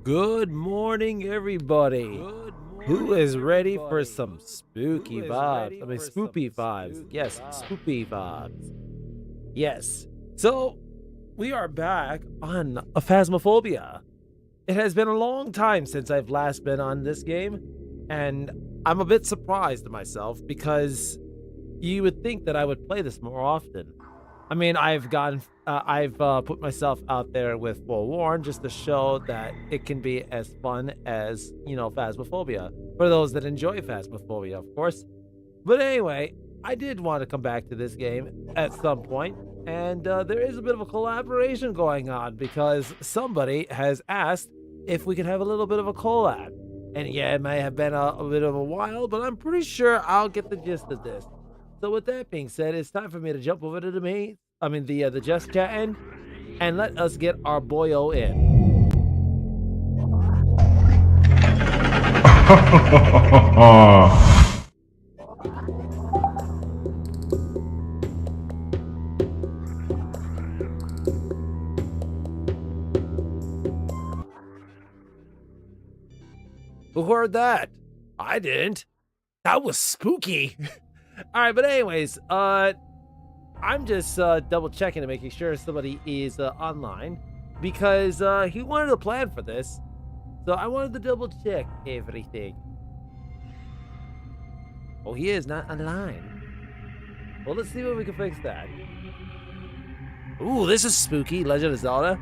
Good morning, everybody. Who is ready for some spooky vibes? I mean, spoopy vibes. Yes, spoopy vibes. Yes. So, we are back on a Phasmophobia. It has been a long time since I've last been on this game, and I'm a bit surprised at myself because you would think that I would play this more often. I mean, I've put myself out there with Forewarned just to show that it can be as fun as, Phasmophobia. For those that enjoy Phasmophobia, of course. But anyway, I did want to come back to this game at some point, and there is a bit of a collaboration going on because somebody has asked if we could have a little bit of a collab. And yeah, it may have been a bit of a while, but I'm pretty sure I'll get the gist of this. So with that being said, it's time for me to jump over to the just chatting, and let us get our boyo in. Who heard that? I didn't. That was spooky. All right, but anyways, I'm just double checking and making sure somebody is online because he wanted to plan for this. So I wanted to double check everything. Oh, he is not online. Well, let's see if we can fix that. Ooh, this is spooky. Legend of Zelda.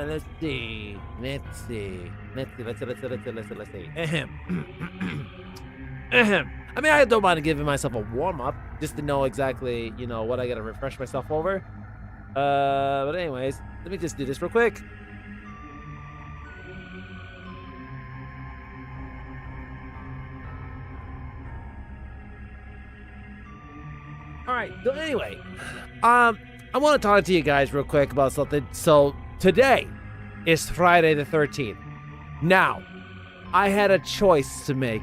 Let's see. Ahem. Ahem. I mean, I don't mind giving myself a warm-up just to know exactly, what I gotta refresh myself over. But anyways, let me just do this real quick. All right, so anyway, I want to talk to you guys real quick about something. So today is Friday the 13th. Now, I had a choice to make.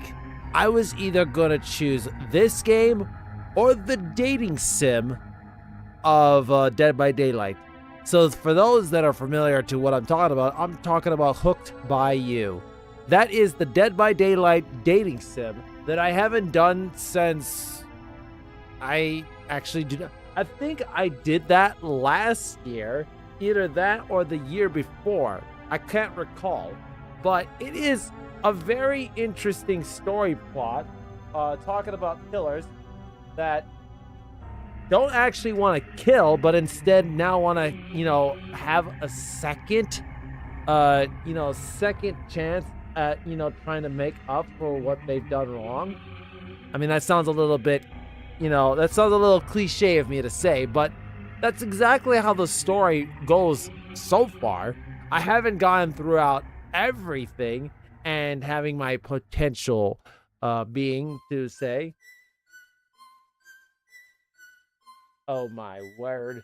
I was either going to choose this game or the dating sim of Dead by Daylight. So for those that are familiar to what I'm talking about Hooked by You. That is the Dead by Daylight dating sim that I haven't done since I think I did that last year, either that or the year before. I can't recall, but it is a very interesting story plot, talking about killers that don't actually want to kill, but instead now want to, have a second chance at, trying to make up for what they've done wrong. I mean, that sounds a little bit, that sounds a little cliche of me to say, but that's exactly how the story goes so far. I haven't gone throughout everything and having my potential being to say, oh my word.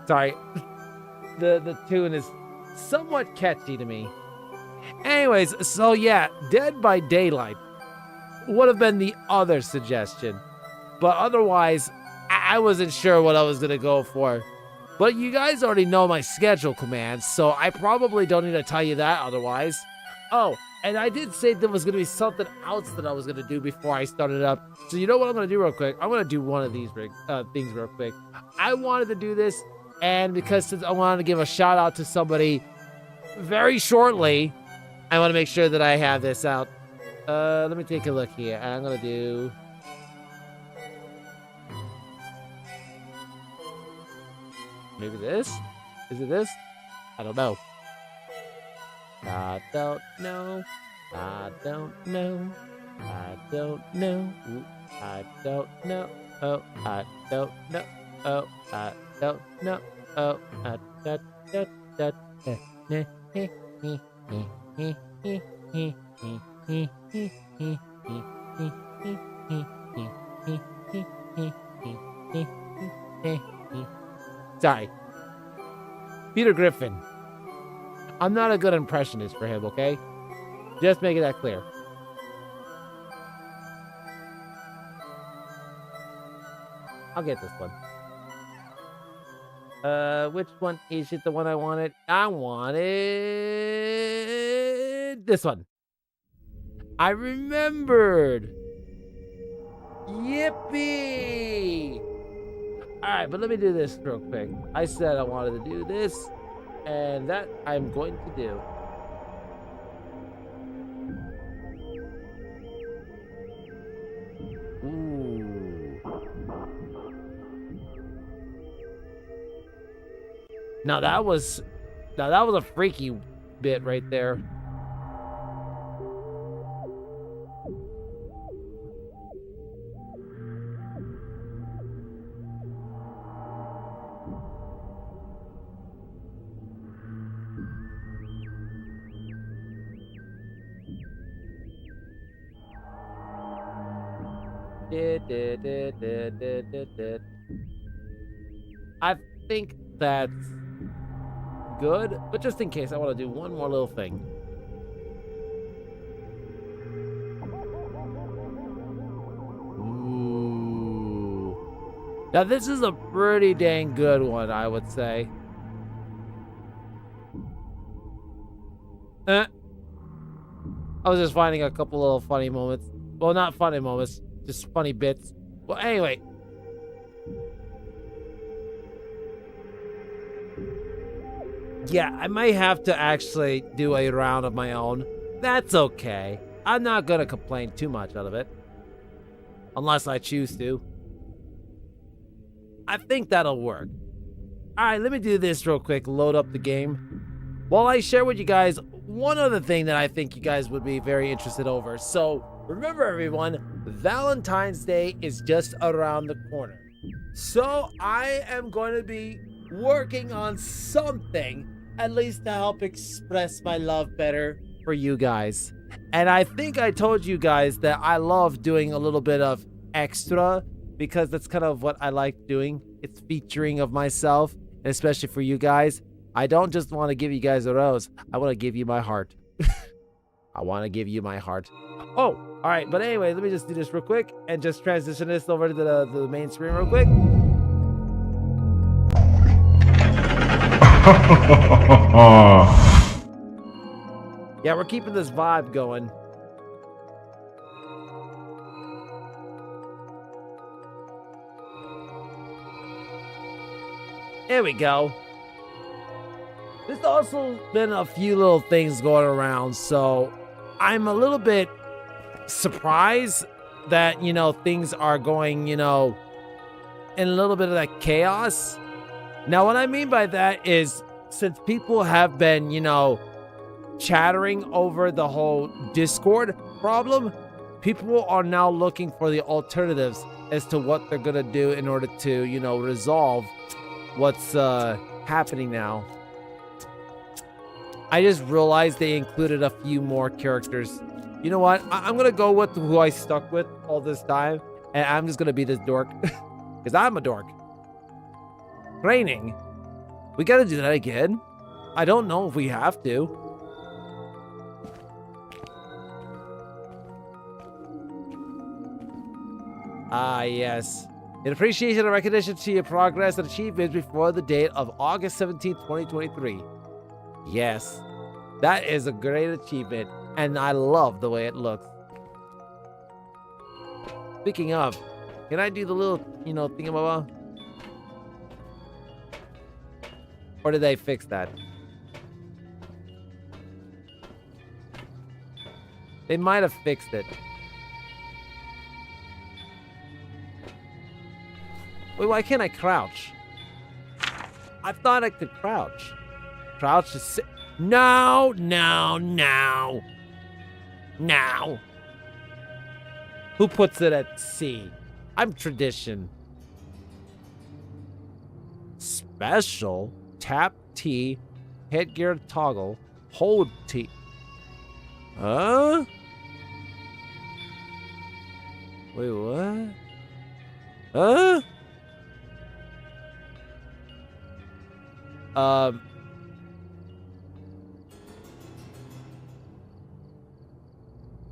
Sorry, the tune is somewhat catchy to me. Anyways, so yeah, Dead by Daylight. would have been the other suggestion. But otherwise, I wasn't sure what I was going to go for. But you guys already know my schedule commands, so I probably don't need to tell you that otherwise. Oh, and I did say there was going to be something else that I was going to do before I started up. So you know what I'm going to do real quick? I'm going to do one of these things real quick. I wanted to do this, and because since I wanted to give a shout out to somebody very shortly, I want to make sure that I have this out. Let me take a look here. I'm going to do... maybe this? Is it this? I don't know. I don't know. I don't know. I don't know. Ooh, I don't know. Oh, I don't know. Oh, I don't know. Oh, I Sorry. Peter Griffin. I'm not a good impressionist for him, okay? Just making that clear. I'll get this one. Which one is it? The one I wanted? I wanted this one. I remembered. Yippee! Alright, but let me do this real quick. I said I wanted to do this, and that I'm going to do. Ooh. Now that was a freaky bit right there. I think that's good, but just in case, I want to do one more little thing. Ooh. Now this is a pretty dang good one, I would say. I was just finding a couple little funny moments. Well, not funny moments, just funny bits. Well, anyway. Yeah, I might have to actually do a round of my own. That's okay. I'm not gonna complain too much out of it. Unless I choose to. I think that'll work. Alright, let me do this real quick. Load up the game. While I share with you guys one other thing that I think you guys would be very interested over. So, remember everyone, Valentine's Day is just around the corner. So I am going to be working on something, at least to help express my love better for you guys. And I think I told you guys that I love doing a little bit of extra because that's kind of what I like doing. It's featuring of myself, and especially for you guys. I don't just want to give you guys a rose. I want to give you my heart. I want to give you my heart. Oh, all right. But anyway, let me just do this real quick and just transition this over to the main screen real quick. Yeah, we're keeping this vibe going. There we go. There's also been a few little things going around, so I'm a little bit surprised that, things are going, in a little bit of that chaos. Now, what I mean by that is since people have been, chattering over the whole Discord problem, people are now looking for the alternatives as to what they're going to do in order to, resolve what's happening now. I just realized they included a few more characters. You know what? I'm going to go with who I stuck with all this time. And I'm just going to be this dork. Because I'm a dork. Training? We got to do that again? I don't know if we have to. Ah, yes. In appreciation and recognition to your progress and achievements before the date of August 17th, 2023. Yes. That is a great achievement, and I love the way it looks. Speaking of, can I do the little, thingamabah? Or did they fix that? They might have fixed it. Wait, why can't I crouch? I thought I could crouch. Crouch to sit. No, no, no. No. Who puts it at C? I'm tradition. Special. Tap T. Headgear toggle. Hold T. Huh? Wait, what? Huh?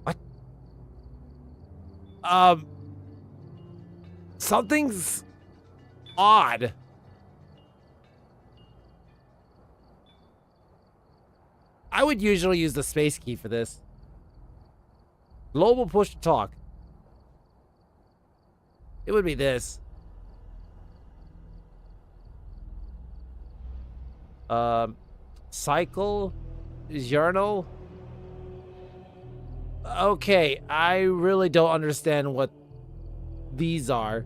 What? Something's odd. I would usually use the space key for this. Global push to talk. It would be this. Cycle, journal. Okay, I really don't understand what these are.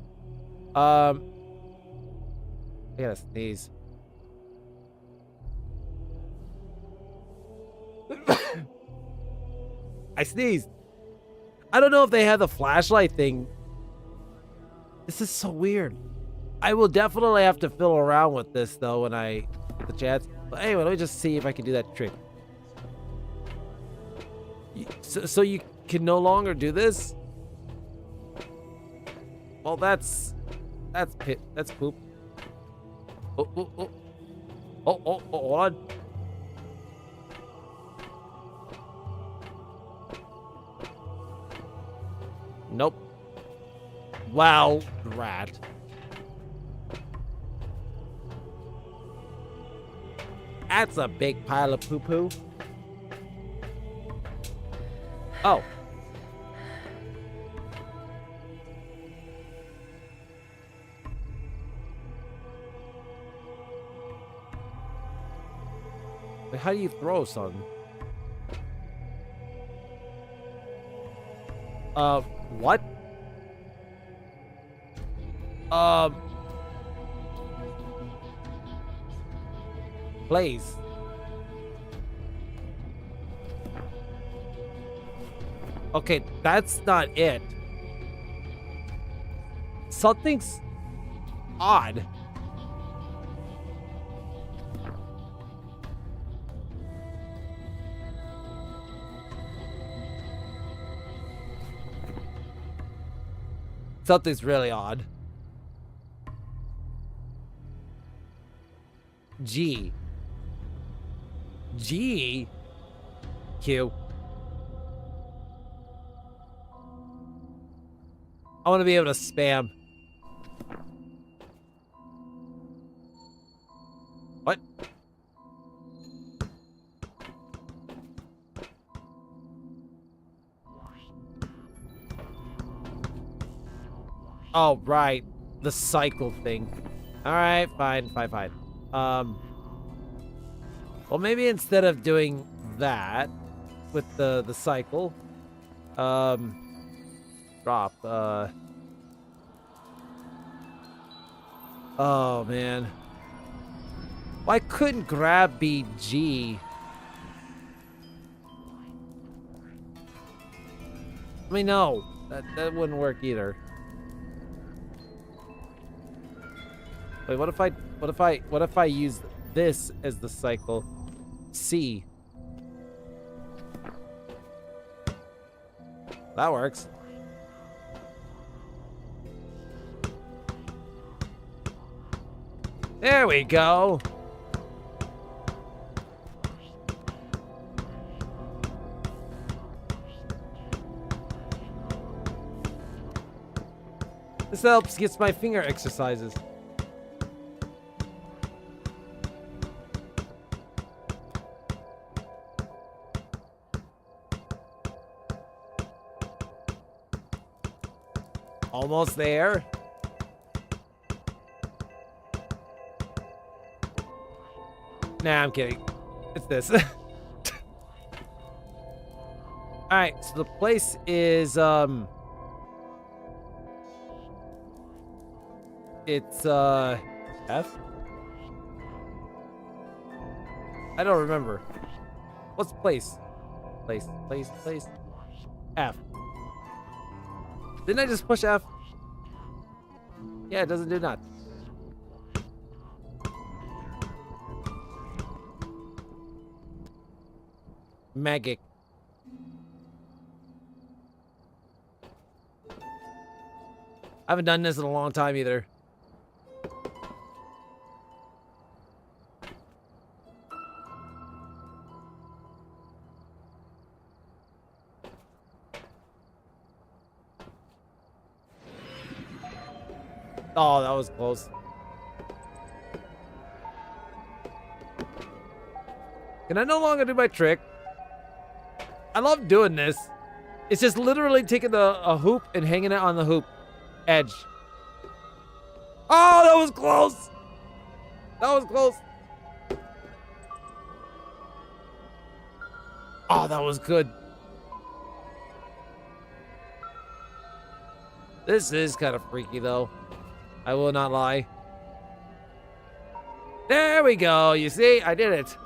I gotta sneeze. I sneezed. I don't know if they have the flashlight thing. This is so weird. I will definitely have to fiddle around with this though when I get the chance. But anyway, let me just see if I can do that trick. So you can no longer do this? Well, that's poop. Oh, hold on. Nope. Wow, rat. That's a big pile of poo-poo. Oh. But how do you throw something? What? Please. Okay, that's not it. Something's odd. Something's really odd. G. G. Q. I want to be able to spam. What? Oh, right. The cycle thing. Alright, fine. Well, maybe instead of doing that with the cycle, drop, oh, man. Well, I couldn't grab BG. I mean, no. That wouldn't work either. Wait, what if I use this as the cycle? C. That works. There we go. This helps gets my finger exercises. Almost there. Nah, I'm kidding. It's this. Alright, so the place is, it's, F? I don't remember. What's place? Place. F. Didn't I just push F? Yeah, it doesn't do that. Magic. I haven't done this in a long time either. Oh, that was close. Can I no longer do my trick? I love doing this. It's just literally taking a hoop and hanging it on the hoop edge. Oh, that was close. That was close. Oh, that was good. This is kind of freaky, though. I will not lie. There we go. You see? I did it.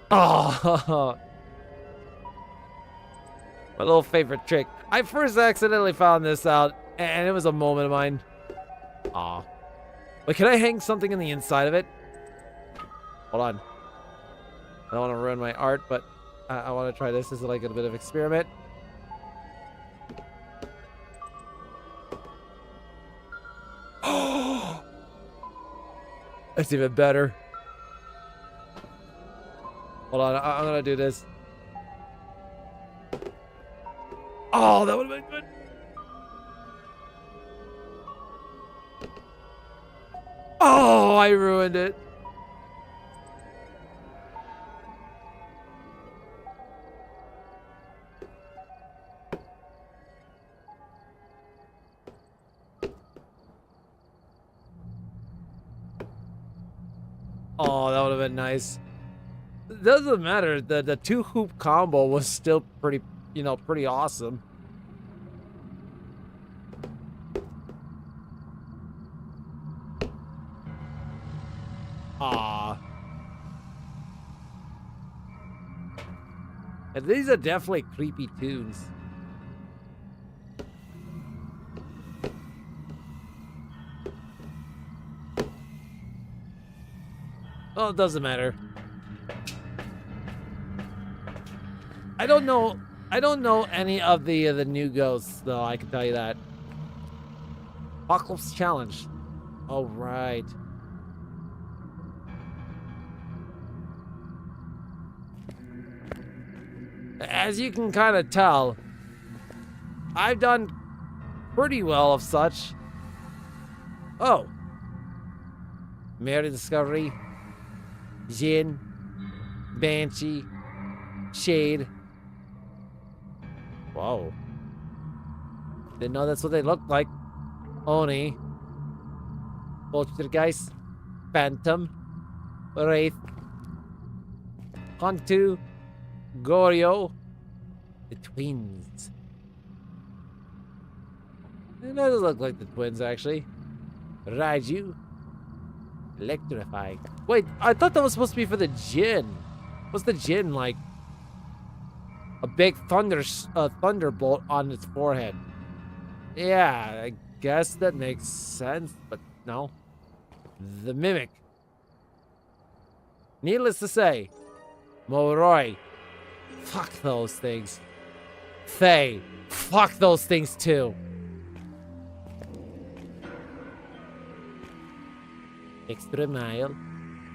Oh. My little favorite trick. I first accidentally found this out, and it was a moment of mine. Aw. Wait, can I hang something in the inside of it? Hold on. I don't want to ruin my art, but I want to try this. This is like a bit of experiment. That's even better. Hold on, I'm gonna do this. Oh, that would have been good. Oh, I ruined it. Oh, that would have been nice. It doesn't matter. The two hoop combo was still pretty, pretty awesome. Ah. And these are definitely creepy tunes. Well, it doesn't matter. I don't know any of the new ghosts, though. I can tell you that. Apocalypse Challenge. Oh, right. As you can kind of tell, I've done pretty well of such. Oh. Mary Discovery. Jin. Banshee. Shade. Whoa. Didn't know that's what they looked like. Oni. Poltergeist. Phantom. Wraith. Hantu. Goryo. The twins. It doesn't look like the twins, actually. Raiju. Electrify. Wait, I thought that was supposed to be for the Jinn. What's the Jinn like? A big thunderbolt on its forehead. Yeah, I guess that makes sense, but no. The Mimic. Needless to say, Moroi. Fuck those things. Faye. Fuck those things too. Extra mile.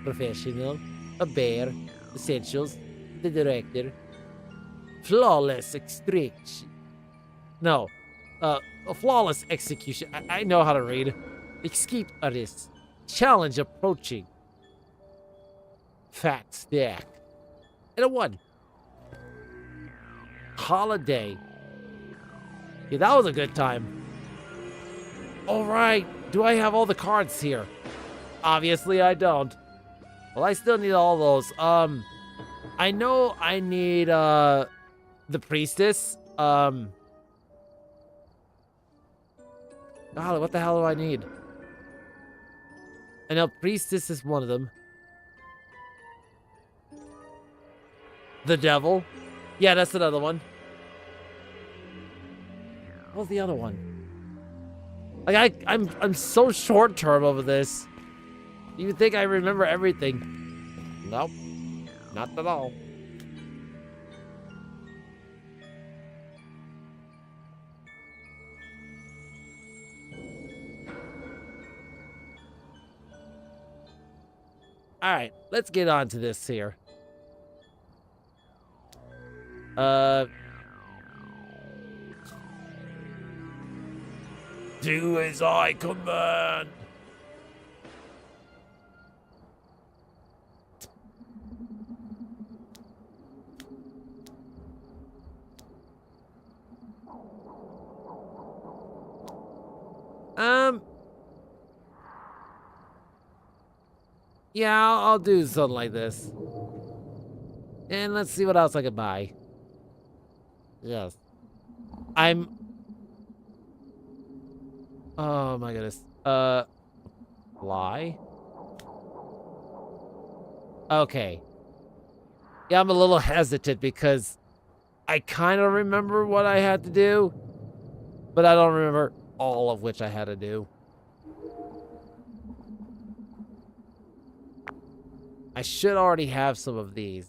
Professional. A bear. Essentials. The director. Flawless extraction. No. A flawless execution. I know how to read. Escape artist. Challenge approaching. Fat stack. And a 1. Holiday. Yeah, that was a good time. All right. Do I have all the cards here? Obviously, I don't. Well, I still need all those. I know I need, the priestess. God, what the hell do I need? I know priestess is one of them. The devil. Yeah, that's another one. What was the other one? Like, I'm so short-term over this. You think I remember everything. Nope. Not at all. Alright, let's get on to this here. Do as I command. Yeah, I'll do something like this. And let's see what else I can buy. Yes. Oh my goodness. Fly? Okay. Yeah, I'm a little hesitant because I kind of remember what I had to do, but I don't remember all of which I had to do. I should already have some of these.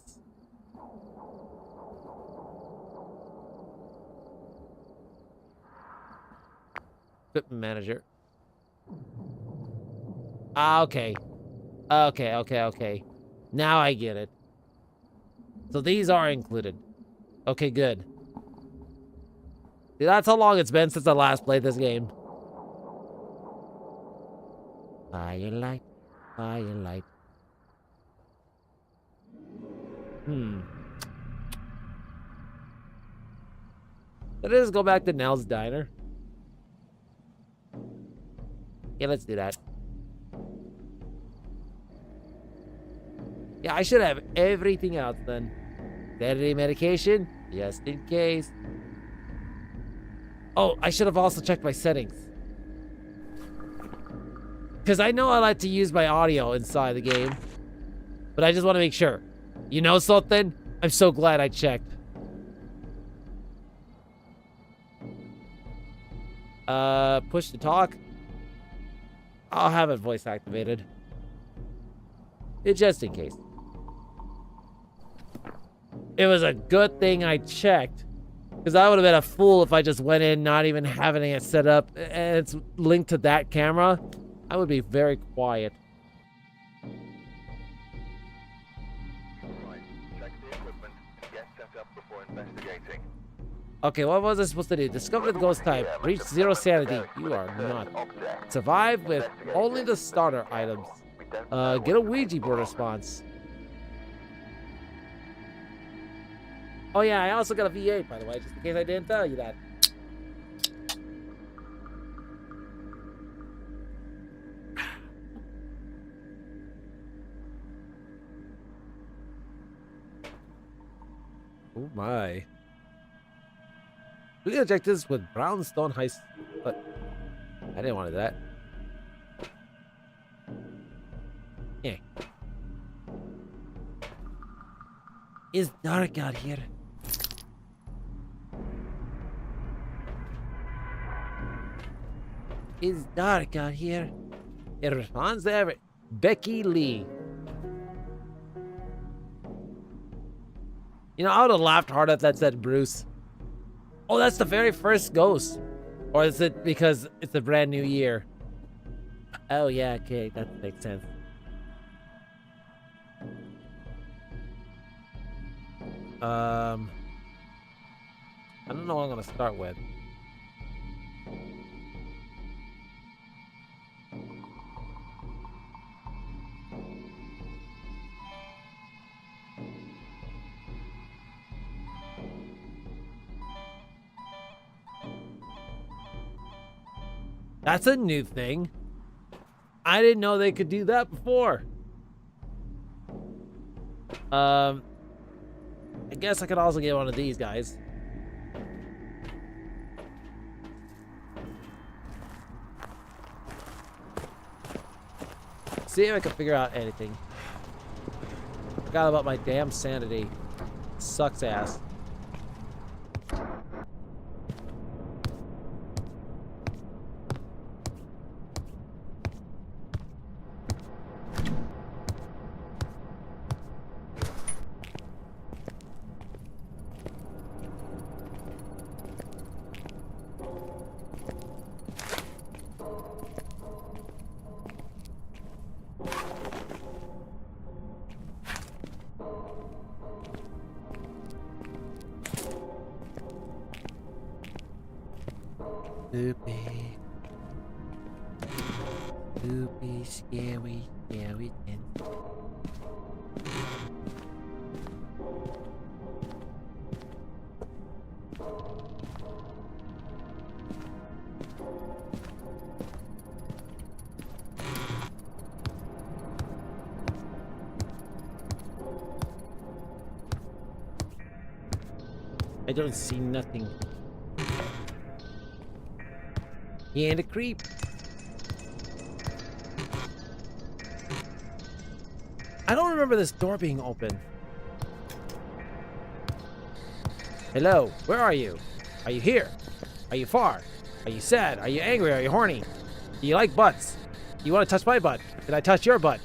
Equipment manager. Ah, okay. Okay. Now I get it. So these are included. Okay, good. See, that's how long it's been since I last played this game. Firelight. Let us go back to Nell's Diner. Yeah, let's do that. Yeah, I should have everything else then. Sanity medication, just in case. Oh, I should have also checked my settings. Because I know I like to use my audio inside the game. But I just want to make sure. You know something? I'm so glad I checked. Push to talk. I'll have it voice activated. Just in case. It was a good thing I checked. Because I would have been a fool if I just went in not even having it set up and it's linked to that camera. I would be very quiet. Okay, what was I supposed to do? Discover the ghost type. Reach 0 sanity. You are not. Survive with only the starter items. Get a Ouija board response. Oh yeah, I also got a V8, by the way, just in case I didn't tell you that. Oh my. We can check this with Brownstone High School, but I didn't want to do that. Yeah. It's dark out here. It's dark out here. It responds to every... Becky Lee. You know, I would have laughed hard if that said Bruce. Oh, that's the very first ghost. Or is it because it's a brand new year? Oh, yeah, okay, that makes sense. I don't know what I'm gonna start with. That's a new thing. I didn't know they could do that before. I guess I could also get one of these guys. See if I can figure out anything. Forgot about my damn sanity. Sucks ass. Spoopy. Spoopy, scary, scary thing. I don't see nothing. He ain't a creep. I don't remember this door being open. Hello, where are you? Are you here? Are you far? Are you sad? Are you angry? Are you horny? Do you like butts? Do you want to touch my butt? Can I touch your butt?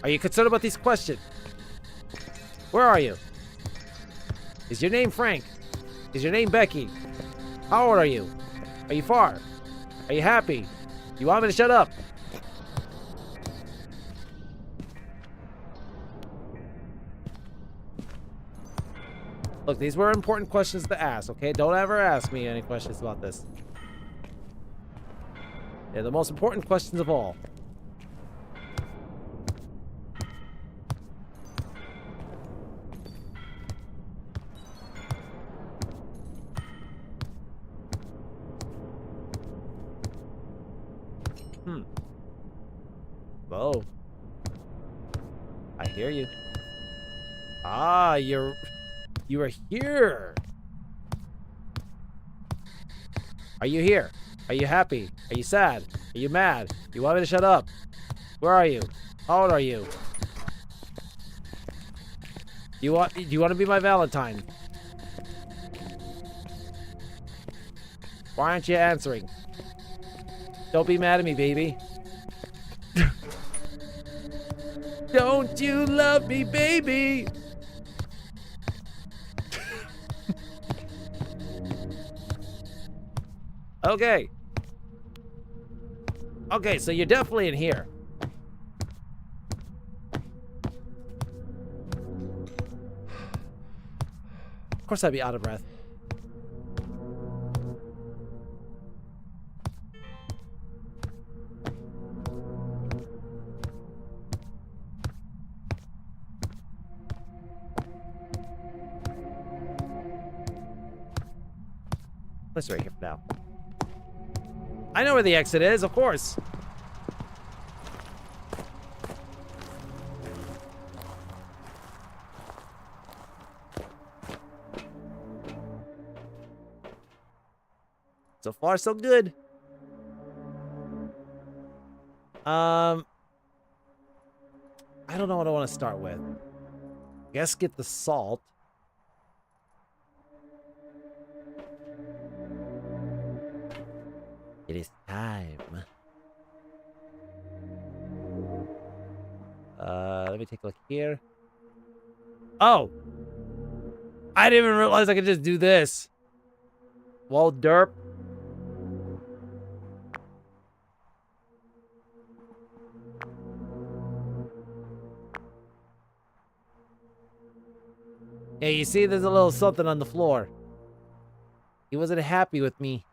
Are you concerned about these questions? Where are you? Is your name Frank? Is your name Becky? How old are you? Are you far? Are you happy? You want me to shut up? Look, these were important questions to ask, okay? Don't ever ask me any questions about this. They're the most important questions of all. Whoa. I hear you. Ah, you are here. Are you here? Are you happy? Are you sad? Are you mad? You want me to shut up? Where are you? How old are you? Do you want to be my Valentine? Why aren't you answering? Don't be mad at me, baby. Don't you love me, baby? Okay. Okay, so you're definitely in here. Of course I'd be out of breath. Let's right here for now. I know where the exit is, of course. So far, so good. I don't know what I want to start with. Guess get the salt. It is time. Let me take a look here. Oh! I didn't even realize I could just do this. Well, derp. Yeah, you see there's a little something on the floor. He wasn't happy with me.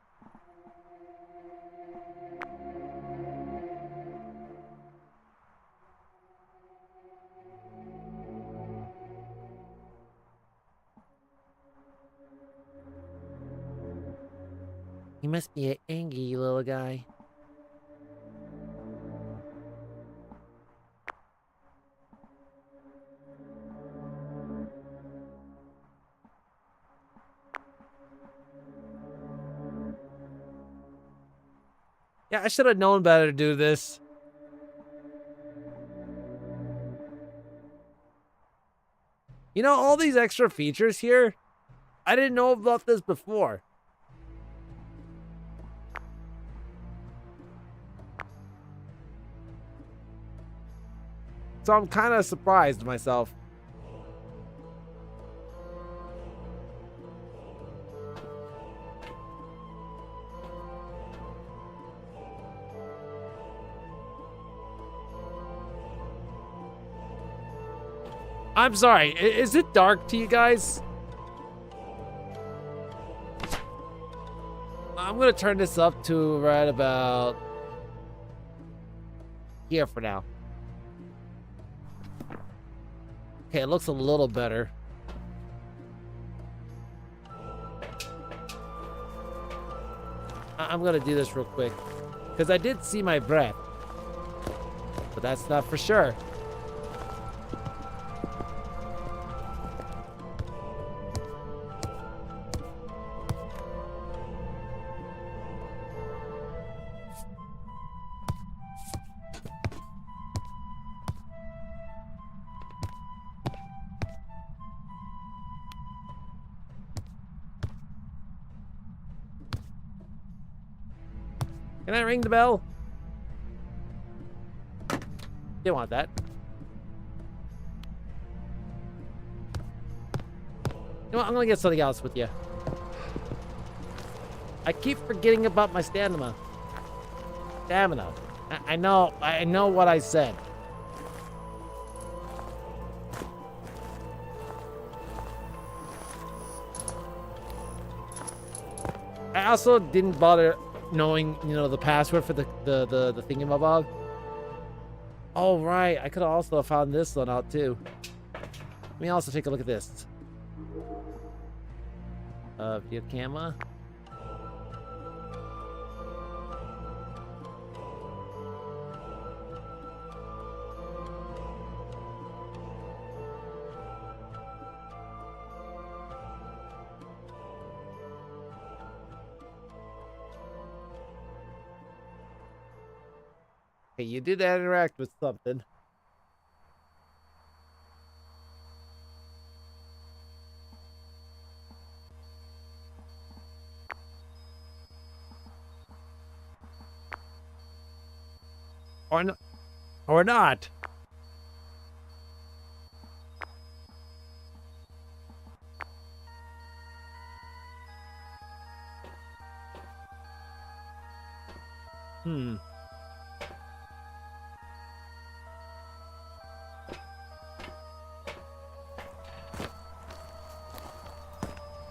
He must be an angry little guy. Yeah, I should have known better to do this. You know, all these extra features here, I didn't know about this before. So I'm kind of surprised myself. I'm sorry, is it dark to you guys? I'm gonna turn this up to right about here for now. Okay, it looks a little better. I'm gonna do this real quick, because I did see my breath, but that's not for sure. Can I ring the bell? Didn't want that. You know what? I'm gonna get something else with you. I keep forgetting about my stamina. I know what I said. I also didn't bother knowing, you know, the password for the thingamabob. Oh, right. I could have also found this one out, too. Let me also take a look at this. Via camera. Okay, you did interact with something. Or not.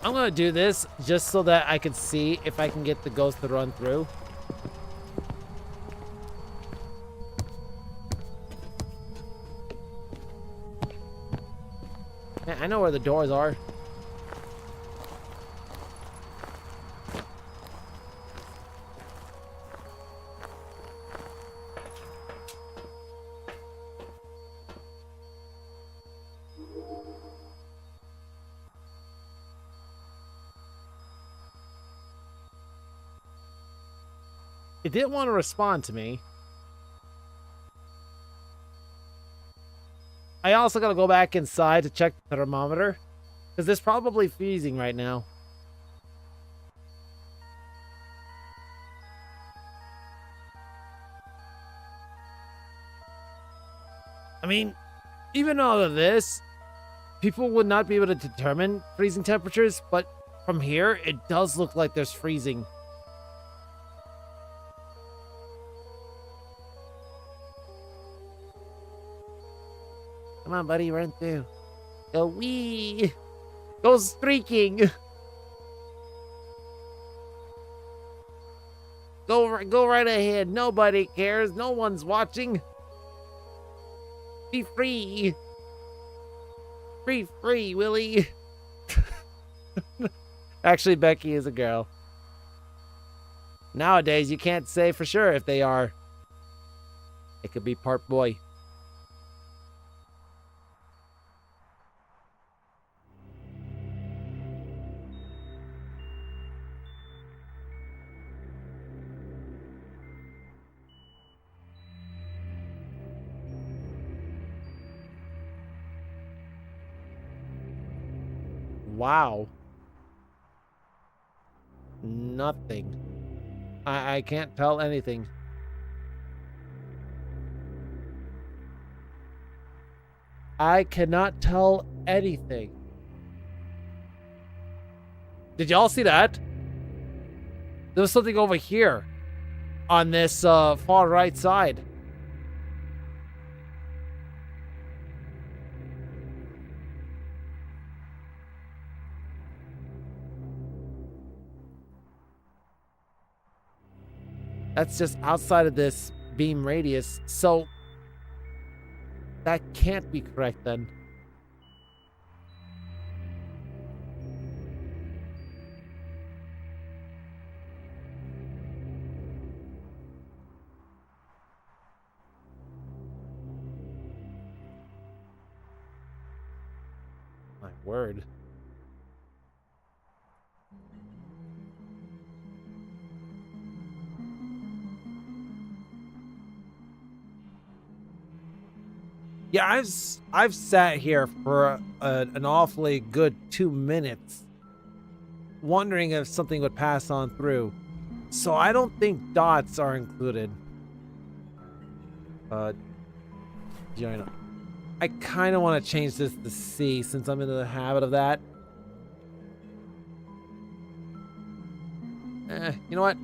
I'm gonna do this just so that I can see if I can get the ghost to run through. Man, I know where the doors are. It didn't want to respond to me. I also gotta go back inside to check the thermometer, because it's probably freezing right now. I mean, even all of this, people would not be able to determine freezing temperatures, but from here, it does look like there's freezing. Come on, buddy, run through. Go wee! Go streaking! Go right ahead. Nobody cares. No one's watching. Be free. Free, Willie. Actually, Becky is a girl. Nowadays, you can't say for sure if they are. It could be part boy. Wow. Nothing. I can't tell anything. I cannot tell anything. Did y'all see that? There was something over here on this far right side. That's just outside of this beam radius, so that can't be correct then. My word. Yeah, I've sat here for an awfully good 2 minutes wondering if something would pass on through. So I don't think dots are included. Join. I kind of want to change this to C since I'm in the habit of that. You know what?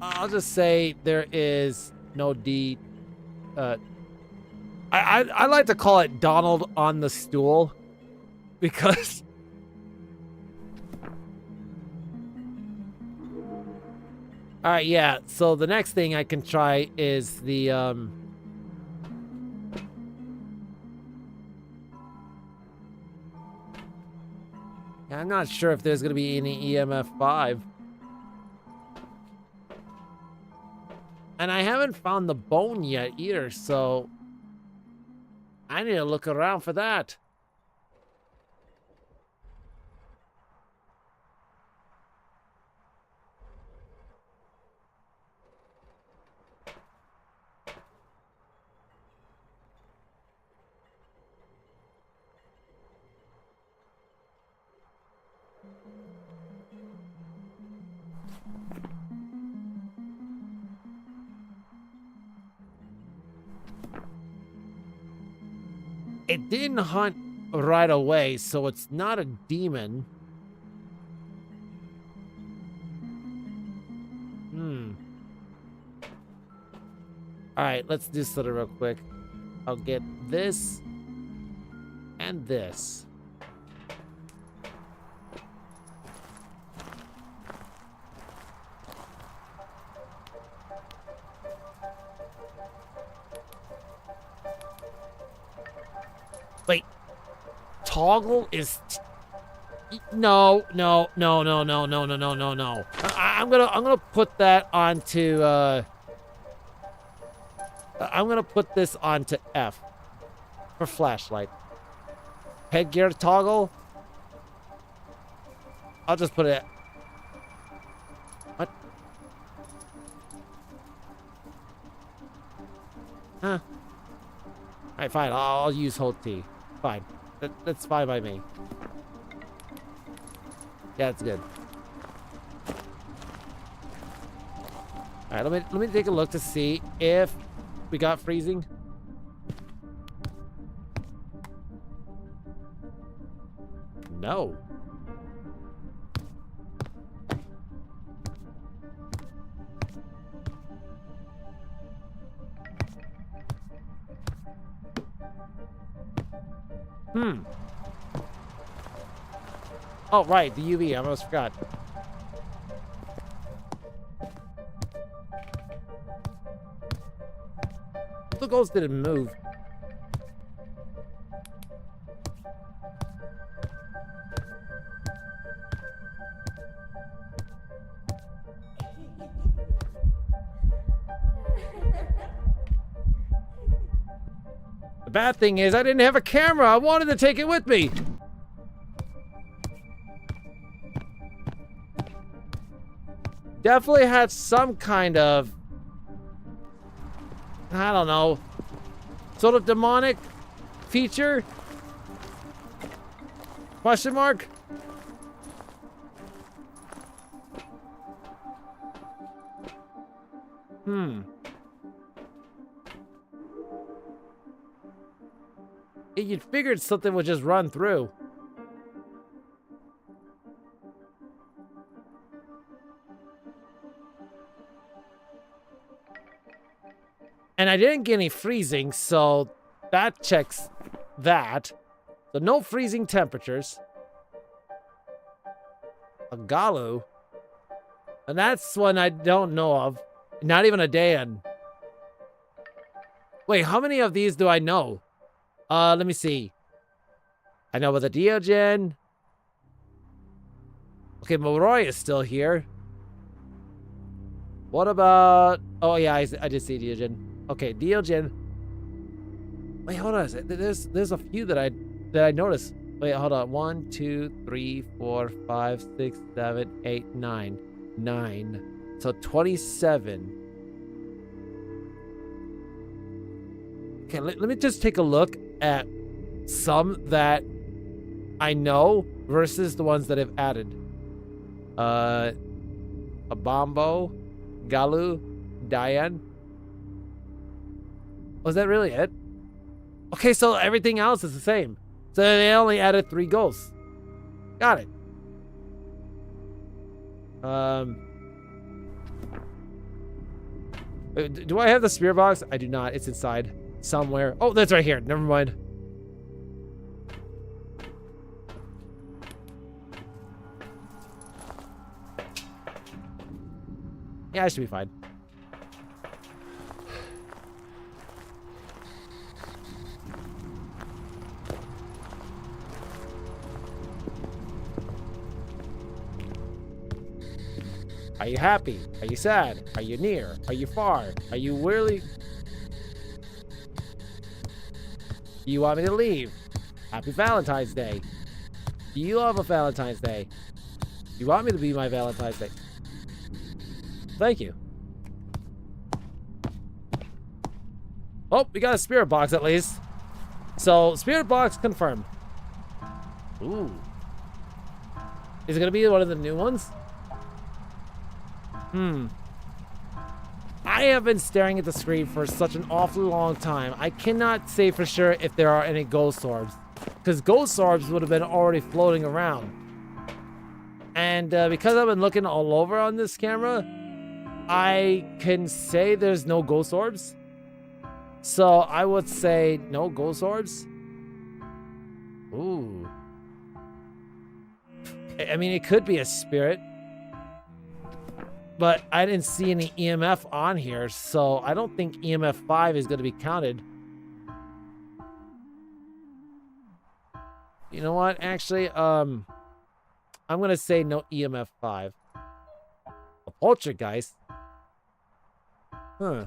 I'll just say there is no D. I like to call it Donald on the stool because all right, yeah. So the next thing I can try is the yeah, I'm not sure if there's gonna be any EMF 5. And I haven't found the bone yet either, so I need to look around for that. It didn't hunt right away, so it's not a demon. Alright, let's do something real quick. I'll get this and this. Wait, toggle is no. I'm gonna put that onto I'm gonna put this onto F for flashlight. Headgear toggle. I'll just put it. What? Huh? Alright, fine. I'll use hold T. Fine. That's fine by me. Yeah, it's good. Alright, let me take a look to see if we got freezing. No. Oh, right, the UV. I almost forgot. The ghost didn't move. bad thing is I didn't have a camera. I wanted to take it with me. Definitely had some kind of, I don't know, sort of demonic feature? Question mark? You'd figured something would just run through. And I didn't get any freezing, so that checks that. So no freezing temperatures. A Galu. And that's one I don't know of. Not even a Dan. Wait, how many of these do I know? Let me see. I know about the Diogen. Okay, Moroi is still here. What about... Oh, yeah, I did see Diogen. Okay, Diogen. Wait, hold on. There's a few that I noticed. Wait, hold on. 1, 2, 3, 4, 5, 6, 7, 8, 9. 9. So 27. Okay, let me just take a look at some that I know versus the ones that I've added. A Bombo, Galu, Diane. Was that really it? Okay, so everything else is the same. So they only added 3 ghosts. Got it. Do I have the spirit box? I do not. It's inside somewhere. Oh, that's right here. Never mind. Yeah, I should be fine. Are you happy? Are you sad? Are you near? Are you far? Are you really? You want me to leave? Happy Valentine's Day. Do you love a Valentine's Day? You want me to be my Valentine's Day? Thank you. Oh, we got a spirit box at least. So, spirit box confirmed. Ooh. Is it gonna be one of the new ones? I have been staring at the screen for such an awfully long time. I cannot say for sure if there are any ghost orbs. Because ghost orbs would have been already floating around. And because I've been looking all over on this camera, I can say there's no ghost orbs. So I would say no ghost orbs. Ooh. I mean, it could be a spirit. But I didn't see any EMF on here, so I don't think EMF 5 is going to be counted. You know what? Actually, I'm going to say no EMF 5. A poltergeist? Huh.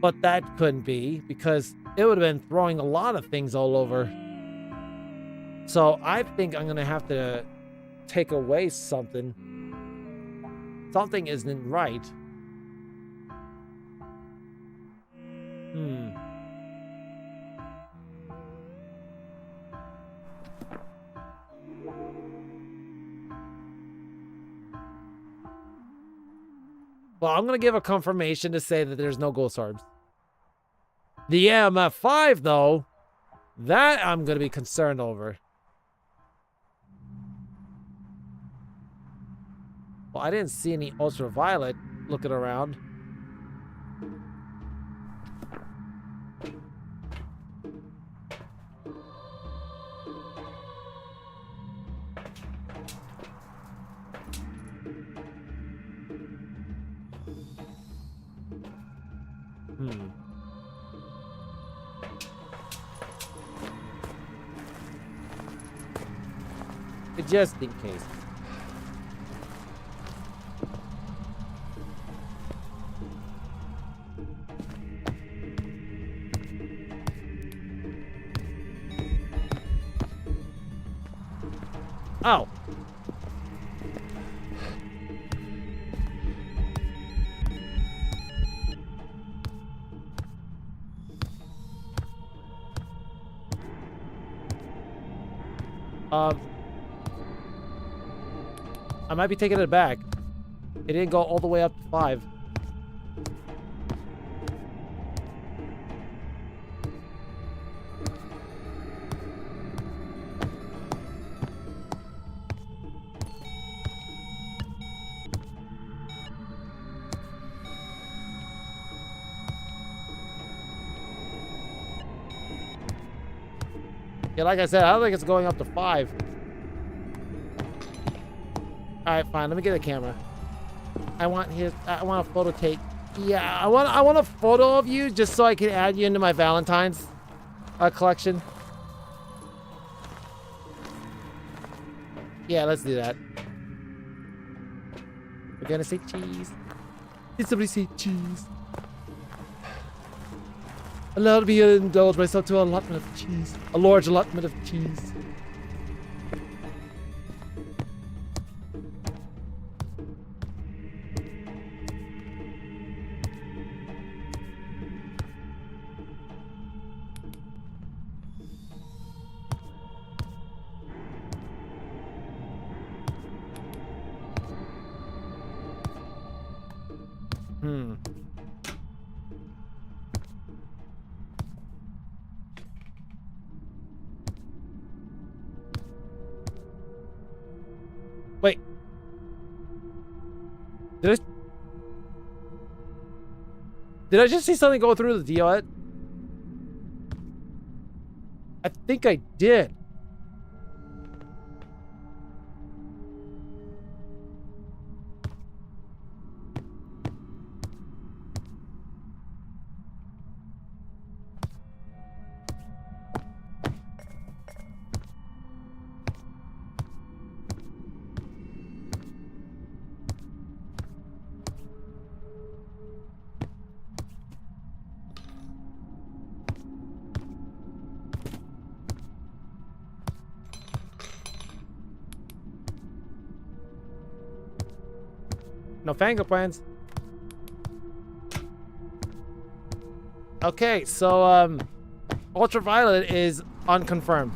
But that couldn't be, because it would have been throwing a lot of things all over. So I think I'm going to have to take away something. Something isn't right. Well, I'm going to give a confirmation to say that there's no ghost orbs. The EMF 5, though, that I'm going to be concerned over. Well, I didn't see any ultraviolet looking around. Just in case. Oh. I might be taking it back. It didn't go all the way up to 5. Yeah, like I said, I don't think it's going up to 5. Alright, fine. Let me get a camera. I want a photo take. Yeah, I want a photo of you just so I can add you into my Valentine's collection. Yeah, let's do that. We're gonna say cheese. Did somebody say cheese? Allow me to indulge myself to an allotment of cheese. A large allotment of cheese. Wait. Did I just see something go through the DOT? I think I did. No fingerprints. Okay, so ultraviolet is unconfirmed.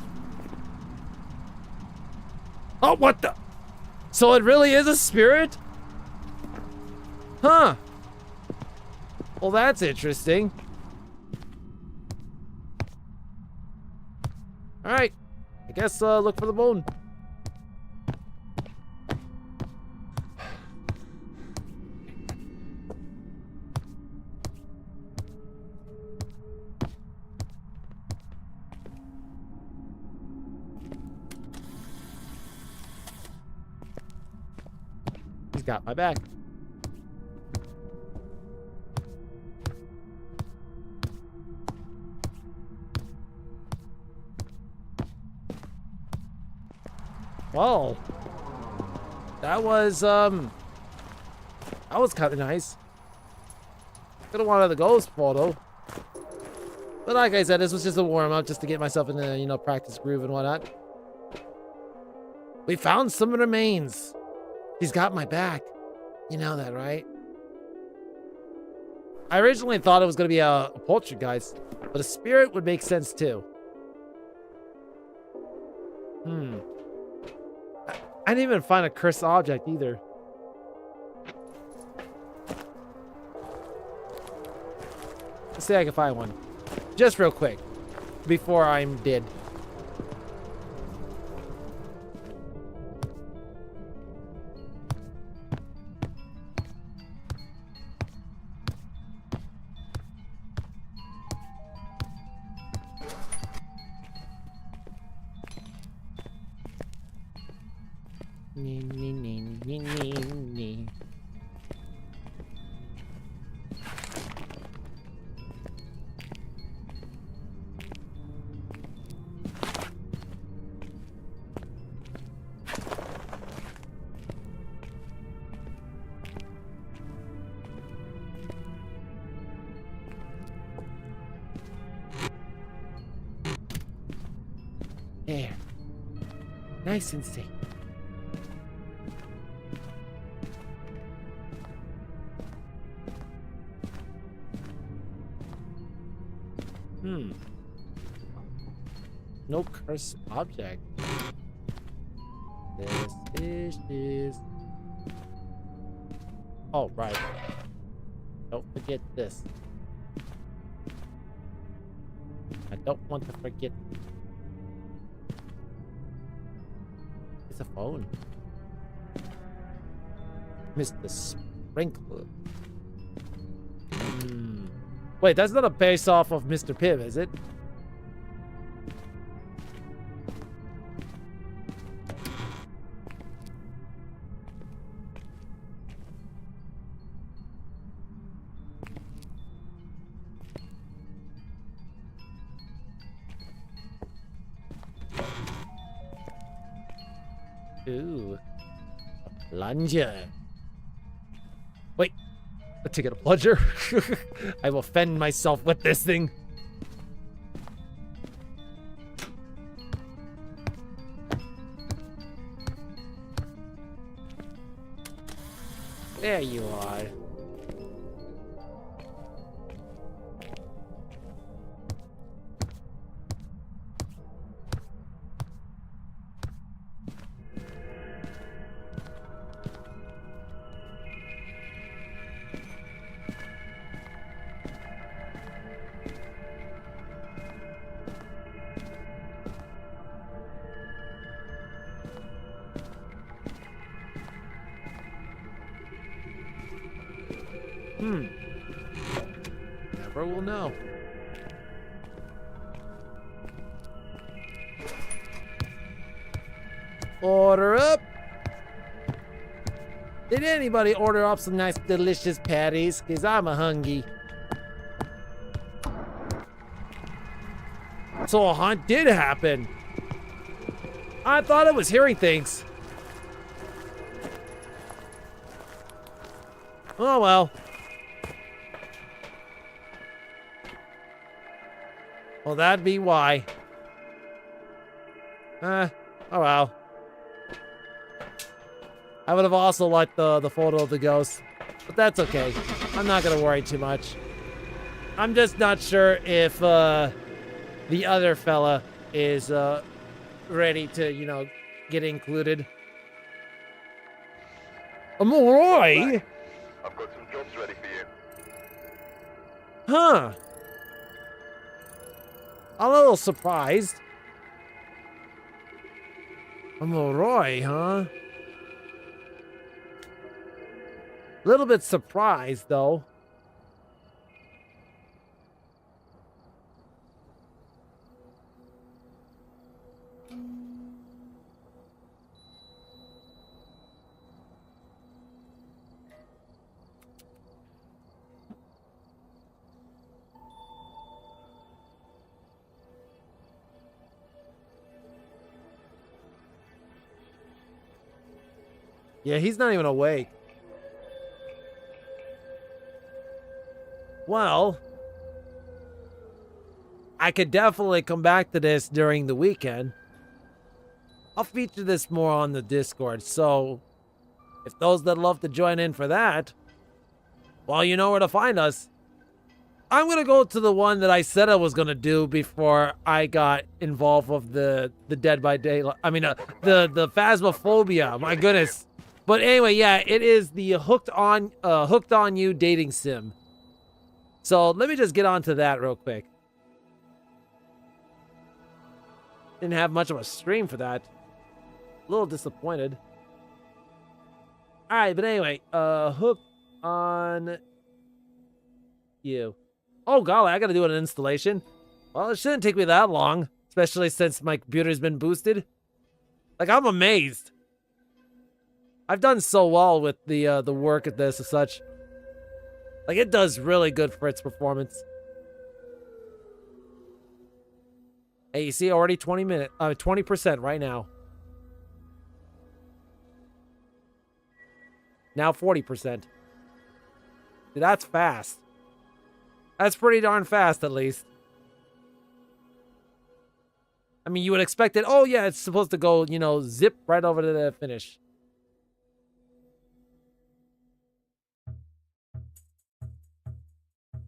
Oh, what the? So it really is a spirit? Huh. Well, that's interesting. All right. I guess look for the moon. He's got my back. Whoa. That was kind of nice. Could have wanted the ghost photo. But like I said, this was just a warm-up just to get myself in the, you know, practice groove and whatnot. We found some remains. He's got my back. You know that, right? I originally thought it was going to be a poltergeist, but a spirit would make sense too. I didn't even find a cursed object either. Let's see if I can find one. Just real quick. Before I'm dead. There. Nice and safe. No cursed object. This is... Oh, right. Don't forget this. I don't want to forget. It's a phone. Mr. Sprinkler. Wait, that's not a base off of Mr. Pibb, is it? Ooh. A plunger. Wait. A ticket, a plunger? I will fend myself with this thing. There you are. Never will know. Order up. Did anybody order up some nice delicious patties? Cause I'm a hungry. So a hunt did happen. I thought I was hearing things. Oh well. Well, that'd be why. Oh well. I would have also liked the photo of the ghost, but that's okay. I'm not gonna worry too much. I'm just not sure if the other fella is ready to, you know, get included. Amoroy? I've got some jobs ready for you. Huh. I'm a little surprised. Amoroy, huh? A little bit surprised, though. Yeah, he's not even awake. Well, I could definitely come back to this during the weekend. I'll feature this more on the Discord, so if those that love to join in for that, well, you know where to find us. I'm going to go to the one that I said I was going to do before I got involved with the Dead by Daylight. I mean, the Phasmophobia. My goodness. But anyway, yeah, it is the Hooked on You dating sim. So let me just get onto that real quick. Didn't have much of a stream for that. A little disappointed. All right, but anyway, Hooked on You. Oh golly, I gotta do an installation. Well, it shouldn't take me that long, especially since my computer's been boosted. Like, I'm amazed. I've done so well with the work at this and such. Like, it does really good for its performance. Hey, you see, already 20% right now. Now 40%. Dude, that's fast. That's pretty darn fast, at least. I mean, you would expect it. Oh, yeah, it's supposed to go, you know, zip right over to the finish.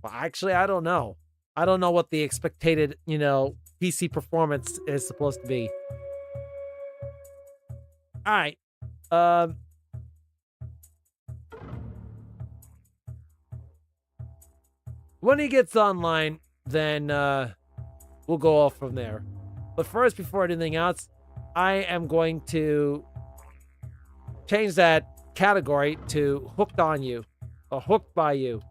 Well, actually, I don't know. I don't know what the expected, PC performance is supposed to be. All right. When he gets online, then we'll go off from there. But first, before anything else, I am going to change that category to hooked on you or hooked by you.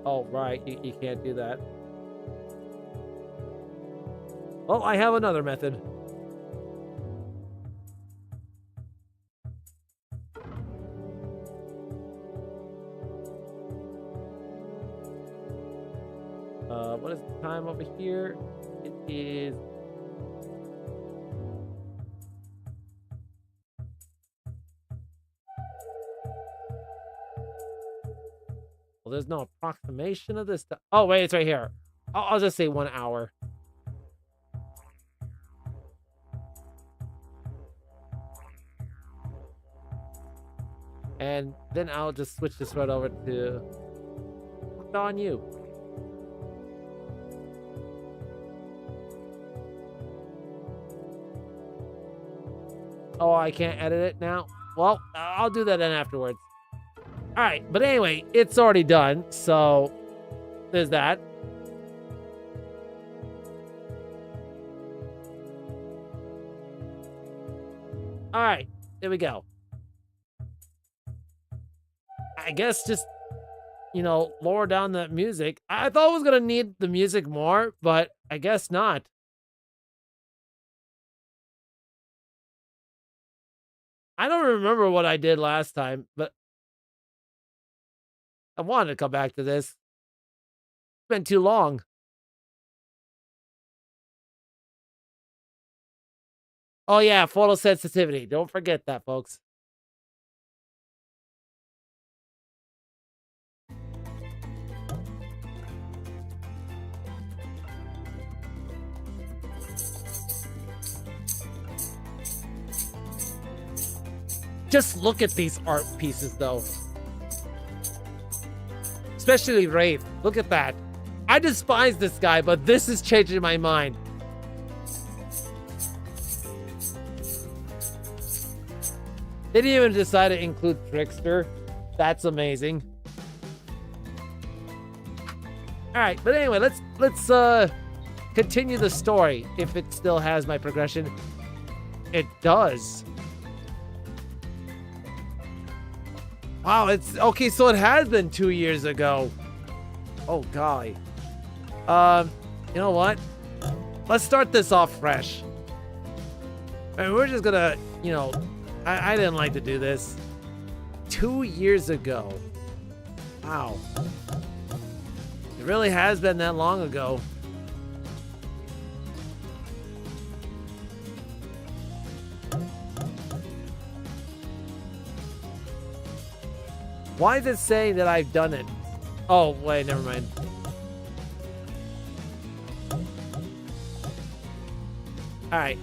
Oh, right. You can't do that. Well, I have another method. What is the time over here? It is... Well, there's no approximation of this. Oh, wait, it's right here. I'll just say 1 hour. And then I'll just switch this right over to hooked on you. Oh, I can't edit it now? Well, I'll do that then afterwards. All right, but anyway, it's already done, so there's that. All right, there we go. I guess just, lower down the music. I thought I was going to need the music more, but I guess not. I don't remember what I did last time, but I wanted to come back to this. It's been too long. Oh, yeah, photosensitivity. Don't forget that, folks. Just look at these art pieces, though. Especially Wraith. Look at that. I despise this guy, but this is changing my mind. They didn't even decide to include Trickster. That's amazing. All right, but anyway, let's continue the story. If it still has my progression, it does. Wow, it's okay. So it has been 2 years ago. Oh golly. You know what? Let's start this off fresh. I mean, we're just gonna, I didn't like to do this. 2 years ago. Wow. It really has been that long ago. Why is it saying that I've done it? Oh, wait, never mind. All right.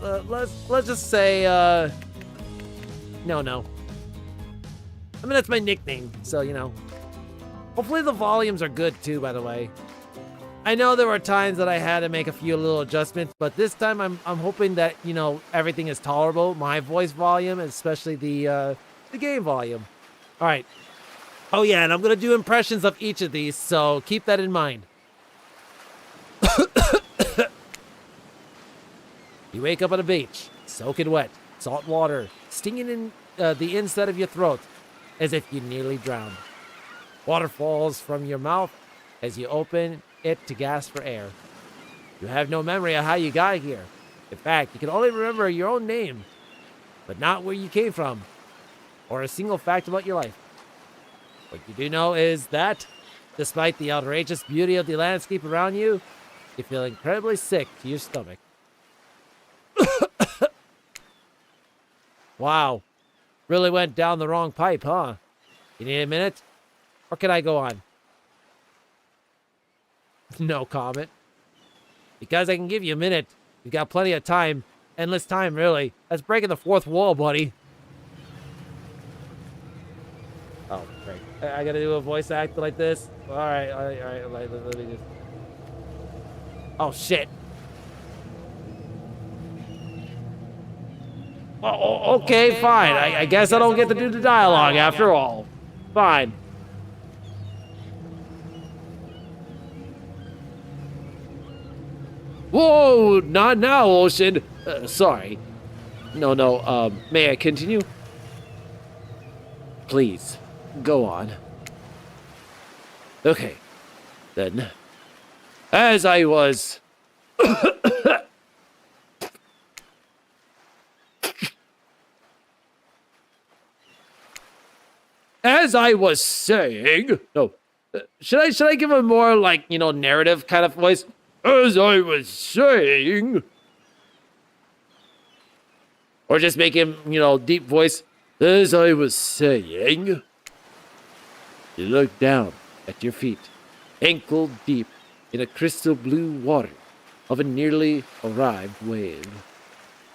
Let's just say no. I mean, that's my nickname, so hopefully the volumes are good too, by the way. I know there were times that I had to make a few little adjustments, but this time I'm hoping that everything is tolerable. My voice volume, especially the game volume. All right. Oh yeah, and I'm gonna do impressions of each of these, so keep that in mind. You wake up on a beach, soaking wet, salt water, stinging in the inside of your throat, as if you nearly drowned. Water falls from your mouth as you open it to gasp for air. You have no memory of how you got here. In fact, you can only remember your own name, but not where you came from, or a single fact about your life. What you do know is that, despite the outrageous beauty of the landscape around you, you feel incredibly sick to your stomach. Wow. Really went down the wrong pipe, huh? You need a minute? Or can I go on? No comment. Because I can give you a minute. You've got plenty of time. Endless time, really. That's breaking the fourth wall, buddy. Oh, great. I gotta do a voice act like this? Alright. Let me just... Oh, shit. Oh, okay, fine. I guess I don't get to do the dialogue after all. Fine. Whoa, not now, Ocean. Sorry. No, may I continue? Please, go on. Okay, then. As I was... As I was saying... No. Should I give a more, like, narrative kind of voice? As I was saying... Or just make him, deep voice. As I was saying... You look down at your feet, ankle deep in a crystal blue water of a nearly arrived wave.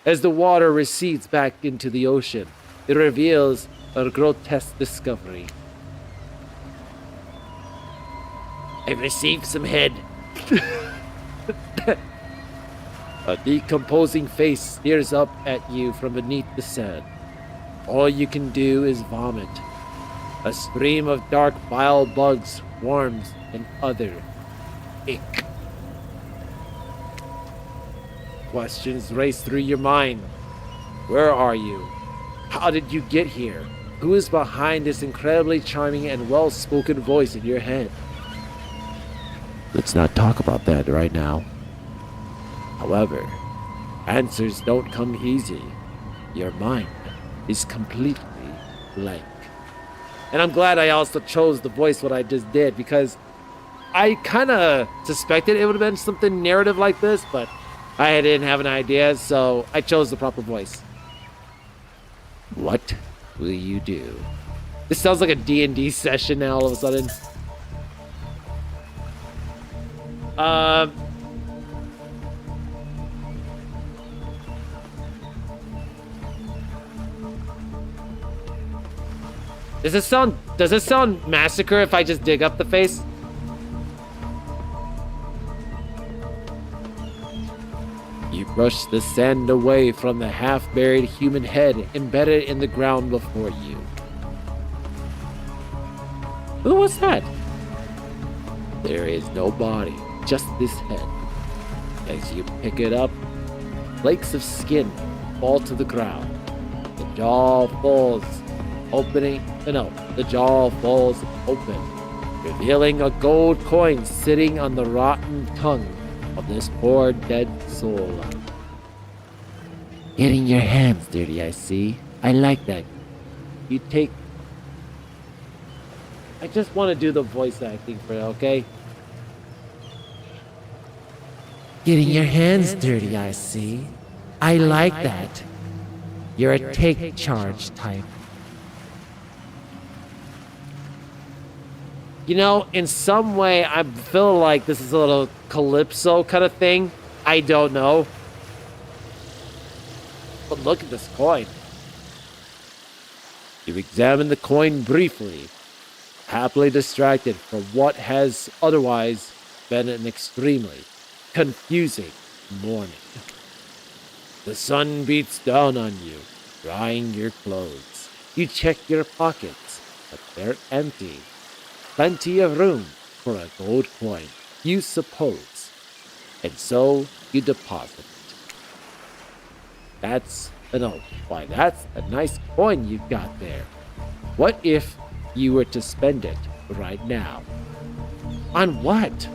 As the water recedes back into the ocean, it reveals a grotesque discovery. I've received some head. A decomposing face stares up at you from beneath the sand. All you can do is vomit. A stream of dark bile bugs, worms, and other ick. Questions race through your mind. Where are you? How did you get here? Who is behind this incredibly charming and well-spoken voice in your head? Let's not talk about that right now. However, answers don't come easy. Your mind is completely blank. And I'm glad I also chose the voice what I just did, because I kind of suspected it would have been something narrative like this, but I didn't have an idea, so I chose the proper voice. What will you do? This sounds like a D&D session now all of a sudden. Does this sound massacre if I just dig up the face? You brush the sand away from the half-buried human head embedded in the ground before you. Who was that? There is no body, just this head. As you pick it up, flakes of skin fall to the ground. The jaw falls open, revealing a gold coin sitting on the rotten tongue of this poor dead soul. Getting your hands dirty, I see. I like that. I just want to do the voice acting for it, okay? Getting your hands dirty, I see. I like that. You're a take charge type. In some way, I feel like this is a little Calypso kind of thing. I don't know. But look at this coin. You examine the coin briefly, happily distracted from what has otherwise been an extremely confusing morning. The sun beats down on you, drying your clothes. You check your pockets, but they're empty. Plenty of room for a gold coin, you suppose. And so you deposit it. That's a nice coin you've got there. What if you were to spend it right now? On what?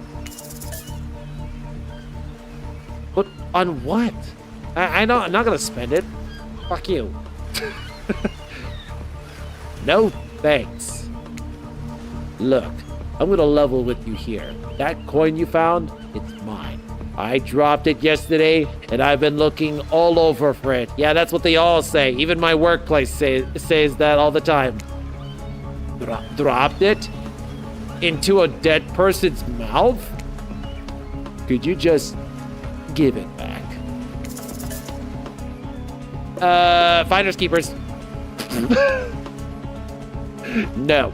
But on what? I'm not gonna spend it. Fuck you. No thanks. Look, I'm gonna level with you here. That coin you found, it's mine. I dropped it yesterday, and I've been looking all over for it. Yeah, that's what they all say. Even my workplace says that all the time. Dropped it? Into a dead person's mouth? Could you just give it back? Finders keepers. No.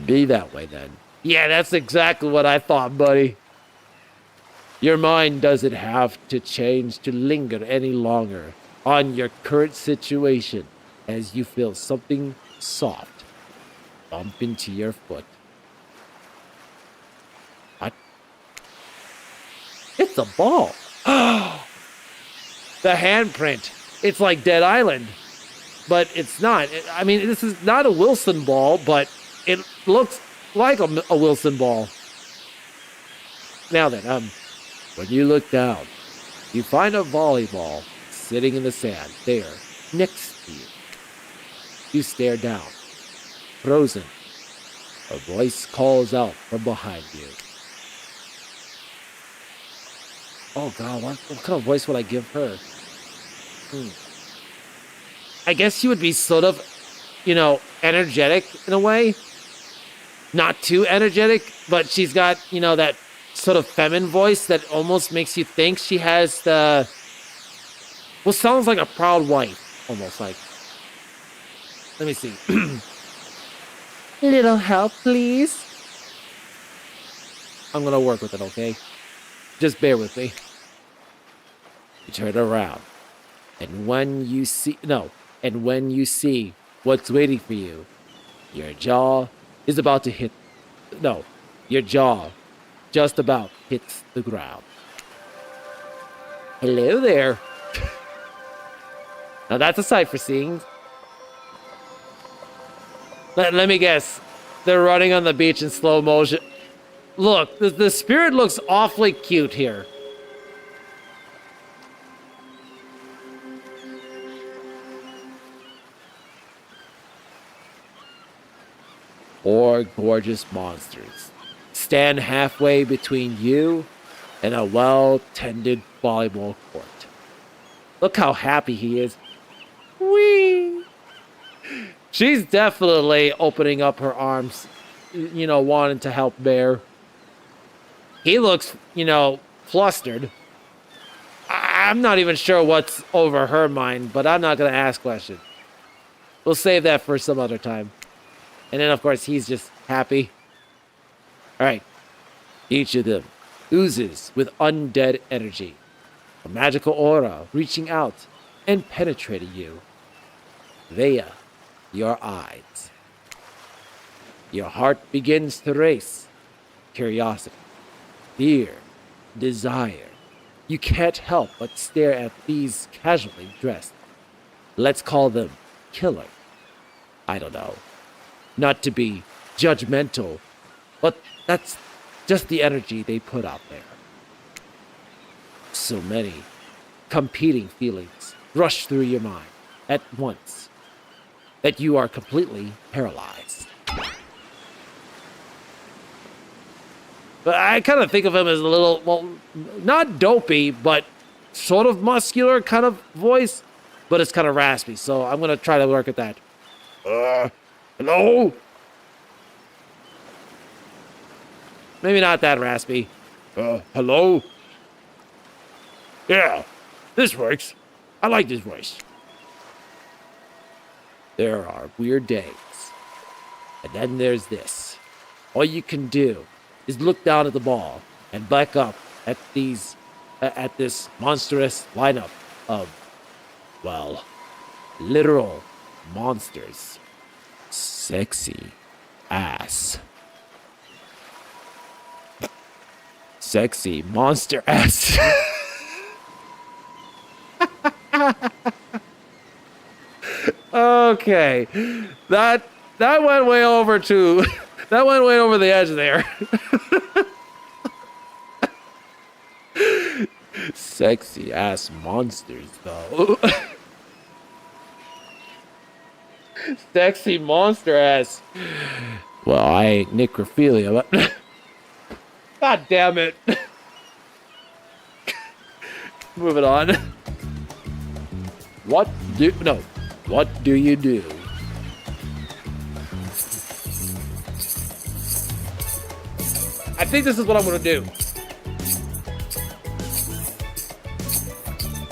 Be that way then. Yeah, that's exactly what I thought, buddy. Your mind doesn't have to change to linger any longer on your current situation as you feel something soft bump into your foot. What? It's a ball. The handprint. It's like Dead Island, but it's not. I mean, this is not a Wilson ball, but it looks like a Wilson ball. Now then, when you look down, you find a volleyball sitting in the sand there, next to you. You stare down, frozen. A voice calls out from behind you. Oh God, what kind of voice would I give her? I guess she would be sort of, energetic in a way. Not too energetic, but she's got, that sort of feminine voice that almost makes you think she has sounds like a proud wife, almost like. Let me see. Little help, please. I'm gonna work with it, okay? Just bear with me. You turn around, and when you see what's waiting for you, your jaw is about to hit. No, your jaw just about hits the ground. Hello there. Now that's a sight for seeing. Let me guess. They're running on the beach in slow motion. Look, the spirit looks awfully cute here. Four gorgeous monsters stand halfway between you and a well-tended volleyball court. Look how happy he is. Whee! She's definitely opening up her arms, wanting to help Bear. He looks, flustered. I'm not even sure what's over her mind, but I'm not going to ask questions. We'll save that for some other time. And then, of course, he's just happy. All right. Each of them oozes with undead energy. A magical aura reaching out and penetrating you. Via your eyes. Your heart begins to race. Curiosity, fear, desire. You can't help but stare at these casually dressed. Let's call them killer. I don't know. Not to be judgmental, but that's just the energy they put out there. So many competing feelings rush through your mind at once that you are completely paralyzed. But I kind of think of him as a little, not dopey, but sort of muscular kind of voice, but it's kind of raspy, so I'm going to try to work at that. Hello? Maybe not that raspy. Hello? Yeah, this works. I like this voice. There are weird days. And then there's this. All you can do is look down at the ball and back up at this monstrous lineup of, literal monsters. Sexy ass. Sexy monster ass. Okay. That went way over the edge there. Sexy ass monsters though. Sexy monster ass. Well, I ain't necrophilia, but God damn it. Moving on. What do you do? I think this is what I'm gonna do.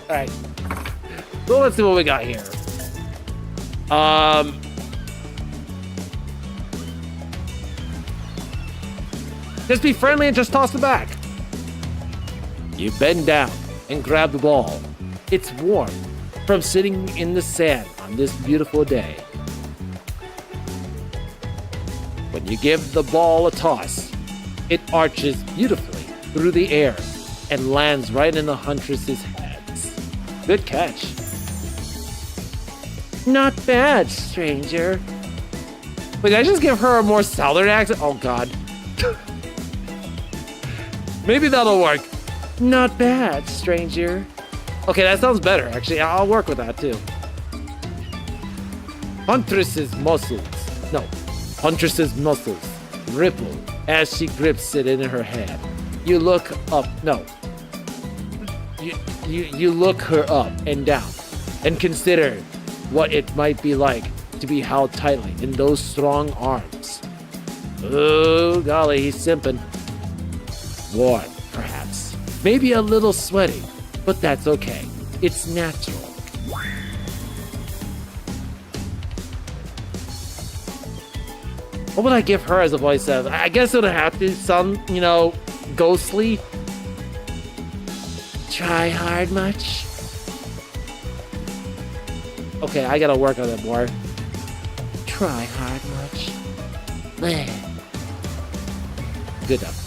Alright. So let's see what we got here. Just be friendly and just toss it back. You bend down and grab the ball. It's warm from sitting in the sand on this beautiful day. When you give the ball a toss, it arches beautifully through the air and lands right in the huntress's hands. Good catch. Not bad, stranger. Wait, did I just give her a more southern accent? Oh, God. Maybe that'll work. Not bad, stranger. Okay, that sounds better, actually. I'll work with that, too. Huntress's muscles ripple as she grips it in her hand. You look up, no. You look her up and down and consider what it might be like to be held tightly in those strong arms. Oh, golly, he's simping. Warm, perhaps. Maybe a little sweaty, but that's okay. It's natural. What would I give her as a voice of? I guess it would have to sound, ghostly. Try hard much? Okay, I gotta work on it more. Try hard much? Man. Good enough.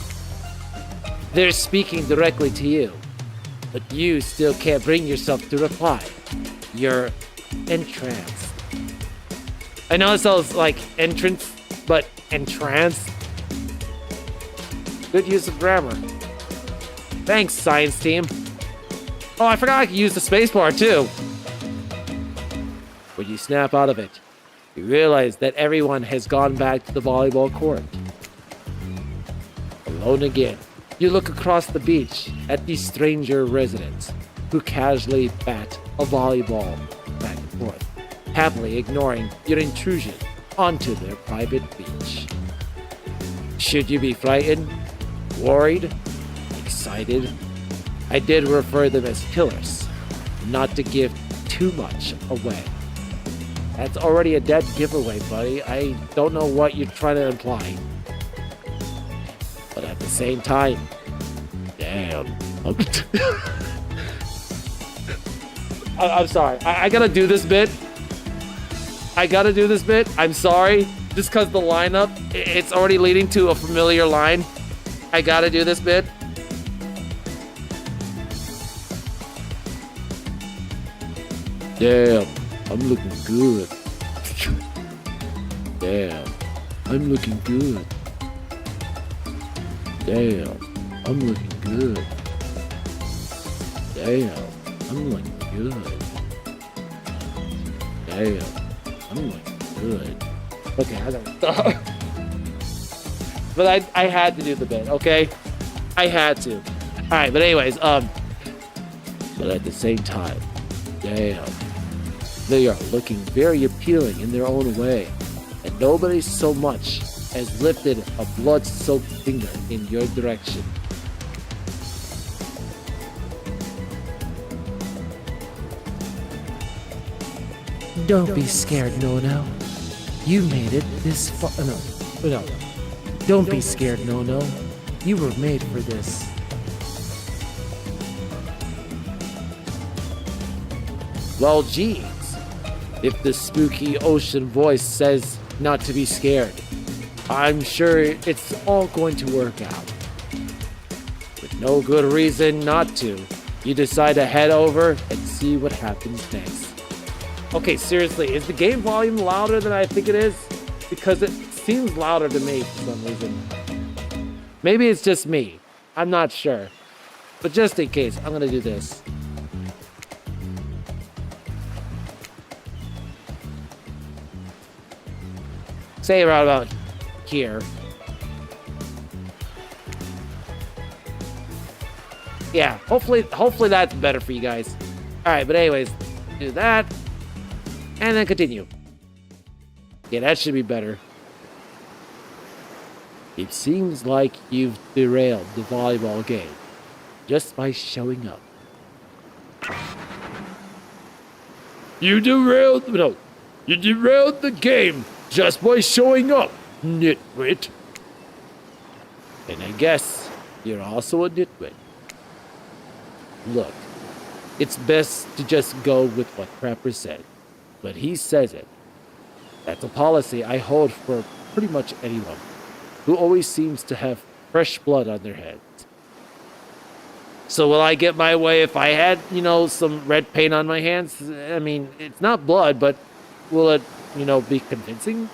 They're speaking directly to you, but you still can't bring yourself to reply. You're entranced. I know it sounds like entrance, but entranced. Good use of grammar. Thanks, science team. Oh, I forgot I could use the spacebar too. When you snap out of it, you realize that everyone has gone back to the volleyball court. Alone again, you look across the beach at these stranger residents who casually bat a volleyball back and forth, happily ignoring your intrusion onto their private beach. Should you be frightened, worried, excited? I did refer them as killers, not to give too much away. That's already a dead giveaway, buddy. I don't know what you're trying to imply. But at the same time, damn. I'm sorry. I gotta do this bit. I'm sorry. Just because the lineup, it's already leading to a familiar line. I gotta do this bit. Damn, I'm looking good. Damn, I'm looking good. Damn, I'm looking good. Damn, I'm looking good. Damn, I'm looking good. Okay, I gotta stop. But I had to do the bit, okay? I had to. Alright, but anyways, but at the same time, damn, they are looking very appealing in their own way, and nobody so much as lifted a blood-soaked finger in your direction. Don't be scared, No. You made it this far. No. Don't be scared, No. You were made for this. Well, geez. If the spooky ocean voice says not to be scared, I'm sure it's all going to work out. With no good reason not to, you decide to head over and see what happens next. Okay, seriously, is the game volume louder than I think it is? Because it seems louder to me for some reason. Maybe it's just me. I'm not sure. But just in case, I'm gonna do this. Say right about here. Yeah, hopefully that's better for you guys. Alright, but anyways, do that. And then continue. Yeah, that should be better. It seems like you've derailed the volleyball game just by showing up. You derailed the game just by showing up, nitwit. And I guess you're also a nitwit. Look, it's best to just go with what Crapper said, but he says it. That's a policy I hold for pretty much anyone who always seems to have fresh blood on their heads. So will I get my way if I had, some red paint on my hands? I mean, it's not blood, but will it, be convincing?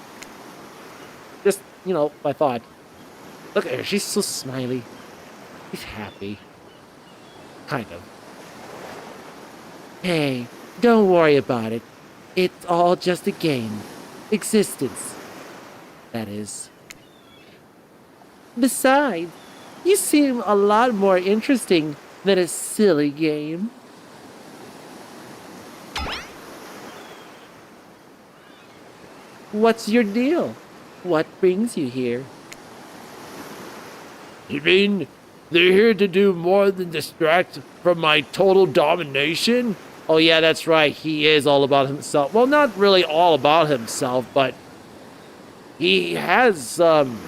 Just, my thought. Look at her, she's so smiley. She's happy. Kind of. Hey, don't worry about it. It's all just a game. Existence. That is. Besides, you seem a lot more interesting than a silly game. What's your deal? What brings you here? You mean they're here to do more than distract from my total domination? Oh yeah, that's right. He is all about himself. Well, not really all about himself, but he has, man,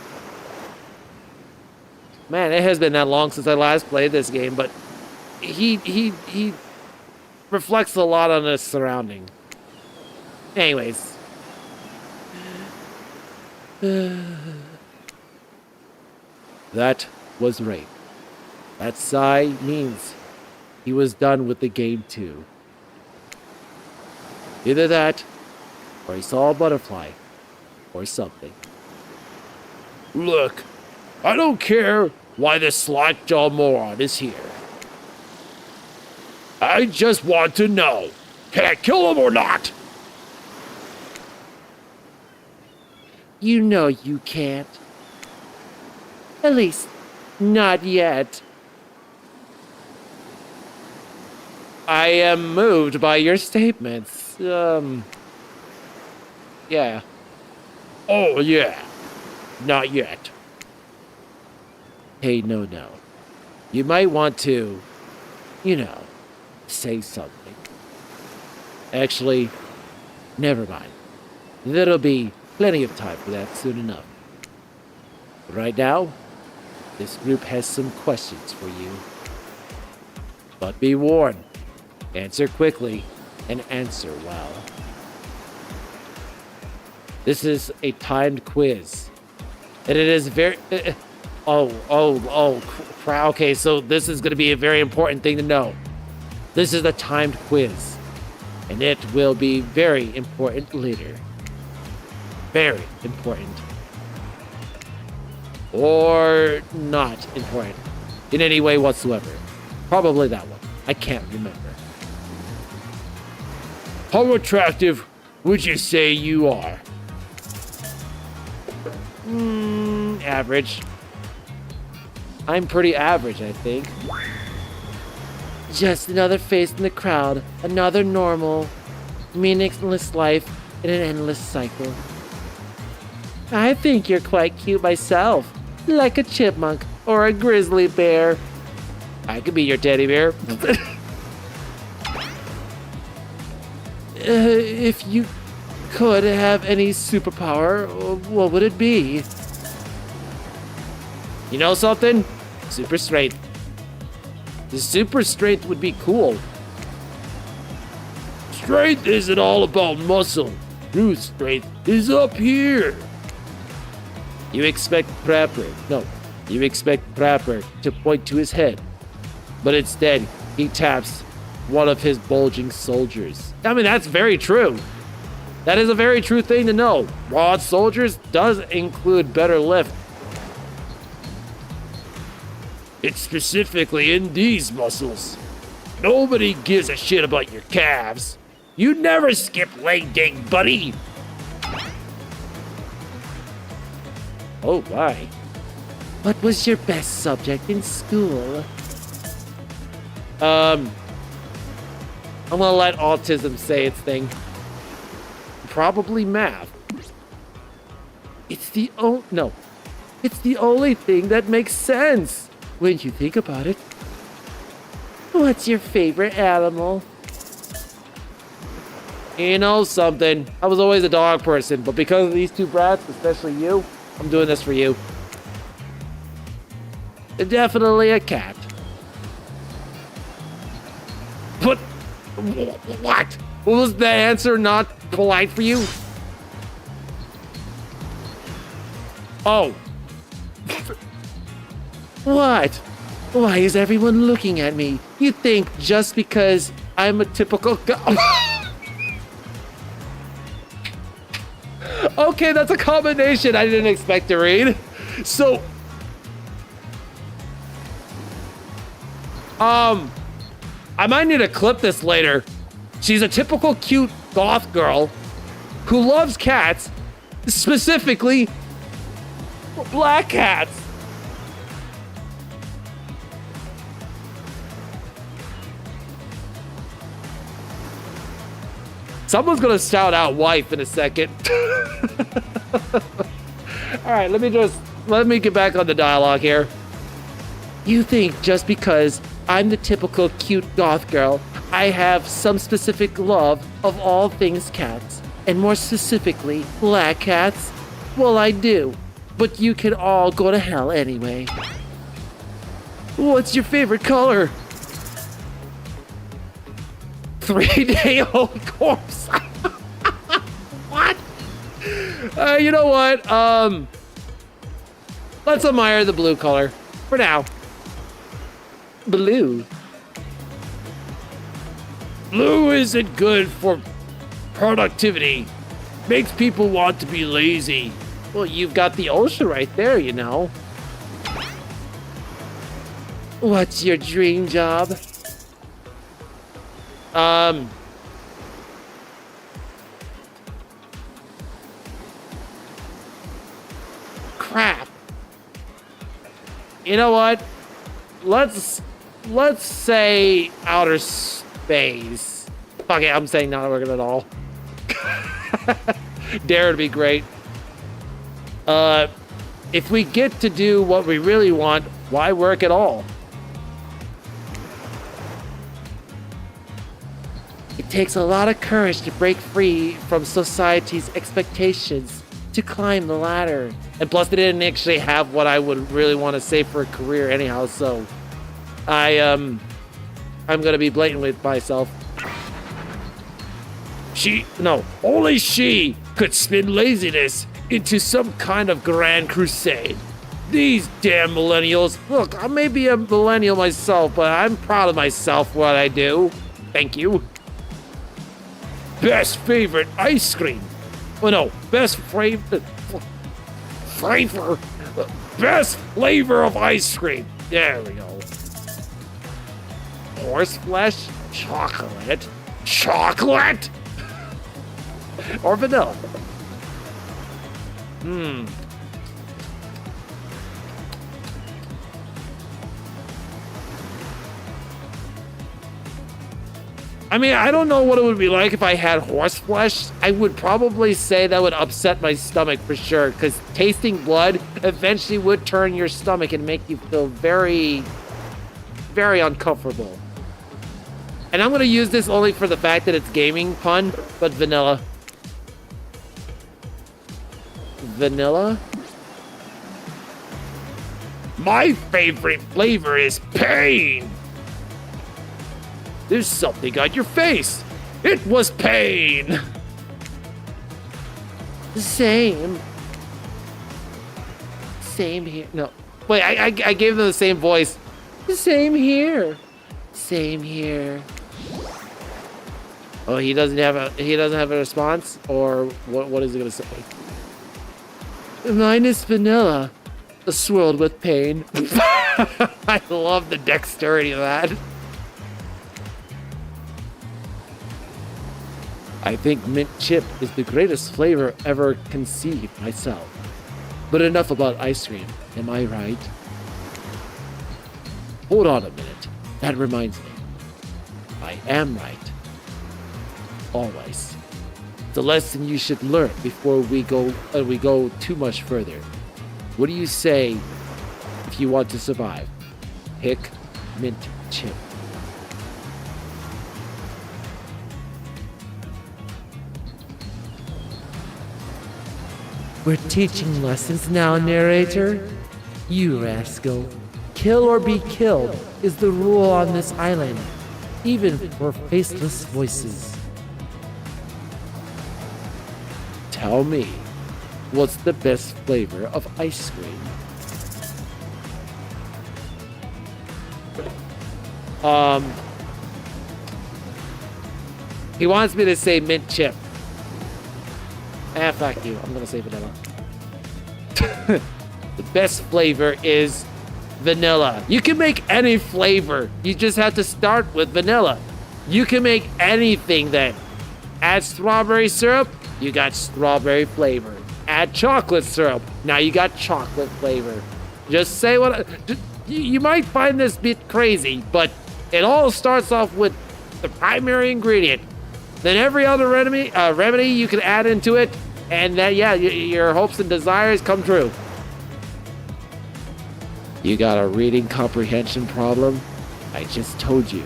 it has been that long since I last played this game, but he reflects a lot on his surrounding. Anyways. That was rape. That sigh means he was done with the game too. Either that, or he saw a butterfly, or something. Look, I don't care why this slack-jaw moron is here. I just want to know, can I kill him or not? You know you can't. At least, not yet. I am moved by your statements. Yeah. Oh, yeah. Not yet. Hey, no. You might want to, say something. Actually, never mind. There'll be plenty of time for that soon enough. Right now, this group has some questions for you. But be warned, answer quickly and answer well. This is a timed quiz, and it is very... Okay, so this is going to be a very important thing to know. This is a timed quiz, and it will be very important later. Very important. Or not important in any way whatsoever. Probably that one. I can't remember. How attractive would you say you are? Average. I'm pretty average, I think. Just another face in the crowd. Another normal, meaningless life in an endless cycle. I think you're quite cute myself. Like a chipmunk or a grizzly bear. I could be your teddy bear. If you could have any superpower, what would it be? You know something? Super strength. The super strength would be cool. Strength isn't all about muscle. True strength is up here. You expect Prapper to point to his head, but instead he taps one of his bulging soldiers. I mean, that's very true. That is a very true thing to know. Broad soldiers does include better lift. It's specifically in these muscles. Nobody gives a shit about your calves. You never skip leg day, buddy. Oh, my. What was your best subject in school? I'm gonna let autism say its thing. Probably math. It's the no. It's the only thing that makes sense when you think about it. What's your favorite animal? You know something, I was always a dog person, but because of these two brats, especially you, I'm doing this for you. Definitely a cat. But what? Was the answer not polite for you? Oh. What? Why is everyone looking at me? You think just because I'm a typical Okay, that's a combination I didn't expect to read. So, I might need to clip this later. She's a typical cute goth girl who loves cats, specifically black cats. Someone's gonna shout out wife in a second. All right, let me get back on the dialogue here. You think just because I'm the typical cute goth girl, I have some specific love of all things cats, and more specifically, black cats? Well, I do, but you can all go to hell anyway. What's your favorite color? 3-day-old corpse. What? You know what? Let's admire the blue color for now. Blue. Blue isn't good for productivity. Makes people want to be lazy. Well, you've got the ocean right there, you know. What's your dream job? Crap. You know what? Let's say outer space. Fuck it, I'm saying not working at all. Dare to be great. If we get to do what we really want, why work at all? It takes a lot of courage to break free from society's expectations to climb the ladder. And plus, they didn't actually have what I would really want to say for a career anyhow, so I'm gonna be blatant with myself. Only she could spin laziness into some kind of grand crusade. These damn millennials. Look, I may be a millennial myself, but I'm proud of myself, what I do. Thank you. Best favorite ice cream. Oh no, best flavor. Best flavor of ice cream. There we go. Horseflesh, chocolate. Chocolate? Or vanilla? I mean, I don't know what it would be like if I had horse flesh. I would probably say that would upset my stomach for sure, because tasting blood eventually would turn your stomach and make you feel very, very uncomfortable. And I'm going to use this only for the fact that it's gaming pun, but vanilla. Vanilla? My favorite flavor is pain. There's something on your face. It was pain. Same. Same here. No. Wait, I gave them the same voice. Same here. Same here. Oh, he doesn't have a response? Or what is he gonna say? Mine is vanilla. Swirled with pain. I love the dexterity of that. I think mint chip is the greatest flavor ever conceived myself. But enough about ice cream, am I right? Hold on a minute. That reminds me. I am right. Always. It's a lesson you should learn before we go too much further. What do you say if you want to survive? Pick mint chip. We're teaching lessons now, narrator. You rascal. Kill or be killed is the rule on this island, even for faceless voices. Tell me, what's the best flavor of ice cream? He wants me to say mint chip. Fuck you. I'm gonna say vanilla. The best flavor is vanilla. You can make any flavor. You just have to start with vanilla. You can make anything then. Add strawberry syrup, you got strawberry flavor. Add chocolate syrup, now you got chocolate flavor. Just say what... You might find this bit crazy, but it all starts off with the primary ingredient. Then every other remedy you can add into it, and then, yeah, your hopes and desires come true. You got a reading comprehension problem? I just told you.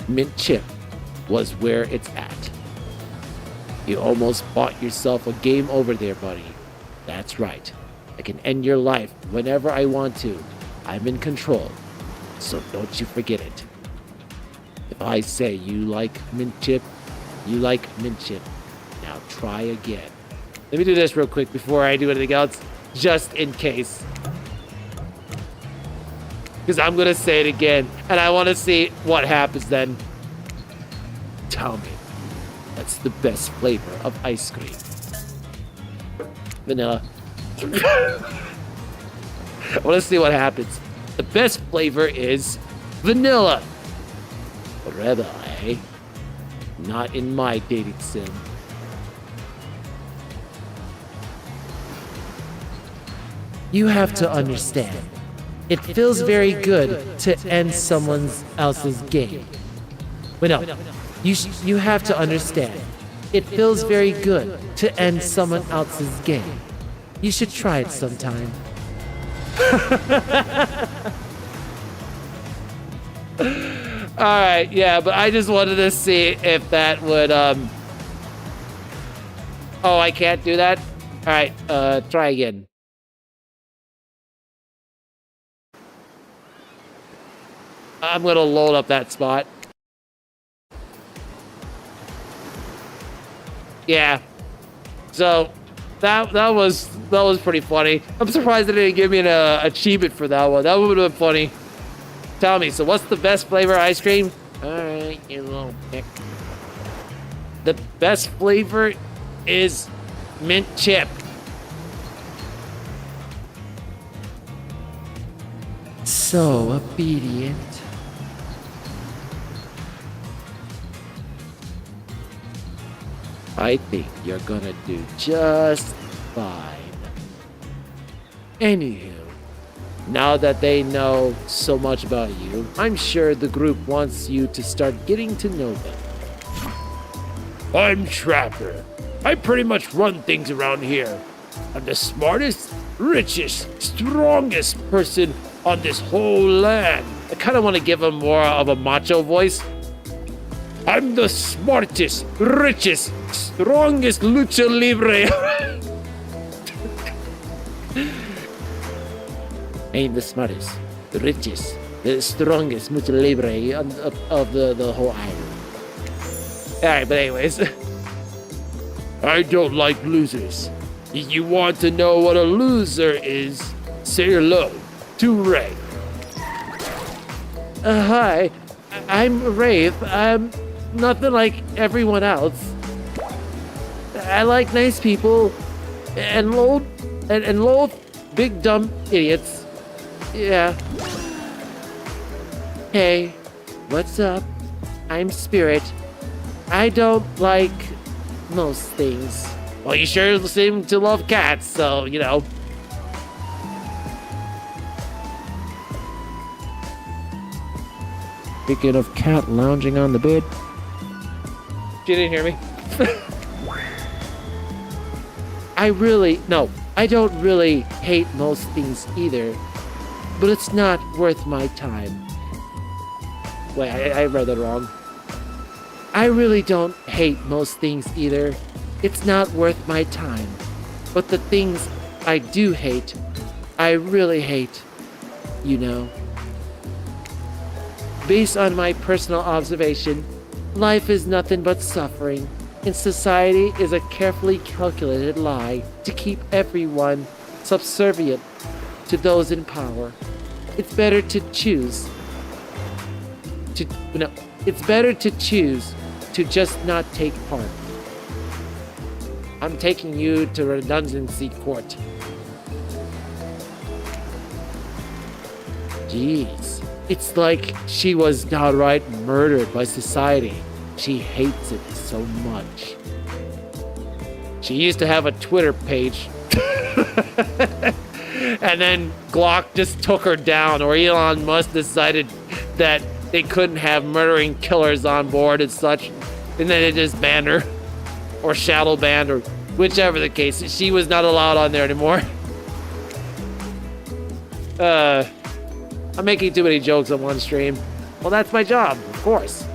Mint chip was where it's at. You almost bought yourself a game over there, buddy. That's right. I can end your life whenever I want to. I'm in control, so don't you forget it. If I say you like mint chip, you like mint chip. Now try again. Let me do this real quick before I do anything else, just in case. Because I'm gonna say it again, and I want to see what happens then. Tell me, what's the best flavor of ice cream? Vanilla. I want to see what happens. The best flavor is vanilla. Forever, eh? Not in my dating sim. You have to understand. It feels very good to end someone else's game. Wait, no. You have to understand. It feels very good to end someone else's game. You should try it sometime. Alright, yeah, but I just wanted to see if that would, Oh, I can't do that? Alright, try again. I'm gonna load up that spot. Yeah. So that was pretty funny. I'm surprised they didn't give me an achievement for that one. That would have been funny. Tell me, so what's the best flavor ice cream? Alright, you little pick. The best flavor is mint chip. So obedient. I think you're gonna do just fine. Anywho, now that they know so much about you, I'm sure the group wants you to start getting to know them. I'm Trapper. I pretty much run things around here. I'm the smartest, richest, strongest person on this whole land. I kind of want to give him more of a macho voice. I'm the smartest, richest, strongest lucha libre. I am the smartest, the richest, the strongest lucha libre of the whole island. Alright, but anyways. I don't like losers. If you want to know what a loser is, say hello to Ray. Hi, I'm Wraith. I'm nothing like everyone else. I like nice people and loathe big dumb idiots. Yeah. Hey, what's up? I'm Spirit. I don't like most things. Well, you sure seem to love cats, so, you know. Speaking of cat lounging on the bed. You didn't hear me? No, I don't really hate most things either, but it's not worth my time. Wait, I read that wrong. I really don't hate most things either. It's not worth my time. But the things I do hate, I really hate, you know. Based on my personal observation, life is nothing but suffering, and society is a carefully calculated lie to keep everyone subservient to those in power. It's better to choose to just not take part. I'm taking you to redundancy court. Jeez. It's like she was downright murdered by society. She hates it so much. She used to have a Twitter page. And then Glock just took her down, or Elon Musk decided that they couldn't have murdering killers on board and such, and then they just banned her, or shadow banned, or whichever the case. She was not allowed on there anymore. I'm making too many jokes on one stream. Well, that's my job, of course.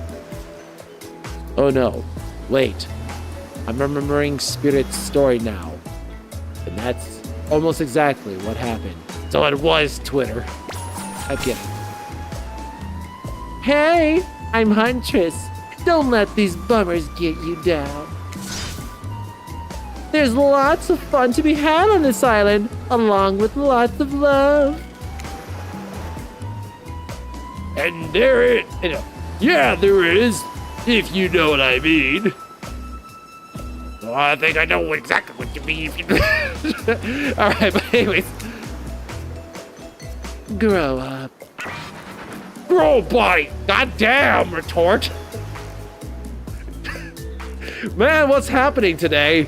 Oh no, wait. I'm remembering Spirit's story now. And that's almost exactly what happened. So it was Twitter. I get it. Hey, I'm Huntress. Don't let these bummers get you down. There's lots of fun to be had on this island, along with lots of love. And there it, yeah, there is, if you know what I mean. Well, I think I know exactly what you mean. All right, but anyways. Grow up. Grow, buddy. Goddamn, retort. Man, what's happening today?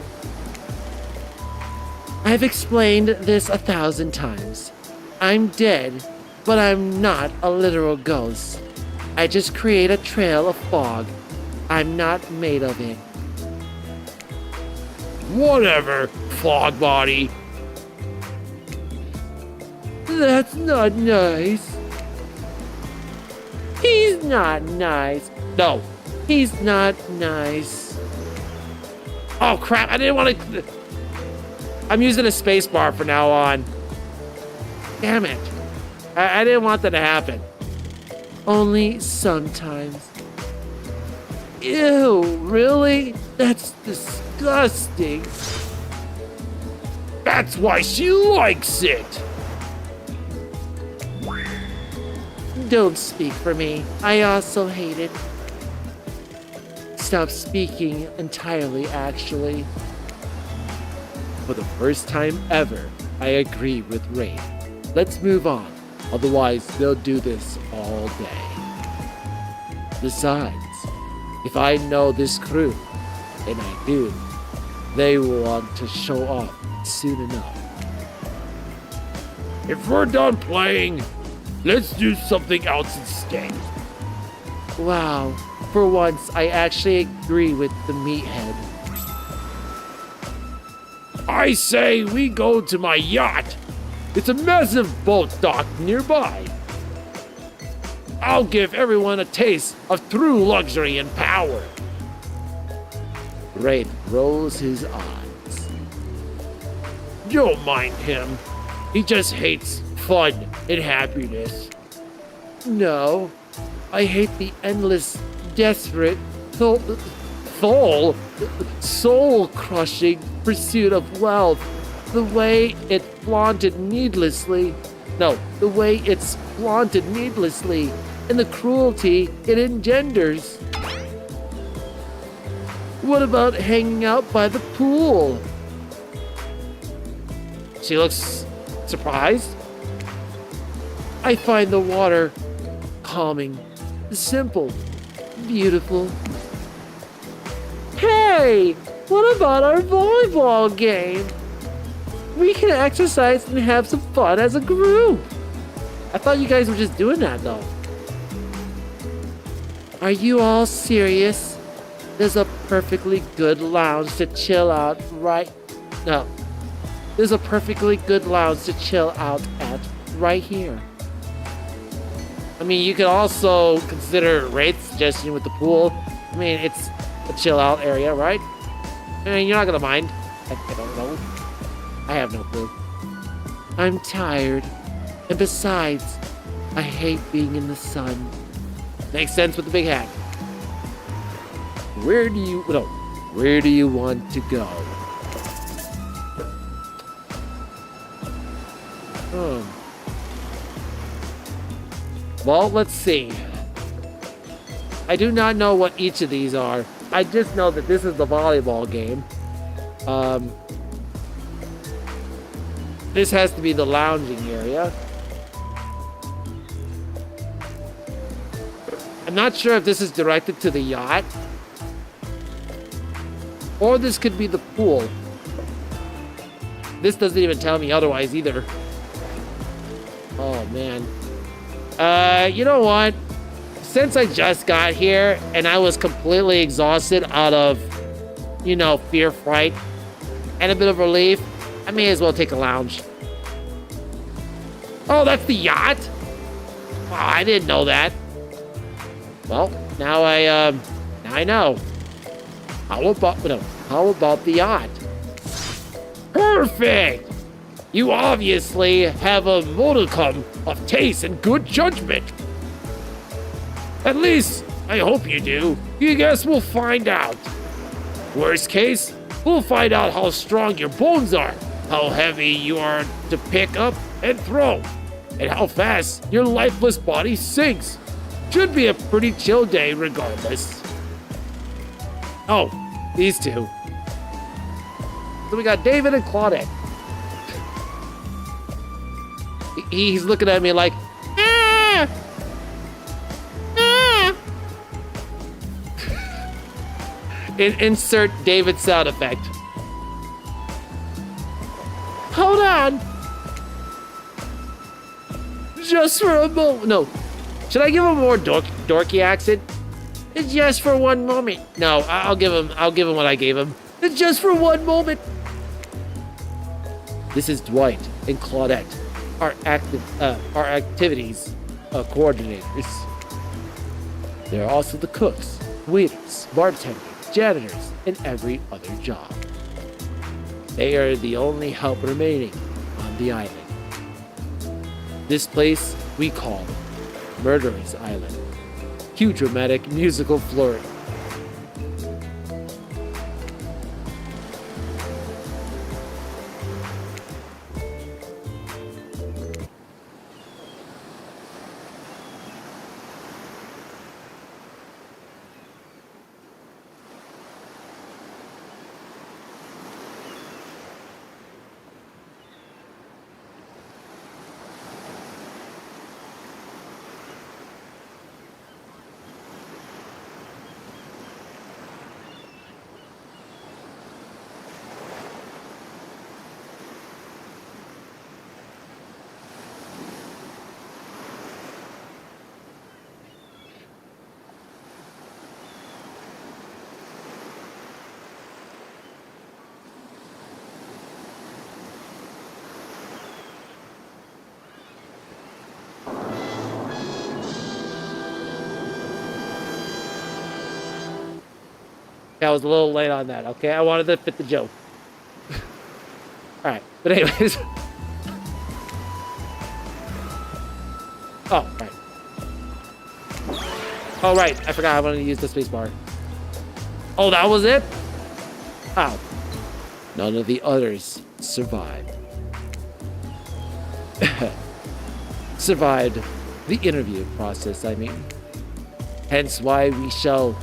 I've explained this 1,000 times. I'm dead, but I'm not a literal ghost. I just create a trail of fog. I'm not made of it. Whatever, fog body. That's not nice. He's not nice. No. He's not nice. Oh crap, I didn't want to... I'm using a space bar from now on. Damn it. I didn't want that to happen. Only sometimes. Ew, really? That's disgusting. That's why she likes it. Don't speak for me. I also hate it. Stop speaking entirely, actually. For the first time ever, I agree with Ray. Let's move on. Otherwise, they'll do this all day. Besides, if I know this crew, and I do, they will want to show off soon enough. If we're done playing, let's do something else instead. Wow, for once I actually agree with the meathead. I say we go to my yacht. It's a massive boat docked nearby. I'll give everyone a taste of true luxury and power. Wraith rolls his eyes. Don't mind him. He just hates fun and happiness. No, I hate the endless, desperate, soul-crushing pursuit of wealth. The way it's flaunted needlessly, and the cruelty it engenders. What about hanging out by the pool? She looks surprised. I find the water calming, simple, beautiful. Hey, what about our volleyball game? We can exercise and have some fun as a group. I thought you guys were just doing that though. Are you all serious? There's a perfectly good lounge to chill out right there's a perfectly good lounge to chill out at right here. I mean, you could also consider Wraith's suggestion with the pool. I mean, it's a chill out area, right? I mean, you're not gonna mind. I don't know. I have no clue. I'm tired. And besides, I hate being in the sun. Makes sense with the big hat. Where do you want to go? Well, let's see. I do not know what each of these are. I just know that this is the volleyball game. This has to be the lounging area. I'm not sure if this is directed to the yacht. Or this could be the pool. This doesn't even tell me otherwise either. Oh, man. You know what? Since I just got here and I was completely exhausted out of, fear, fright, and a bit of relief, I may as well take a lounge. Oh, that's the yacht? Oh, I didn't know that. Well, now I know. How about the yacht? Perfect! You obviously have a modicum of taste and good judgment. At least, I hope you do. You guess we'll find out. Worst case, we'll find out how strong your bones are, how heavy you are to pick up and throw, and how fast your lifeless body sinks. Should be a pretty chill day regardless. Oh, these two. So we got David and Claudette. He's looking at me like, ah! Ah! Insert David sound effect. Hold on. Just for a moment. No. Should I give him a more dorky accent? It's just for one moment. No, I'll give him what I gave him. It's just for one moment. This is Dwight and Claudette, our activities coordinators. They're also the cooks, waiters, bartenders, janitors, and every other job. They are the only help remaining on the island. This place we call Murderer's Island. Cue dramatic musical flurry. I was a little late on that, okay? I wanted to fit the joke. Alright, but anyways. Oh, right. Oh, right. I forgot I wanted to use the space bar. Oh, that was it? How? None of the others survived. Survived the interview process, I mean. Hence why we shall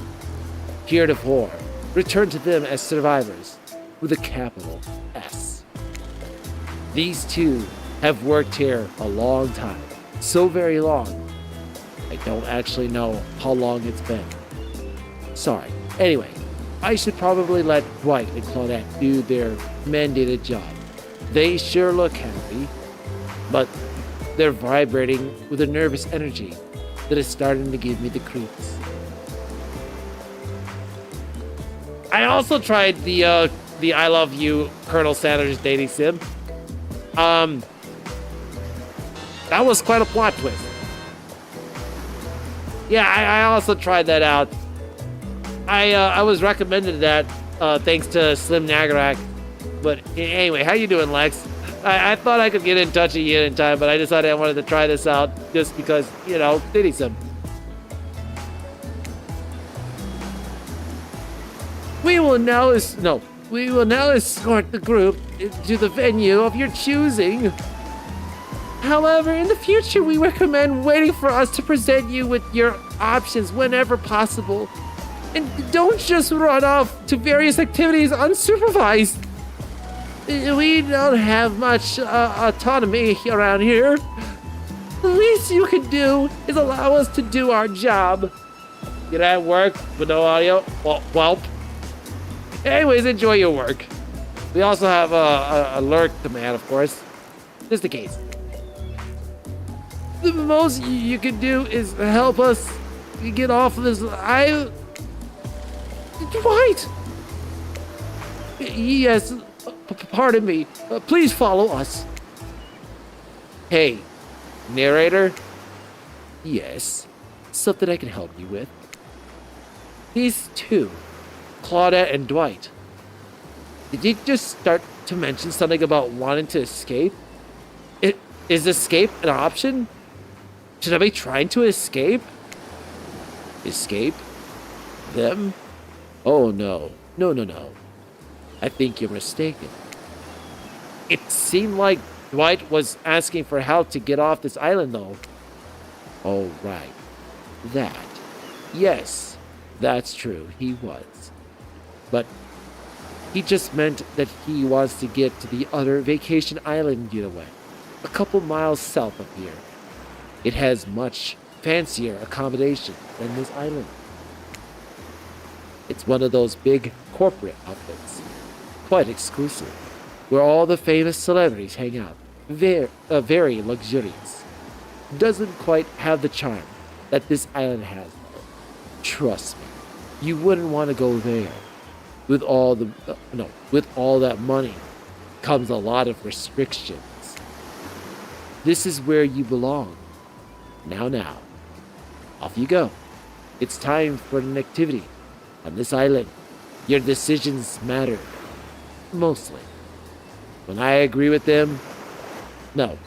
heretofore return to them as survivors with a capital S. These two have worked here a long time, so very long. I don't actually know how long it's been. Sorry. Anyway, I should probably let Dwight and Claudette do their mandated job. They sure look happy, but they're vibrating with a nervous energy that is starting to give me the creeps. I also tried the I Love You Colonel Sanders dating sim. That was quite a plot twist. Yeah, I also tried that out. I was recommended that thanks to Slim Nagarak. But anyway, how you doing, Lex? I thought I could get in touch with you in time, but I decided I wanted to try this out just because, you know, Diddy-some. We will now escort the group to the venue of your choosing. However, in the future, we recommend waiting for us to present you with your options whenever possible. And don't just run off to various activities unsupervised. We don't have much autonomy around here. The least you can do is allow us to do our job. Get at work with no audio? Welp. Anyways, enjoy your work. We also have a alert command, of course, just in case. The most you can do is help us get off of this island. Dwight! Yes, pardon me. Please follow us. Hey, narrator? Yes, something I can help you with. These two, Claudette and Dwight. Did you just start to mention something about wanting to escape? Is escape an option? Should I be trying to escape? Escape? Them? Oh no. No. I think you're mistaken. It seemed like Dwight was asking for help to get off this island though. Oh right. That. Yes, that's true. He was. But he just meant that he wants to get to the other vacation island getaway, a couple miles south of here. It has much fancier accommodation than this island. It's one of those big corporate outfits, quite exclusive, where all the famous celebrities hang out. Very luxurious. Doesn't quite have the charm that this island has. Trust me, you wouldn't want to go there. With all that money comes a lot of restrictions. This is where you belong. Now, off you go. It's time for an activity. On this island, your decisions matter. Mostly. When I agree with them. Not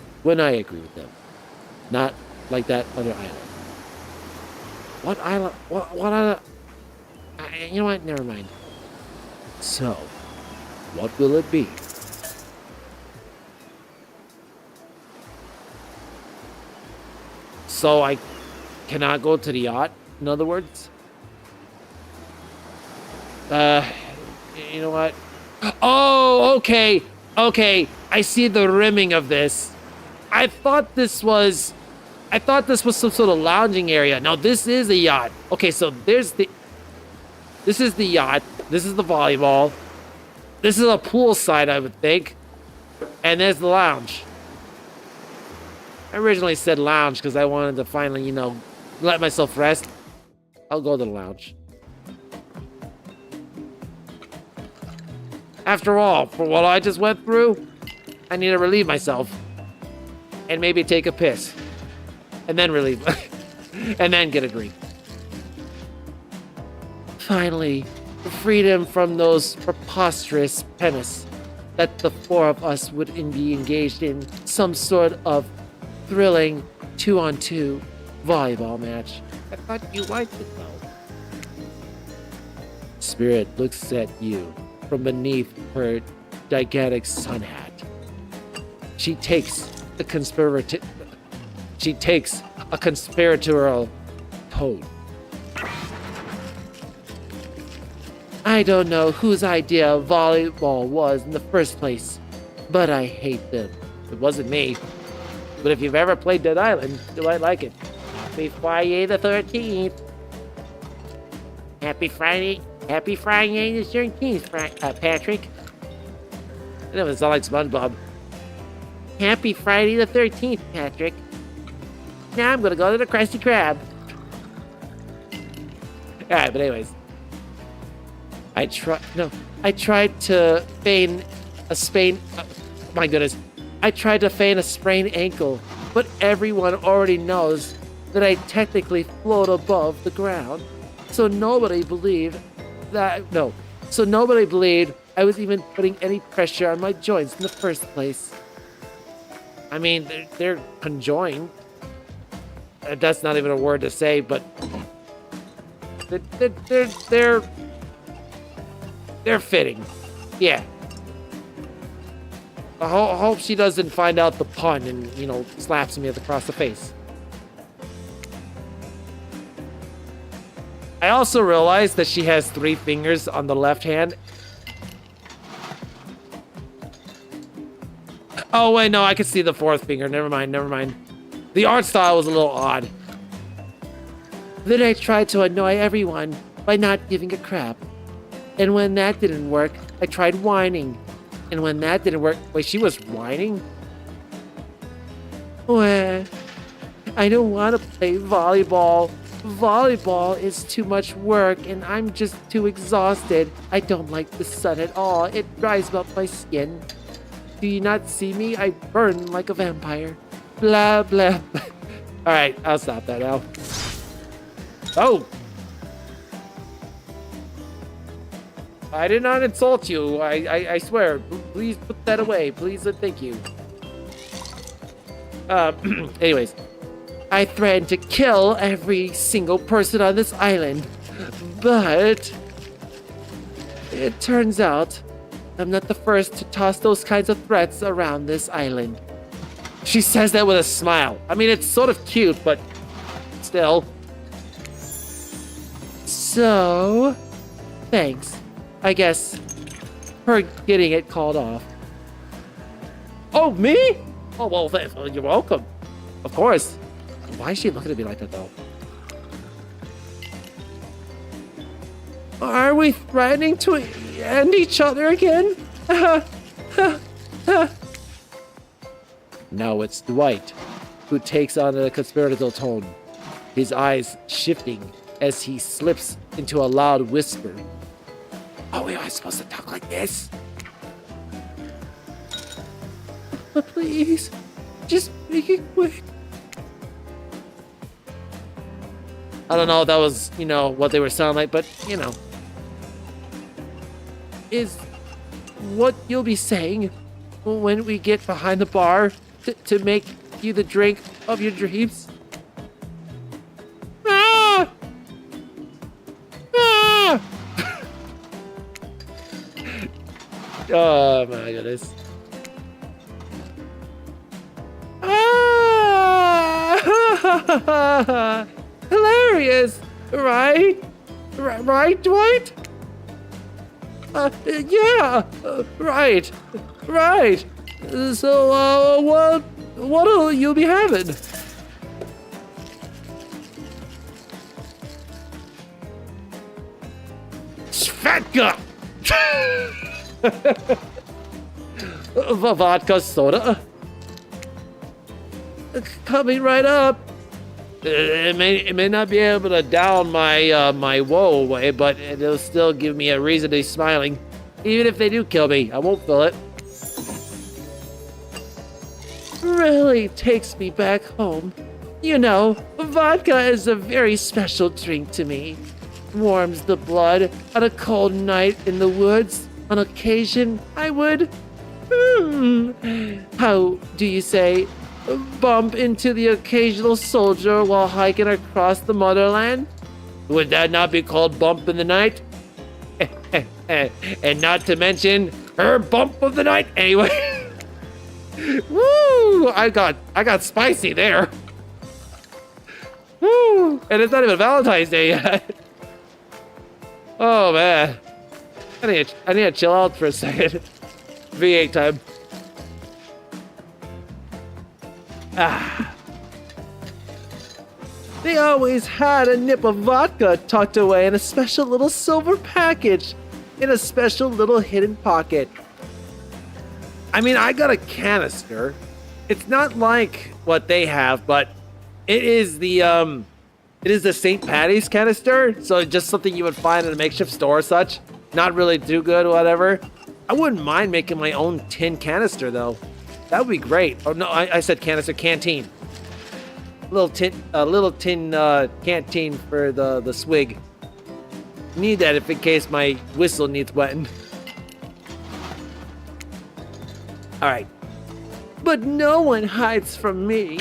like that other island. What island? What island? You know what? Never mind. So, what will it be? So I cannot go to the yacht, in other words? You know what? Oh, okay. I see the rimming of this. I thought this was some sort of lounging area. No, this is a yacht. Okay, so this is the yacht. This is the volleyball. This is a pool side, I would think. And there's the lounge. I originally said lounge because I wanted to finally, let myself rest. I'll go to the lounge. After all, for what I just went through, I need to relieve myself. And maybe take a piss. And then relieve. And then get a drink. Finally, freedom from those preposterous penance that the four of us would be engaged in some sort of thrilling 2-on-2 volleyball match. I thought you liked it though. Spirit looks at you from beneath her gigantic sun hat. She takes a conspiratorial tone. I don't know whose idea volleyball was in the first place, but I hate them. It wasn't me. But if you've ever played Dead Island, you might like it. Happy Friday the 13th. Happy Friday the 13th, Patrick. I know it sounds like SpongeBob. Happy Friday the 13th, Patrick. Now I'm gonna go to the Krusty Krab. Alright, but anyways. I tried to feign a Spain. My goodness. I tried to feign a sprained ankle, but everyone already knows that I technically float above the ground. So nobody believed I was even putting any pressure on my joints in the first place. I mean, they're conjoined. That's not even a word to say, but they're fitting. Yeah. I hope she doesn't find out the pun and, slaps me across the face. I also realized that she has 3 fingers on the left hand. Oh, wait, no, I can see the 4th finger. Never mind. The art style was a little odd. Then I tried to annoy everyone by not giving a crap. And when that didn't work, I tried whining. And when that didn't work... Wait, she was whining? Well, I don't want to play volleyball. Volleyball is too much work, and I'm just too exhausted. I don't like the sun at all. It dries up my skin. Do you not see me? I burn like a vampire. Blah, blah. Alright, I'll stop that now. Oh! I did not insult you. I swear. Please put that away. Please and thank you. Anyways. I threatened to kill every single person on this island. But it turns out I'm not the first to toss those kinds of threats around this island. She says that with a smile. I mean, it's sort of cute, but still. So, thanks, I guess, for getting it called off. Oh, me? Oh, well, you're welcome. Of course. Why is she looking at me like that, though? Are we threatening to end each other again? Now it's Dwight, who takes on a conspiratorial tone, his eyes shifting as he slips into a loud whisper. Are we all supposed to talk like this? But please, just make it quick. I don't know if that was, what they were sounding like, but, Is what you'll be saying when we get behind the bar to make you the drink of your dreams? Ah! Ah! Oh my goodness. Ah! Hilarious, right? Right, Dwight? Yeah, right. So, what'll you be having? Vodka! Vodka soda? Coming right up. It may not be able to down my woe away, but it'll still give me a reason to be smiling. Even if they do kill me, I won't feel it. Really takes me back home. Vodka is a very special drink to me. Warms the blood on a cold night in the woods. On occasion, I would... How do you say... bump into the occasional soldier while hiking across the motherland? Would that not be called bump in the night? And not to mention her bump of the night anyway. Woo! I got spicy there. Woo! And it's not even Valentine's Day yet. Oh man. I need to chill out for a second. V8 time. They always had a nip of vodka tucked away in a special little silver package in a special little hidden pocket. I mean, I got a canister. It's not like what they have, but it is the St. Patty's canister, so just something you would find in a makeshift store or such. Not really too good, whatever. I wouldn't mind making my own tin canister though. That would be great. Oh no, I said canister, canteen. Little tin canteen for the swig. Need that if in case my whistle needs wetting. All right. But no one hides from me.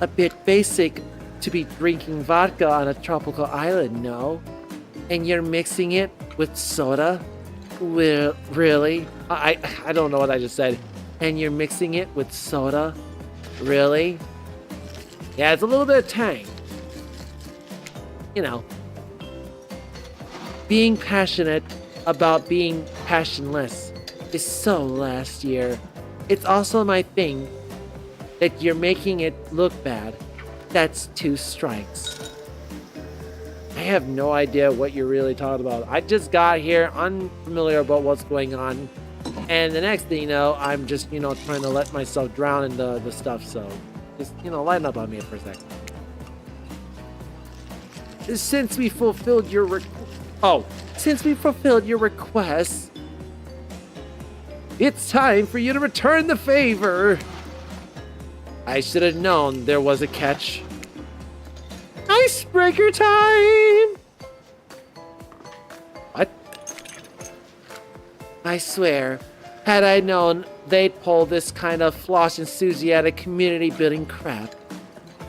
A bit basic to be drinking vodka on a tropical island, no? And you're mixing it with soda? Really? I don't know what I just said. And you're mixing it with soda? Really? Yeah, it's a little bit of tang. You know. Being passionate about being passionless is so last year. It's also my thing that you're making it look bad. That's 2 strikes. I have no idea what you're really talking about. I just got here unfamiliar about what's going on. And the next thing you know, I'm just, trying to let myself drown in the stuff. So just, lighten up on me for a second. Since we fulfilled your request, it's time for you to return the favor. I should have known there was a catch. Icebreaker time! What? I swear, had I known they'd pull this kind of floss enthusiastic community building crap,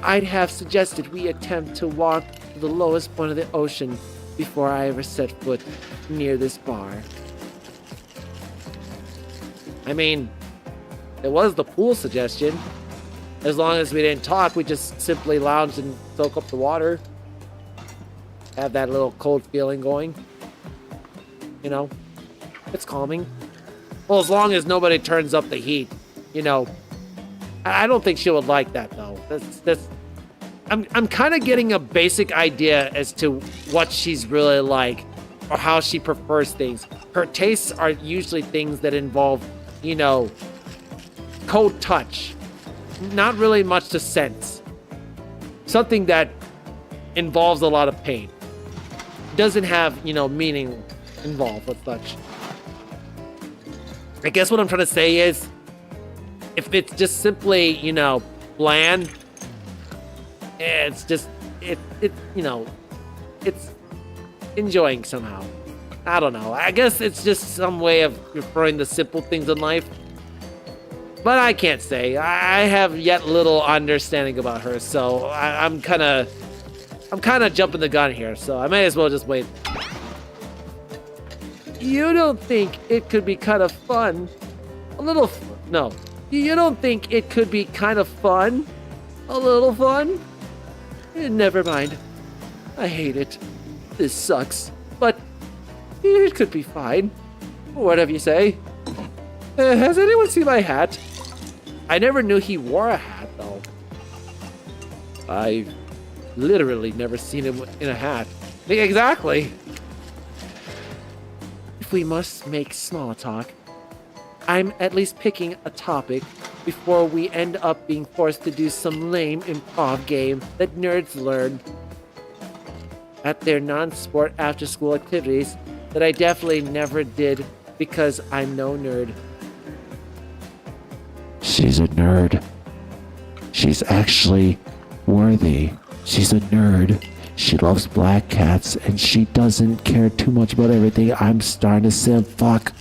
I'd have suggested we attempt to walk to the lowest point of the ocean before I ever set foot near this bar. I mean, it was the pool suggestion. As long as we didn't talk, we just simply lounged and soak up the water. Have that little cold feeling going. It's calming. Well, as long as nobody turns up the heat, I don't think she would like that though. I'm kind of getting a basic idea as to what she's really like or how she prefers things. Her tastes are usually things that involve, cold touch. Not really much to sense. Something that involves a lot of pain. Doesn't have, meaning involved with such. I guess what I'm trying to say is, if it's just simply, bland, it's just, it's enjoying somehow. I don't know. I guess it's just some way of referring to simple things in life. But I can't say. I have yet little understanding about her, so I'm kind of jumping the gun here. So I may as well just wait. You don't think it could be kind of fun? No. You don't think it could be kind of fun? A little fun? Never mind. I hate it. This sucks. But it could be fine. Whatever you say. Has anyone seen my hat? I never knew he wore a hat, though. I've literally never seen him in a hat. Exactly. If we must make small talk, I'm at least picking a topic before we end up being forced to do some lame improv game that nerds learn at their non-sport after-school activities that I definitely never did because I'm no nerd. She's a nerd. She's actually worthy. She's a nerd. She loves black cats and she doesn't care too much about everything. I'm starting to simp. Fuck.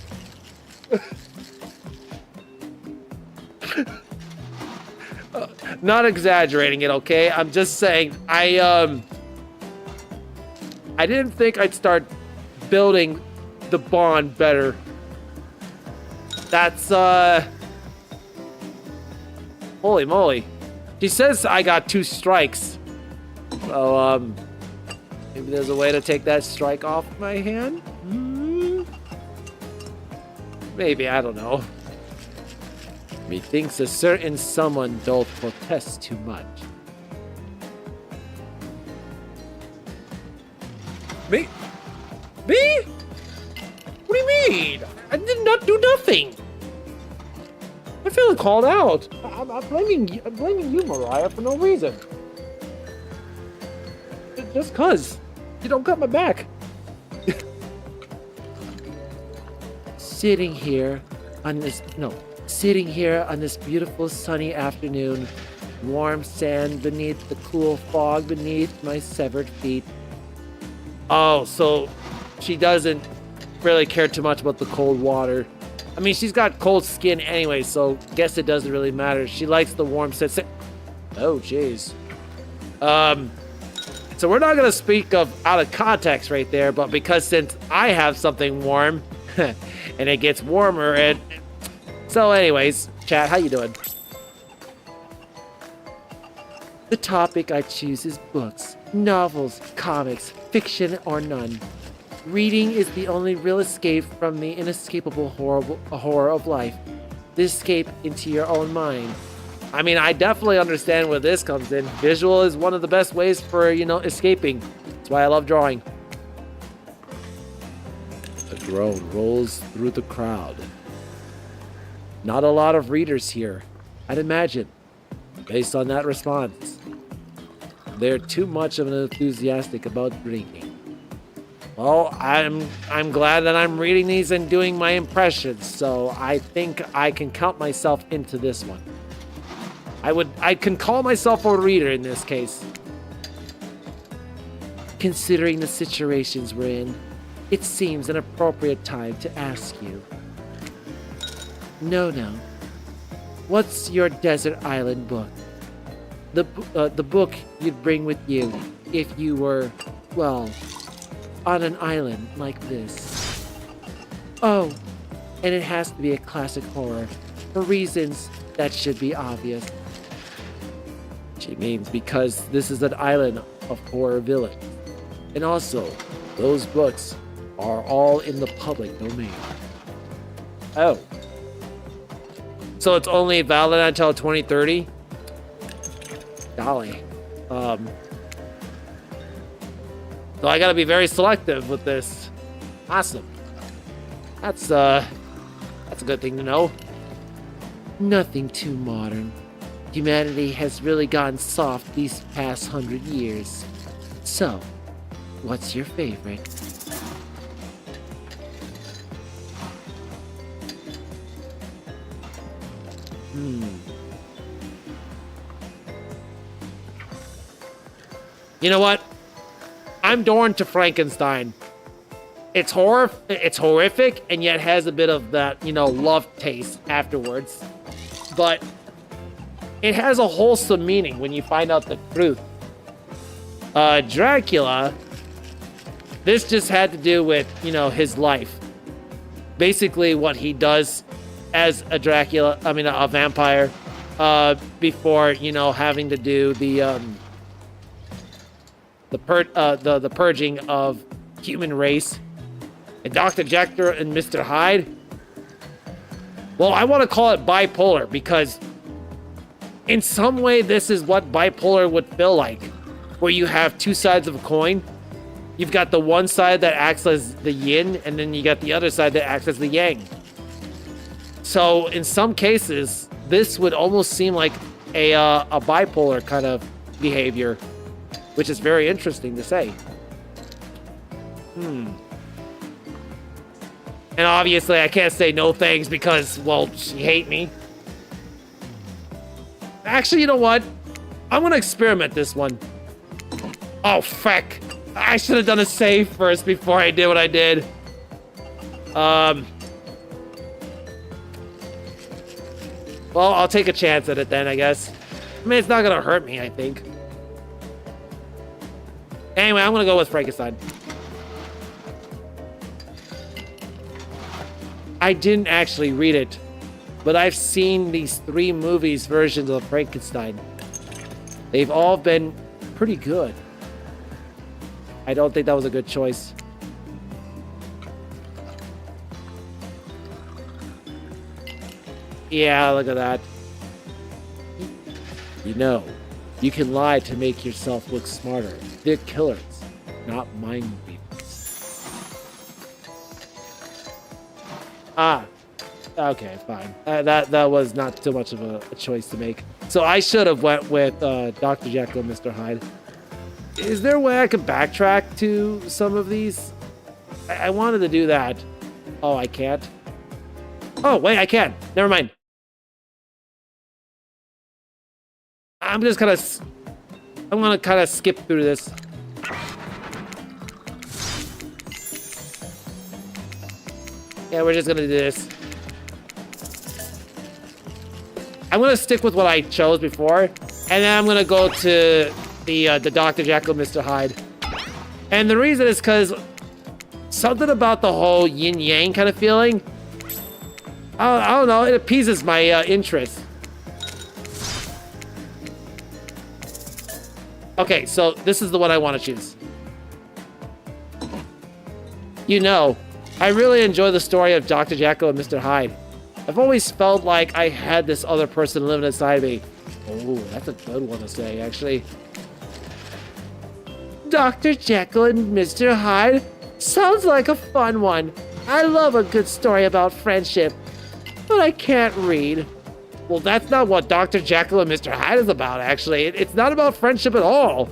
Not exaggerating it, okay? I'm just saying, I didn't think I'd start building the bond better. That's, holy moly. She says I got 2 strikes. So, maybe there's a way to take that strike off my hand? Maybe, I don't know. Methinks a certain someone doth protest too much. Me? Me? What do you mean? I did not do nothing. I feel called out. I'm blaming you, Mariah, for no reason. Just cause. You don't got my back. Sitting sitting here on this beautiful sunny afternoon, warm sand beneath the cool fog beneath my severed feet. Oh, so she doesn't really care too much about the cold water. I mean, she's got cold skin anyway, so guess it doesn't really matter. She likes the warm sand. Oh, jeez. So we're not going to speak of out of context right there, but because since I have something warm and it gets warmer and so anyways, chat, how you doing? The topic I choose is books, novels, comics, fiction, or none. Reading is the only real escape from the inescapable horror of life. The escape into your own mind. I mean, I definitely understand where this comes in. Visual is one of the best ways for, escaping. That's why I love drawing. A groan rolls through the crowd. Not a lot of readers here, I'd imagine, based on that response. They're too much of an enthusiastic about drinking. Well, I'm glad that I'm reading these and doing my impressions, so I think I can count myself into this one. I can call myself a reader in this case. Considering the situations we're in, it seems an appropriate time to ask you. No. What's your desert island book? The book you'd bring with you if you were, well, on an island like this. Oh, and it has to be a classic horror, for reasons that should be obvious. She means because this is an island of horror villains. And also, those books are all in the public domain. Oh. So it's only valid until 2030? Golly. So I gotta be very selective with this. Awesome. That's a good thing to know. Nothing too modern. Humanity has really gotten soft these past 100 years. So, what's your favorite? You know what? I'm drawn to Frankenstein. It's horrific, and yet has a bit of that, love taste afterwards. But it has a wholesome meaning when you find out the truth. Dracula, this just had to do with, his life. Basically what he does as a vampire, before, having to do the purging of human race. And Dr. Jekyll and Mr. Hyde, well, I want to call it bipolar because in some way this is what bipolar would feel like, where you have two sides of a coin. You've got the one side that acts as the yin, and then you got the other side that acts as the yang. So in some cases, this would almost seem like a bipolar kind of behavior, which is very interesting to say. And obviously I can't say no thanks because, well, she hate me. Actually, you know what? I'm gonna experiment this one. Oh, fuck. I should have done a save first before I did what I did. Well, I'll take a chance at it then, I guess. I mean, it's not gonna hurt me, I think. Anyway, I'm gonna go with Frankenstein. I didn't actually read it, but I've seen these 3 movies versions of Frankenstein. They've all been pretty good. I don't think that was a good choice. Yeah, look at that. You can lie to make yourself look smarter. They're killers, not mind readers. Okay, fine. That was not too much of a choice to make. So I should have went with Dr. Jekyll and Mr. Hyde. Is there a way I could backtrack to some of these? I wanted to do that. Oh, I can't? Oh, wait, I can. Never mind. I'm gonna kind of skip through this. Yeah, we're just gonna do this. I'm gonna stick with what I chose before, and then I'm gonna go to the Dr. Jekyll, Mr. Hyde. And the reason is because something about the whole yin-yang kind of feeling, I don't know, it appeases my interest. Okay, so this is the one I want to choose. You know, I really enjoy the story of Dr. Jekyll and Mr. Hyde. I've always felt like I had this other person living inside me. Oh, that's a good one to say, actually. Dr. Jekyll and Mr. Hyde? Sounds like a fun one. I love a good story about friendship, but I can't read. Well, that's not what Dr. Jekyll and Mr. Hyde is about, actually. It's not about friendship at all.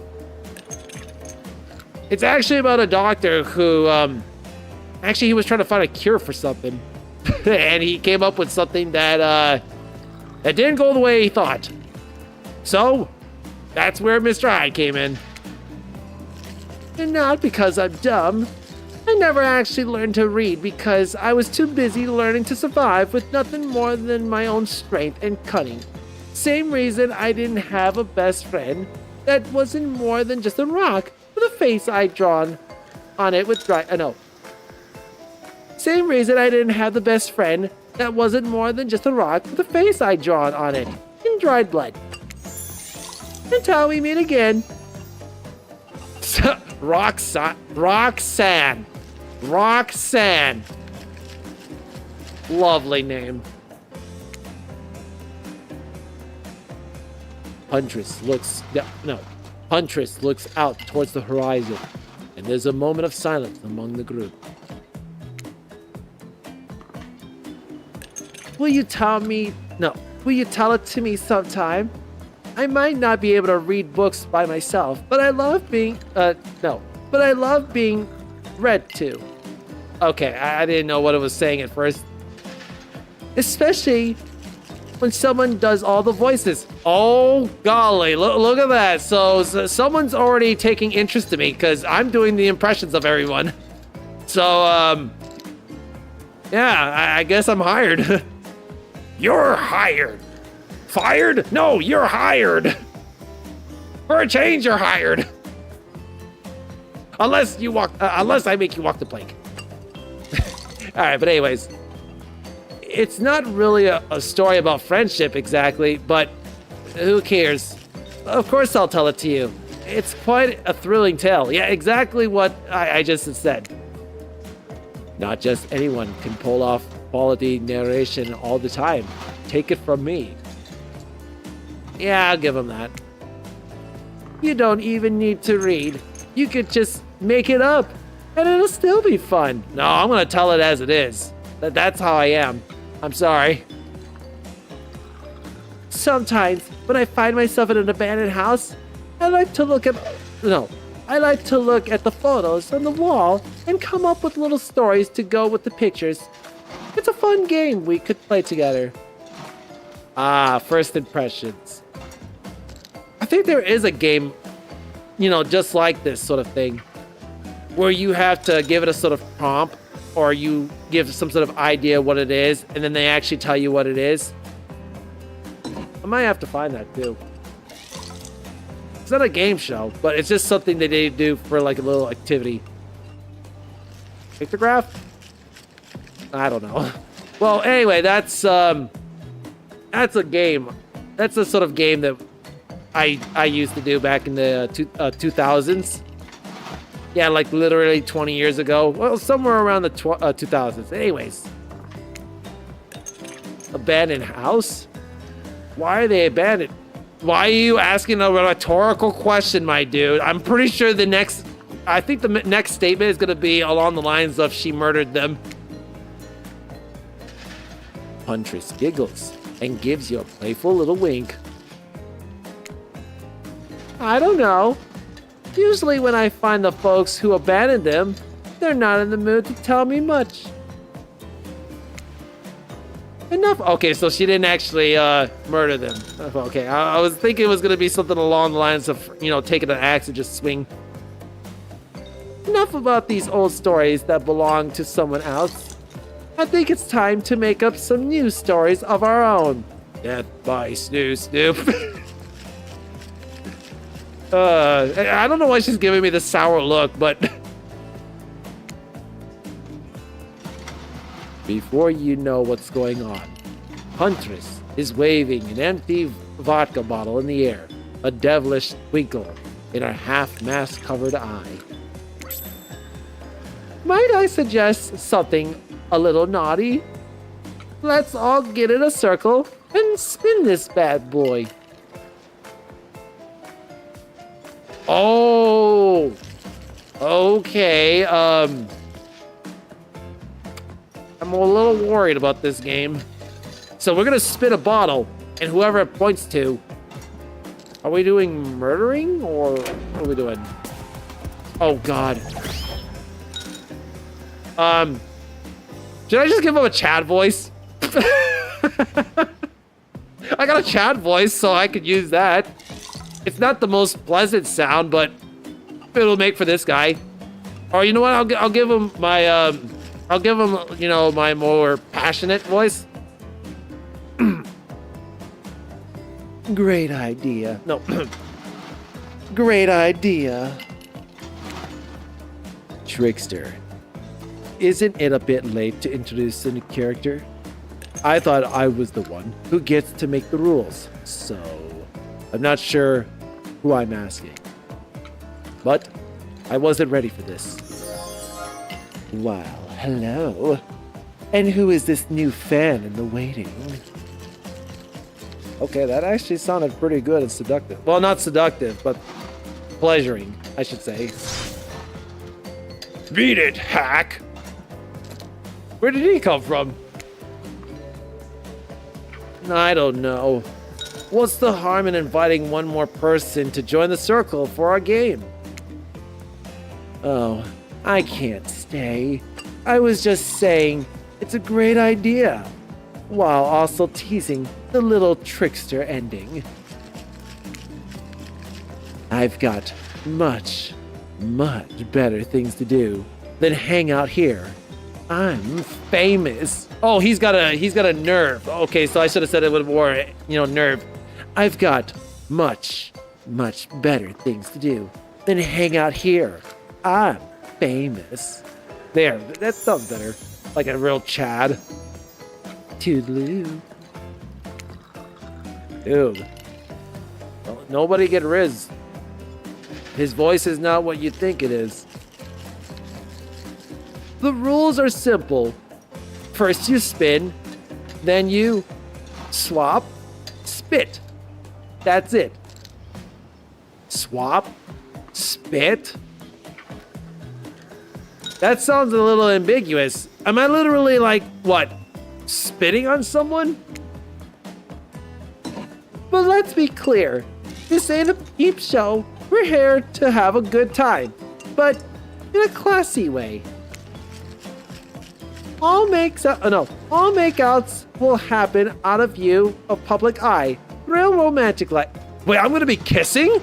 It's actually about a doctor who, actually, he was trying to find a cure for something. And he came up with something that didn't go the way he thought. So, that's where Mr. Hyde came in. And not because I'm dumb. I never actually learned to read because I was too busy learning to survive with nothing more than my own strength and cunning. Same reason I didn't have a best friend that wasn't more than just a rock with a face I'd drawn on it with dry... Same reason I didn't have the best friend that wasn't more than just a rock with a face I'd drawn on it in dried blood. Until we meet again. Roxanne. Lovely name. Huntress looks out towards the horizon, and there's a moment of silence among the group. Will you tell it to me sometime? I might not be able to read books by myself, but I love being read to. Okay, I didn't know what it was saying at first. Especially when someone does all the voices. Oh, golly, look at that. So someone's already taking interest in me because I'm doing the impressions of everyone. So, yeah, I guess I'm hired. You're hired. Fired? No, you're hired. For a change, you're hired. Unless I make you walk the plank. All right, but anyways, it's not really a story about friendship exactly, but who cares? Of course I'll tell it to you. It's quite a thrilling tale. Yeah, exactly what I just said. Not just anyone can pull off quality narration all the time. Take it from me. Yeah, I'll give him that. You don't even need to read. You could just make it up, and it'll still be fun. No, I'm gonna tell it as it is. That's how I am. I'm sorry. Sometimes, when I find myself in an abandoned house, I like to look at the photos on the wall and come up with little stories to go with the pictures. It's a fun game we could play together. Ah, first impressions. I think there is a game, just like this sort of thing, where you have to give it a sort of prompt, or you give some sort of idea what it is, and then they actually tell you what it is. I might have to find that too. It's not a game show, but it's just something that they do for like a little activity. Pictograph? I don't know. Well, anyway, that's a game. That's a sort of game that I used to do back in the 2000s. Yeah, like literally 20 years ago. Well, somewhere around the 2000s. Anyways. Abandoned house? Why are they abandoned? Why are you asking a rhetorical question, my dude? I'm pretty sure the next statement is going to be along the lines of she murdered them. Huntress giggles and gives you a playful little wink. I don't know. Usually when I find the folks who abandoned them, they're not in the mood to tell me much. Enough. Okay, so she didn't actually murder them. Okay, I was thinking it was gonna be something along the lines of, you know, taking an axe and just swing. Enough about these old stories that belong to someone else. I think it's time to make up some new stories of our own. Death by Snoo Snoop. I don't know why she's giving me the sour look, but before you know what's going on, Huntress is waving an empty vodka bottle in the air, a devilish twinkle in her half-mask covered eye. Might I suggest something a little naughty? Let's all get in a circle and spin this bad boy. Oh, okay. I'm a little worried about this game. So we're gonna spin a bottle, and whoever it points to. Are we doing murdering, or what are we doing? Oh God. Should I just give him a Chad voice? I got a Chad voice, so I could use that. It's not the most pleasant sound, but it'll make for this guy. Or you know what? I'll give him my you know, my more passionate voice. Great idea. No. Great idea. Trickster. Isn't it a bit late to introduce a new character? I thought I was the one who gets to make the rules, so I'm not sure who I'm asking. But I wasn't ready for this. Wow, hello. And who is this new fan in the waiting? Okay, that actually sounded pretty good and seductive. Well, not seductive, but pleasuring, I should say. Beat it, hack! Where did he come from? I don't know. What's the harm in inviting one more person to join the circle for our game? Oh, I can't stay. I was just saying it's a great idea, while also teasing the little trickster ending. I've got much, much better things to do than hang out here. I'm famous. Oh, he's got a nerve. Okay, so I should have said it with more, you know, nerve. I've got much, much better things to do than hang out here. I'm famous. There, that sounds better. Like a real Chad. Toodaloo. Dude. Well, nobody get Riz. His voice is not what you think it is. The rules are simple. First you spin, then you swap, spit. That's it. Swap, spit. That sounds a little ambiguous. Am I literally like, what, spitting on someone? But let's be clear. This ain't a peep show. We're here to have a good time, but in a classy way. All makeouts will happen out of view of public eye. Real romantic like. Wait, I'm gonna be kissing?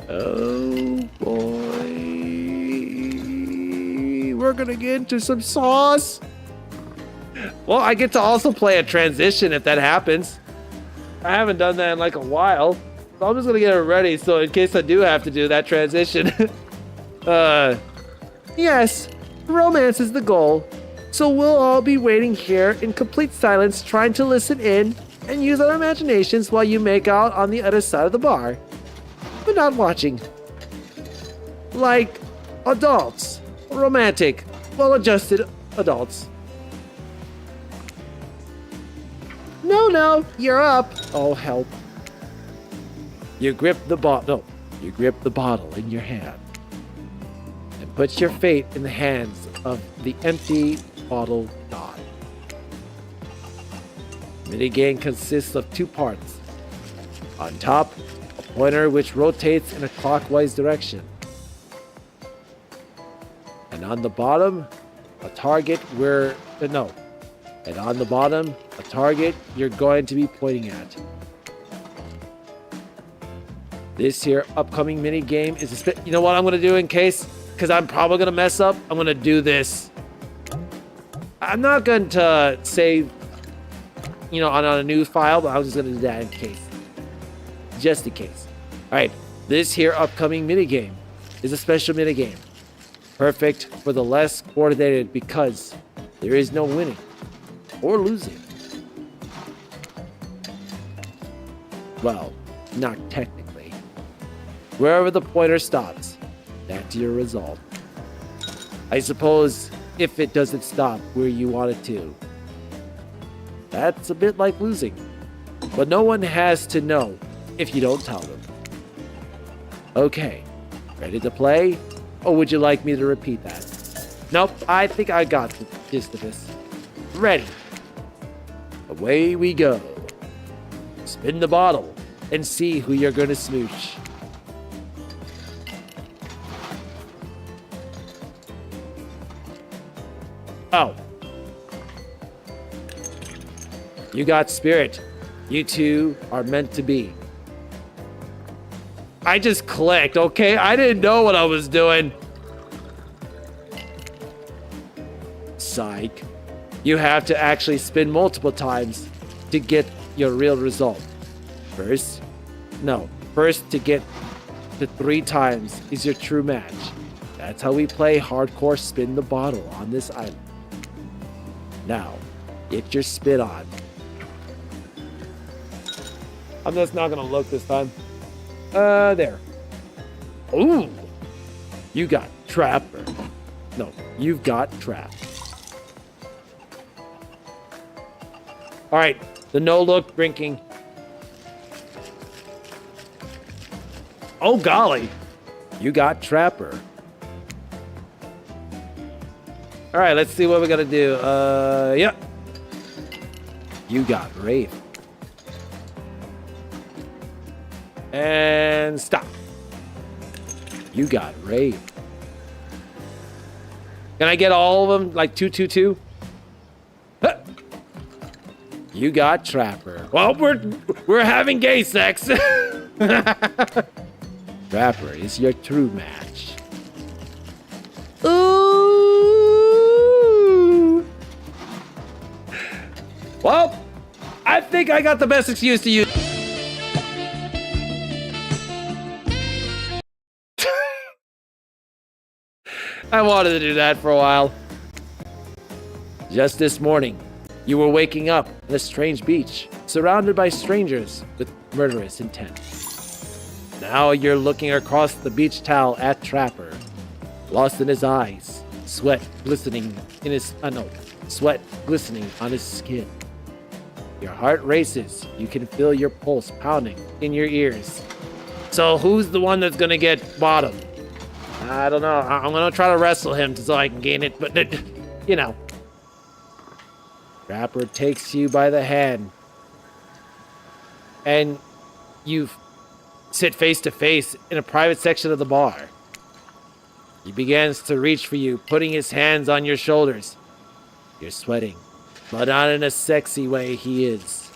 Oh boy. We're gonna get into some sauce. Well, I get to also play a transition if that happens. I haven't done that in like a while. So I'm just gonna get it ready so in case I do have to do that transition. Yes, romance is the goal. So we'll all be waiting here in complete silence, trying to listen in and use our imaginations while you make out on the other side of the bar. But not watching. Like adults. Romantic, well-adjusted adults. No, you're up. Oh, help. You grip the bottle. You grip the bottle in your hand and put your fate in the hands of the empty bottle god. Minigame consists of two parts. On top, a pointer which rotates in a clockwise direction. And on the bottom, a target where, And on the bottom, a target you're going to be pointing at. This here upcoming mini game is a spit. You know what I'm going to do in case? Because I'm probably going to mess up. I'm going to do this. I'm not going to save, on a new file, but I'm just going to do that in case. Just in case. All right. This here upcoming mini game is a special mini game. Perfect for the less coordinated because there is no winning or losing. Well, not technically. Wherever the pointer stops, that's your result. I suppose if it doesn't stop where you want it to, that's a bit like losing. But no one has to know if you don't tell them. Okay, ready to play? Or would you like me to repeat that? Nope, I think I got the gist of this. Ready. Away we go. Spin the bottle and see who you're gonna smooch. Oh. You got spirit. You two are meant to be. I just clicked, okay? I didn't know what I was doing. Psych. You have to actually spin multiple times to get your real result. First to get to 3 times is your true match. That's how we play hardcore spin the bottle on this island. Now, get your spit on. I'm just not gonna look this time. There. Ooh! You got Trapper. No, you've got Trap. Alright, the no-look drinking. Oh golly! You got Trapper. Alright, let's see what we gotta do. Yep. You got Wraith. And stop. You got Wraith. Can I get all of them? Like 2, 2, 2? Huh. You got Trapper. Well, we're having gay sex. Trapper is your true match. Ooh. Well, I think I got the best excuse to use. I wanted to do that for a while. Just this morning, you were waking up at a strange beach, surrounded by strangers with murderous intent. Now you're looking across the beach towel at Trapper, lost in his eyes, sweat glistening on his skin. Your heart races. You can feel your pulse pounding in your ears. So who's the one that's gonna get bottom? I don't know. I'm gonna try to wrestle him so I can gain it, but Trapper takes you by the hand, and you sit face to face in a private section of the bar. He begins to reach for you, putting his hands on your shoulders. You're sweating, but not in a sexy way. He is.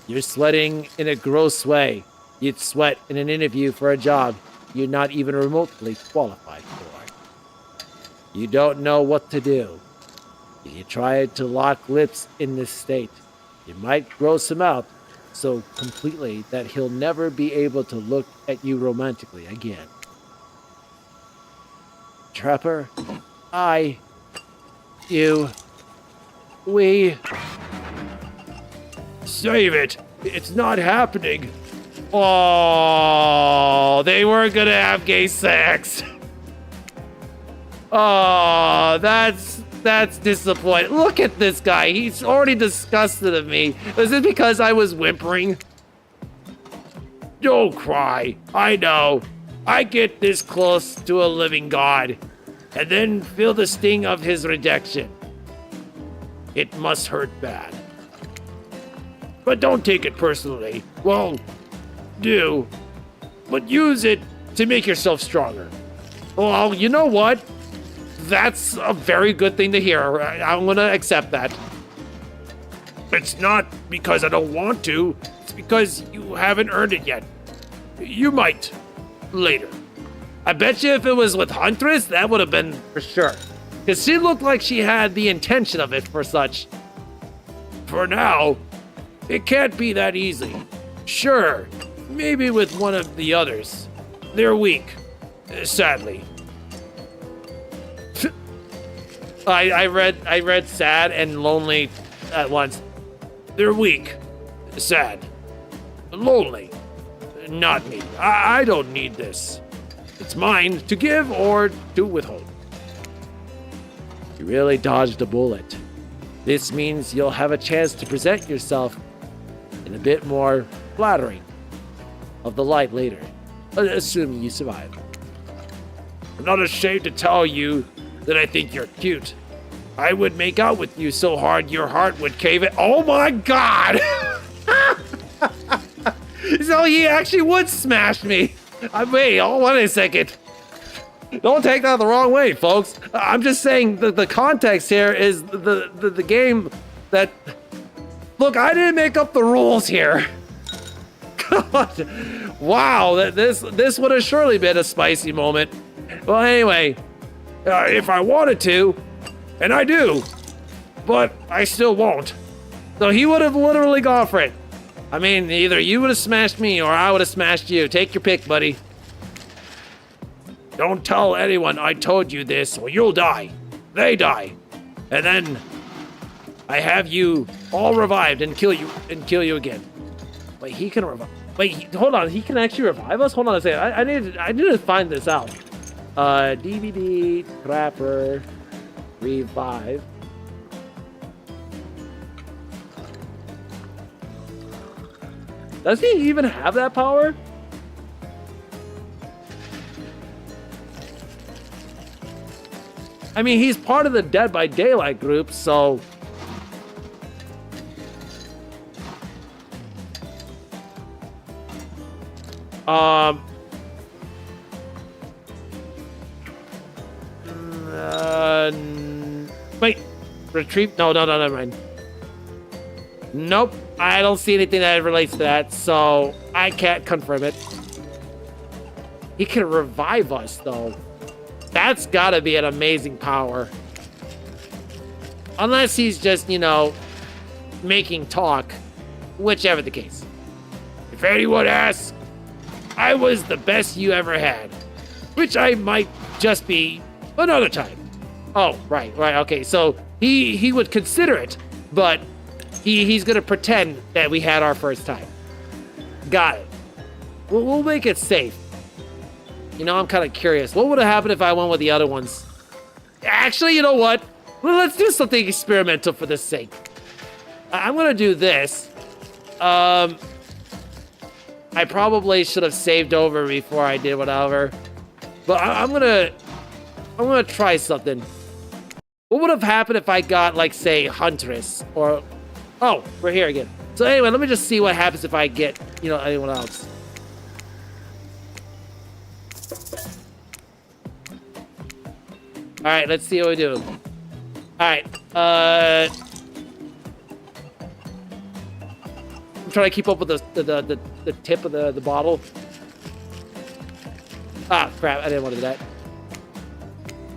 You're sweating in a gross way. You'd sweat in an interview for a job you're not even remotely qualified for. You don't know what to do. You try to lock lips in this state. You might gross him out so completely that he'll never be able to look at you romantically again. Trapper, we... Save it! It's not happening! Oh, they weren't gonna have gay sex. Oh, that's disappointing. Look at this guy. He's already disgusted of me. Is it because I was whimpering? Don't cry. I know. I get this close to a living god and then feel the sting of his rejection. It must hurt bad. But don't take it personally. Well, do, but use it to make yourself stronger. Well, you know what? That's a very good thing to hear. I'm gonna accept that. It's not because I don't want to. It's because you haven't earned it yet. You might. Later. I bet you if it was with Huntress, that would have been for sure. Because she looked like she had the intention of it for such. For now, it can't be that easy. Sure, maybe with one of the others. They're weak, sadly. I read sad and lonely at once. They're weak, sad, lonely. Not me. I don't need this. It's mine to give or to withhold. You really dodged a bullet. This means you'll have a chance to present yourself in a bit more flattering of the light later, assuming you survive. I'm not ashamed to tell you that I think you're cute. I would make out with you so hard your heart would cave it. Oh my God! So he actually would smash me. Wait, hold on a second. Don't take that the wrong way, folks. I'm just saying that the context here is the game that... Look, I didn't make up the rules here. God. Wow, this would have surely been a spicy moment. Well, anyway, if I wanted to, and I do, but I still won't. So he would have literally gone for it. I mean, either you would have smashed me or I would have smashed you. Take your pick, buddy. Don't tell anyone I told you this or you'll die. They die. And then I have you all revived and kill you again. Wait, he can revive. Wait, hold on. He can actually revive us? Hold on a second. I need to find this out. DVD Trapper Revive. Does he even have that power? I mean, he's part of the Dead by Daylight group, so... Wait. Retrieve? No, never mind. Nope. I don't see anything that relates to that, so I can't confirm it. He can revive us, though. That's gotta be an amazing power. Unless he's just, you know, making talk. Whichever the case. If anyone asks, I was the best you ever had. Which I might just be another time. Oh, right, okay. So he would consider it, but he's gonna pretend that we had our first time. Got it. We'll make it safe. You know, I'm kind of curious. What would have happened if I went with the other ones? Actually, you know what? Well, let's do something experimental for this sake. I'm gonna do this. I probably should have saved over before I did whatever. But I'm gonna try something. What would have happened if I got, like, say, Huntress or... Oh, we're here again. So anyway, let me just see what happens if I get, you know, anyone else. All right, let's see what we do. All right, I'm trying to keep up with the tip of the bottle. Ah, crap! I didn't want to do that.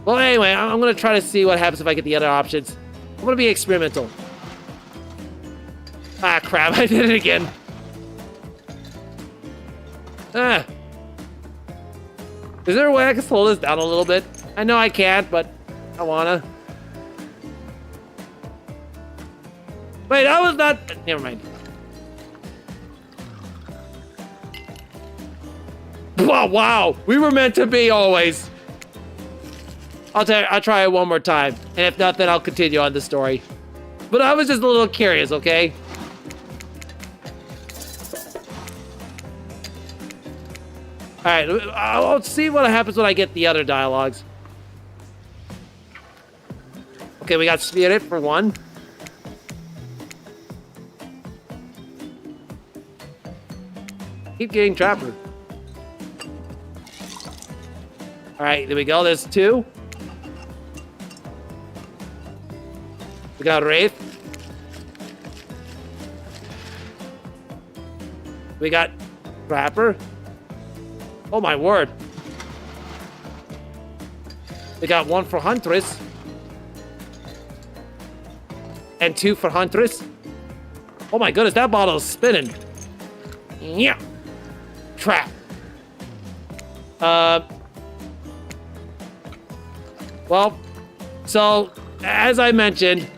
Well, anyway, I'm gonna try to see what happens if I get the other options. I'm gonna be experimental. Ah, crap! I did it again. Ah. Is there a way I can slow this down a little bit? I know I can't, but I wanna. Wait, that was not... Never mind. Wow, we were meant to be always. I'll try it one more time. And if not, then I'll continue on the story. But I was just a little curious, okay? Alright, I'll see what happens when I get the other dialogues. Okay, we got Spirit for one. Keep getting Trapper. Alright, there we go. There's two. We got Wraith. We got Trapper. Oh my word. We got 1 for Huntress. And 2 for Huntress. Oh my goodness, that bottle is spinning. Yeah. Trap. Well, so as I mentioned,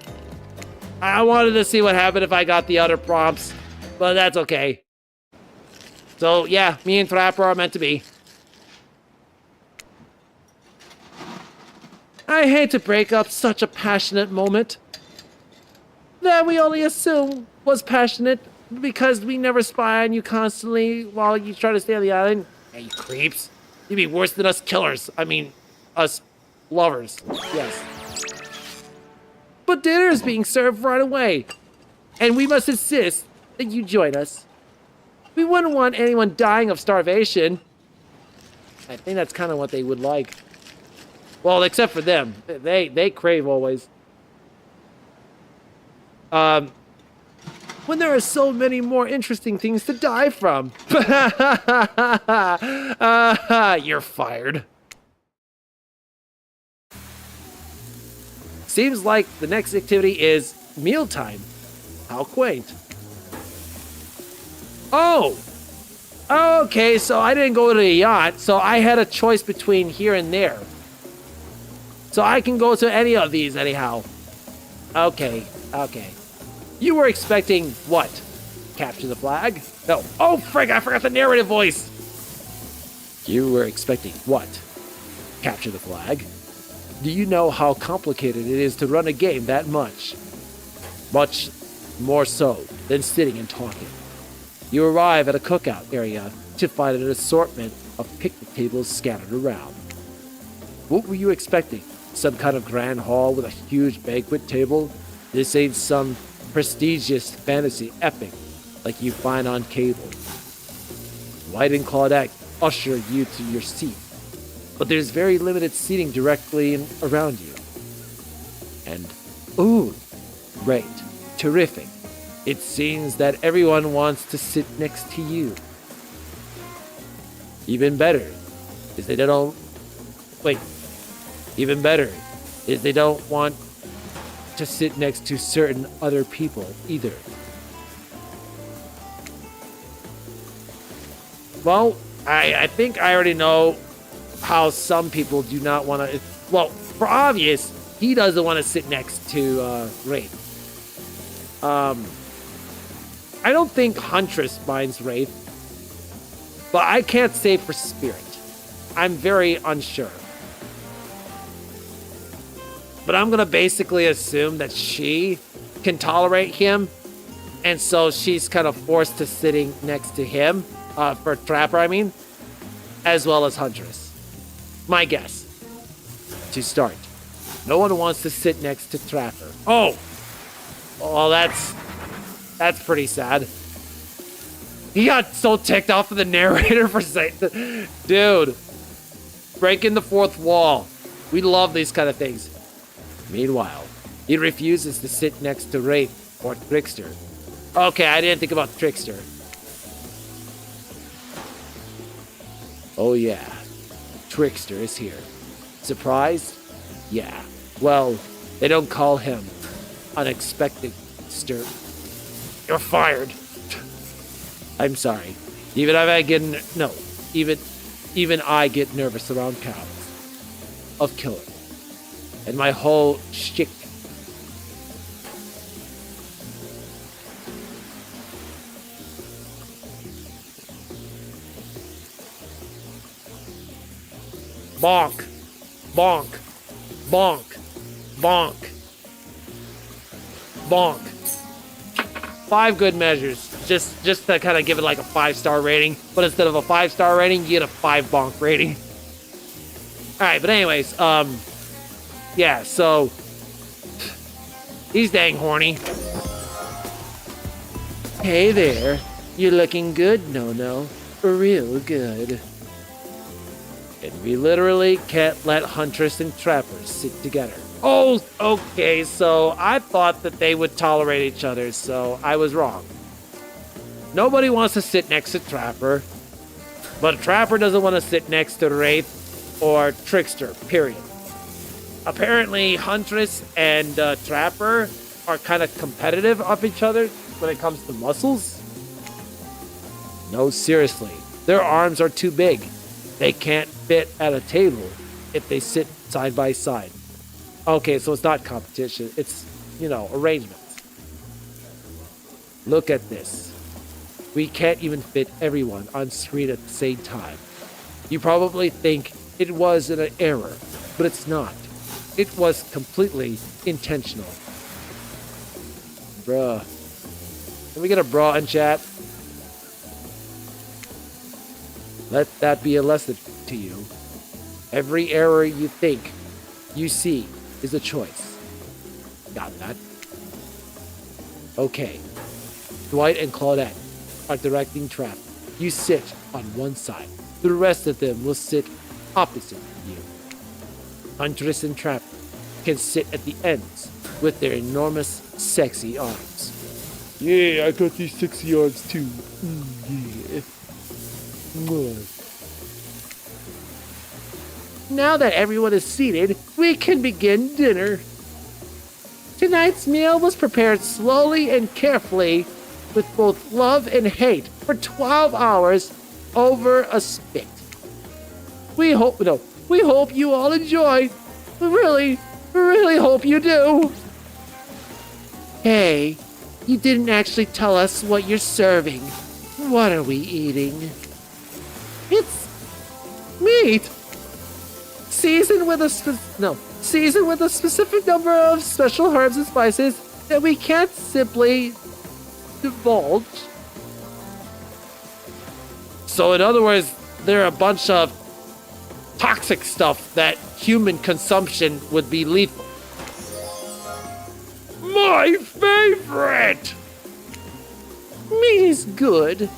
I wanted to see what happened if I got the other prompts, but that's okay. So yeah, me and Trapper are meant to be. I hate to break up such a passionate moment that we only assume was passionate because we never spy on you constantly while you try to stay on the island. Hey, you creeps. You'd be worse than us killers. I mean, us lovers. Yes. But dinner is being served right away, and we must insist that you join us. We wouldn't want anyone dying of starvation. I think that's kind of what they would like. Well, except for them. They crave always. When there are so many more interesting things to die from. You're fired. Seems like the next activity is mealtime. How quaint. Oh! Okay, so I didn't go to the yacht, so I had a choice between here and there. So I can go to any of these anyhow. Okay. You were expecting what? Capture the flag? No. Oh, frig, I forgot the narrative voice. You were expecting what? Capture the flag? Do you know how complicated it is to run a game that much? Much more so than sitting and talking. You arrive at a cookout area to find an assortment of picnic tables scattered around. What were you expecting? Some kind of grand hall with a huge banquet table? This ain't some prestigious fantasy epic like you find on cable. White and Claudette usher you to your seat, but there's very limited seating directly around you. And, ooh, great, terrific. It seems that everyone wants to sit next to you. Even better is they don't want to sit next to certain other people either. Well, I think I already know how some people do not want to. Well, for obvious, he doesn't want to sit next to Wraith. I don't think Huntress minds Wraith, but I can't say for Spirit. I'm very unsure. But I'm gonna basically assume that she can tolerate him, and so she's kind of forced to sitting next to him, for Trapper, I mean, as well as Huntress. My guess. To start, no one wants to sit next to Trapper. Oh! Well, that's pretty sad. He got so ticked off of the narrator for saying, dude, breaking the fourth wall. We love these kind of things. Meanwhile, he refuses to sit next to Wraith or Trickster. Okay, I didn't think about Trickster. Oh yeah, Trickster is here. Surprised? Yeah. Well, they don't call him Unexpected Stir. You're fired. I'm sorry. Even I get nervous around cows of killer. And my whole shtick. Bonk. Bonk. Bonk. Bonk. Bonk. 5 good measures. Just to kind of give it like a 5-star rating. But instead of a 5-star rating, you get a 5 bonk rating. Alright, but anyways, yeah, so he's dang horny. Hey there. You're looking good, no. Real good. And we literally can't let Huntress and Trapper sit together. Oh, okay, so I thought that they would tolerate each other, so I was wrong. nobody wants to sit next to Trapper, but Trapper doesn't want to sit next to Wraith or Trickster, period. Apparently, Huntress and Trapper are kind of competitive of each other when it comes to muscles. No, seriously. Their arms are too big. They can't fit at a table if they sit side by side. Okay, so it's not competition. It's, arrangements. Look at this. We can't even fit everyone on screen at the same time. You probably think it was an error, but it's not. It was completely intentional. Bruh. Can we get a bra in chat? Let that be a lesson to you. Every error you think you see is a choice. Got that? Okay. Dwight and Claudette are directing traffic. You sit on one side. The rest of them will sit opposite you. Huntress and Trapper can sit at the ends with their enormous, sexy arms. Yeah, I got these sexy arms too. Yeah. Now that everyone is seated, we can begin dinner. Tonight's meal was prepared slowly and carefully with both love and hate for 12 hours over a spit. We hope you all enjoy. We really hope you do. Hey, you didn't actually tell us what you're serving. What are we eating? It's meat. Seasoned with a specific number of special herbs and spices that we can't simply divulge. So in other words, there are a bunch of toxic stuff that human consumption would be lethal. My favorite! Meat is good.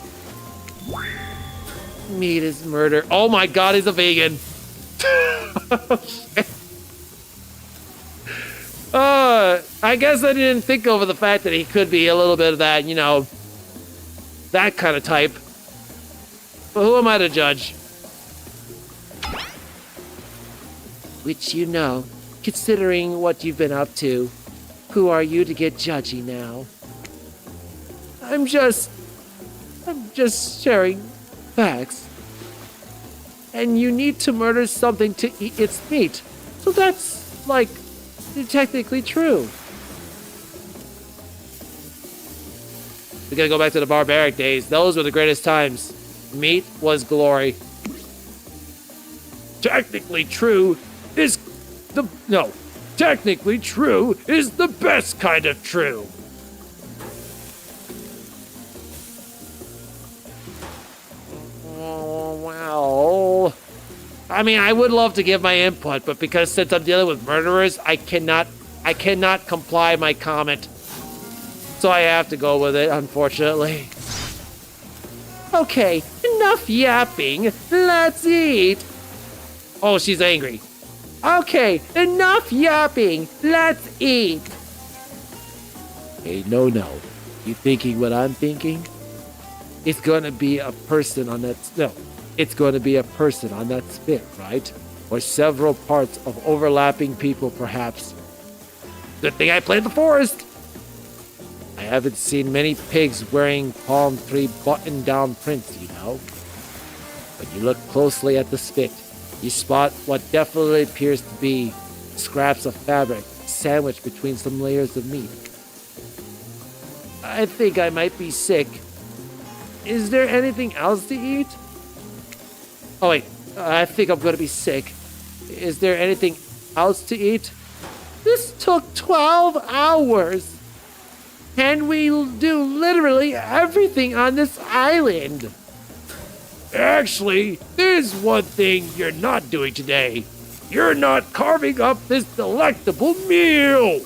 Meat is murder. Oh my god, he's a vegan. I guess I didn't think over the fact that he could be a little bit of that, that kind of type. But who am I to judge? Which considering what you've been up to, who are you to get judgy now? I'm just sharing facts. And you need to murder something to eat its meat. So that's, technically true. We gotta go back to the barbaric days. Those were the greatest times. Meat was glory. Technically true is the best kind of true. Well, I mean, I would love to give my input, but because since I'm dealing with murderers, I cannot comply my comment. So I have to go with it, unfortunately. Okay, enough yapping. Let's eat. Oh, she's angry. Okay, enough yapping. Let's eat. Hey, no. You thinking what I'm thinking? It's going to be a person on that... No, it's going to be a person on that spit, right? Or several parts of overlapping people, perhaps. Good thing I played the forest. I haven't seen many pigs wearing palm tree button-down prints, When you look closely at the spit, you spot what definitely appears to be scraps of fabric sandwiched between some layers of meat. I think I might be sick. Is there anything else to eat? Oh wait, I think I'm gonna be sick. Is there anything else to eat? This took 12 hours. And we'll do literally everything on this island. Actually, there's one thing you're not doing today. You're not carving up this delectable meal.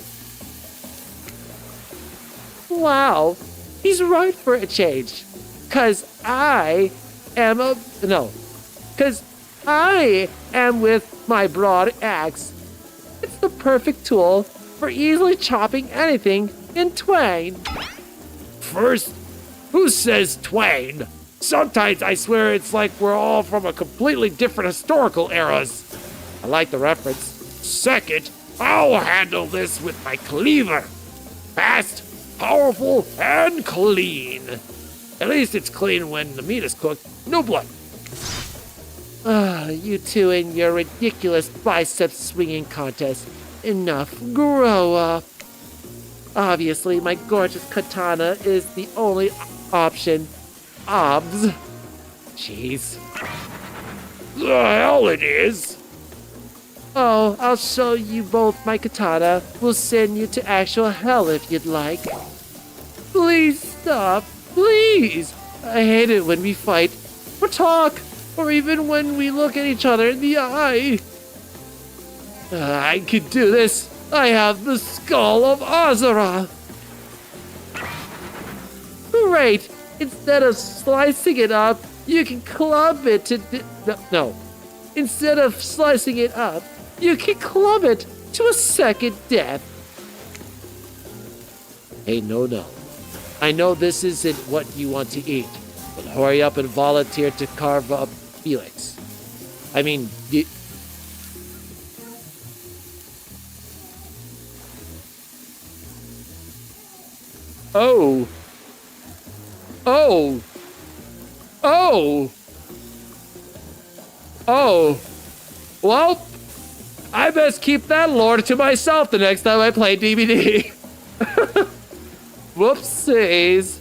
Wow, he's right for a change. Cause I am with my broad axe. It's the perfect tool for easily chopping anything in twain. First, Who says twain? Sometimes I swear it's like we're all from a completely different historical eras. I like the reference. Second, I'll handle this with my cleaver. Fast, powerful, and clean. At least it's clean when the meat is cooked. No blood. You two and your ridiculous bicep swinging contest. Enough. Grow up. Obviously, my gorgeous katana is the only option. Obs. Jeez. The hell it is. Oh, I'll show you both my katana. We'll send you to actual hell if you'd like. Please stop. Please. I hate it when we fight, or talk, or even when we look at each other in the eye. I could do this. I have the skull of Azara. Great. Instead of slicing it up, you can club it to... No. Instead of slicing it up, you can club it to a second death. Hey, no. I know this isn't what you want to eat, but hurry up and volunteer to carve up Felix. I mean, Oh. Well, I best keep that lore to myself the next time I play DVD. Whoopsies.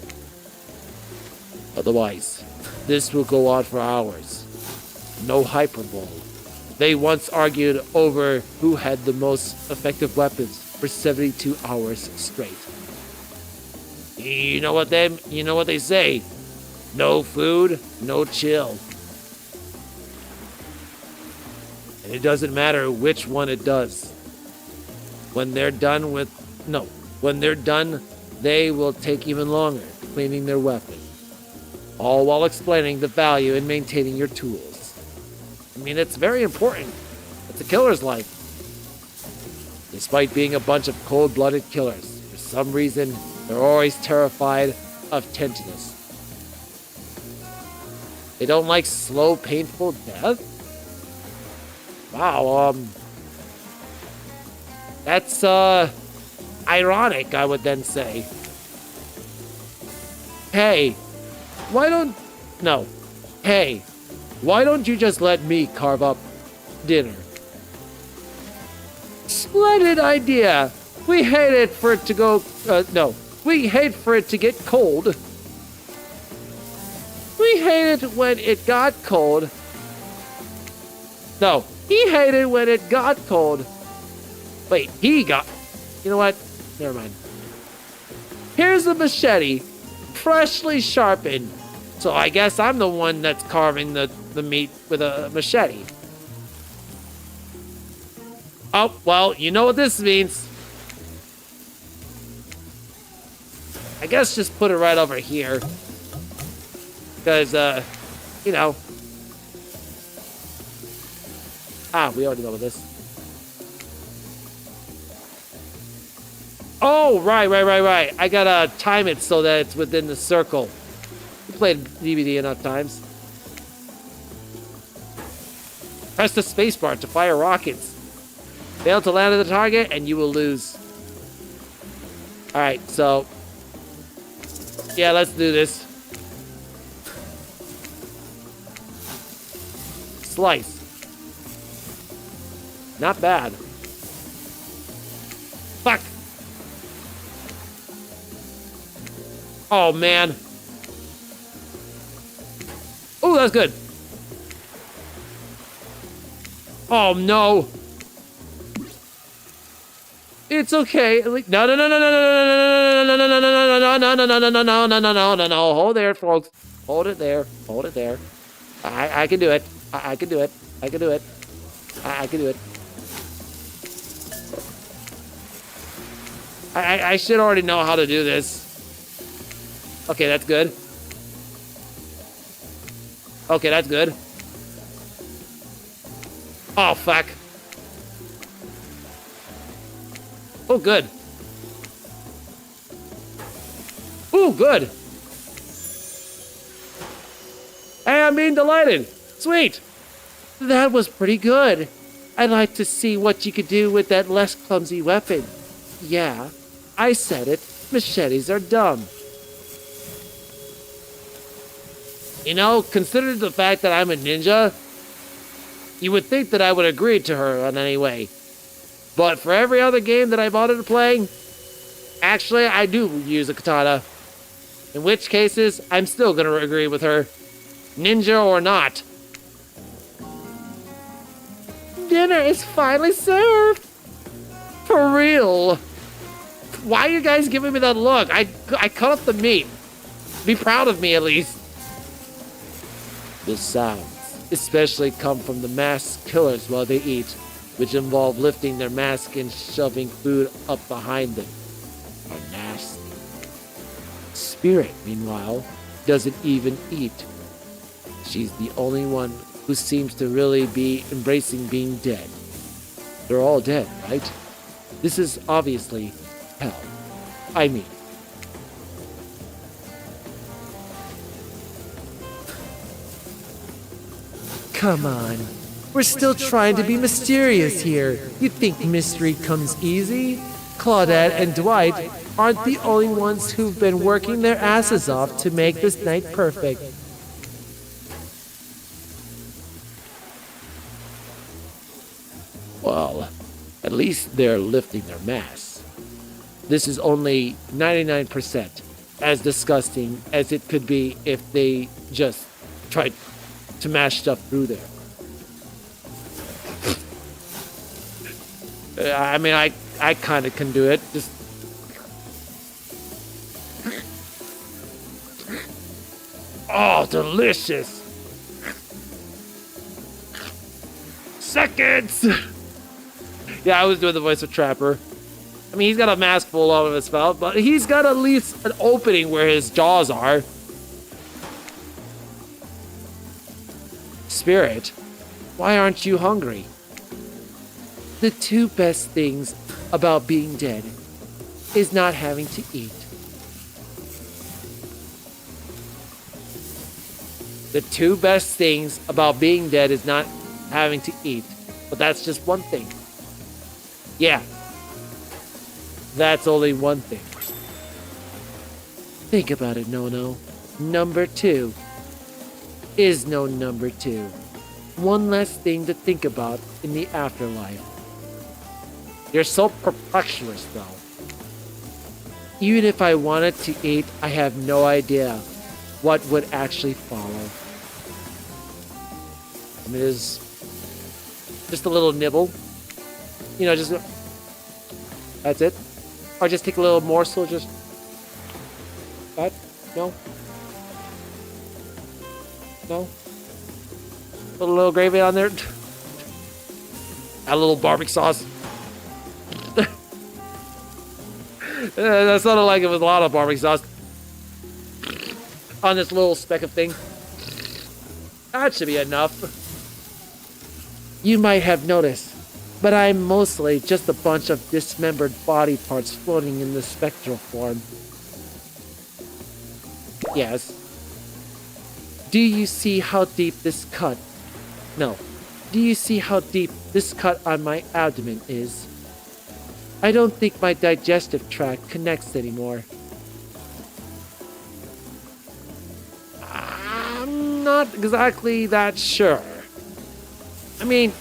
Otherwise, this will go on for hours. No hyperbole. They once argued over who had the most effective weapons for 72 hours straight. You know what they say? No food, no chill. And it doesn't matter which one it does. When they're done, they will take even longer cleaning their weapon. All while explaining the value in maintaining your tools. I mean, it's very important. It's a killer's life. Despite being a bunch of cold-blooded killers, for some reason, they're always terrified of tenderness. They don't like slow, painful death? Wow, that's, ironic, I would then say. Hey, why don't you just let me carve up dinner? Splendid idea. We hate it for it to go, we hate for it to get cold. We hate it when it got cold. No, he hated when it got cold. Wait, you know what? Never mind. Here's the machete, freshly sharpened. So I guess I'm the one that's carving the meat with a machete. Oh, well, you know what this means. I guess just put it right over here. Because, we already know this. Oh, right. I gotta time it so that it's within the circle. We played DVD enough times. Press the spacebar to fire rockets. Fail to land on the target and you will lose. Alright, so... yeah, let's do this. Slice. Not bad. Fuck. Oh, man. Oh, that's good. Oh, no. It's okay. No. Hold there, folks. Hold it there. I can do it. I can do it. I can do it. I should already know how to do this. Okay, that's good. Okay, that's good. Oh, fuck. Oh, good. Ooh, good. I'm being delighted. Sweet. That was pretty good. I'd like to see what you could do with that less clumsy weapon. Yeah, I said it. Machetes are dumb. You know, considering the fact that I'm a ninja, you would think that I would agree to her in any way. But for every other game that I wanted to play, actually, I do use a katana. In which cases, I'm still gonna agree with her. Ninja or not. Dinner is finally served. For real. Why are you guys giving me that look? I cut up the meat. Be proud of me at least. The sounds especially come from the masked killers while they eat, which involve lifting their mask and shoving food up behind them. Are nasty. Spirit, meanwhile, doesn't even eat. She's the only one who seems to really be embracing being dead. They're all dead, right? This is obviously hell. I mean, Come on. We're still trying to be mysterious here. You think mystery comes easy? Claudette and Dwight aren't the only ones who've been working their asses off to make this night perfect. well, at least they're lifting their masks. This is only 99% as disgusting as it could be if they just tried to mash stuff through there. I mean, I kind of can do it. Just oh, delicious. Seconds. Yeah, I was doing the voice of Trapper. I mean, he's got a mask full of his mouth, but he's got at least an opening where his jaws are. Spirit, why aren't you hungry? The two best things about being dead is not having to eat. The two best things about being dead is not having to eat. But that's just one thing. Yeah. That's only one thing. Think about it, Nono. Number two is no number two. One less thing to think about in the afterlife. You're so preposterous, though. Even if I wanted to eat, I have no idea what would actually follow. I mean, it's just a little nibble. You know, just... That's it. Or just take a little morsel, just... That? No? No? Put a little gravy on there. Add a little barbecue sauce. That sounded like it was a lot of barbecue sauce. On this little speck of thing. That should be enough. You might have noticed, but I'm mostly just a bunch of dismembered body parts floating in the spectral form. Yes. Do you see how deep this cut? No. Do you see how deep this cut on my abdomen is? I don't think my digestive tract connects anymore. I'm not exactly that sure. I mean,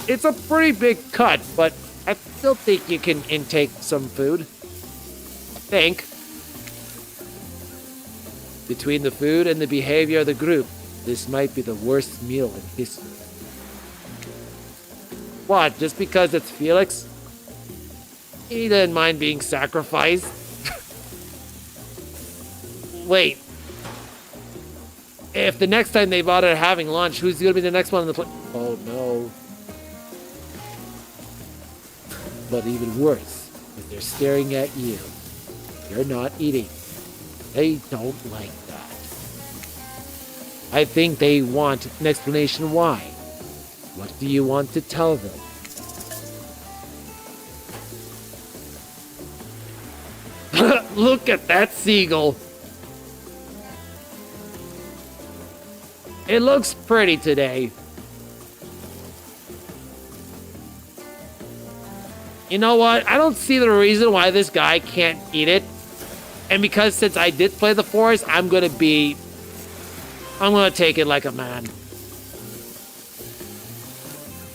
it's a pretty big cut, but I still think you can intake some food. I think. Between the food and the behavior of the group, this might be the worst meal in history. What, just because it's Felix? He didn't mind being sacrificed. Wait. If the next time they bother having lunch, who's gonna be the next one on the plate? Oh no. But even worse, if they're staring at you, you're not eating. They don't like that. I think they want an explanation why. What do you want to tell them? Look at that seagull. It looks pretty today. You know what? I don't see the reason why this guy can't eat it. And because since I did play the forest, I'm gonna take it like a man.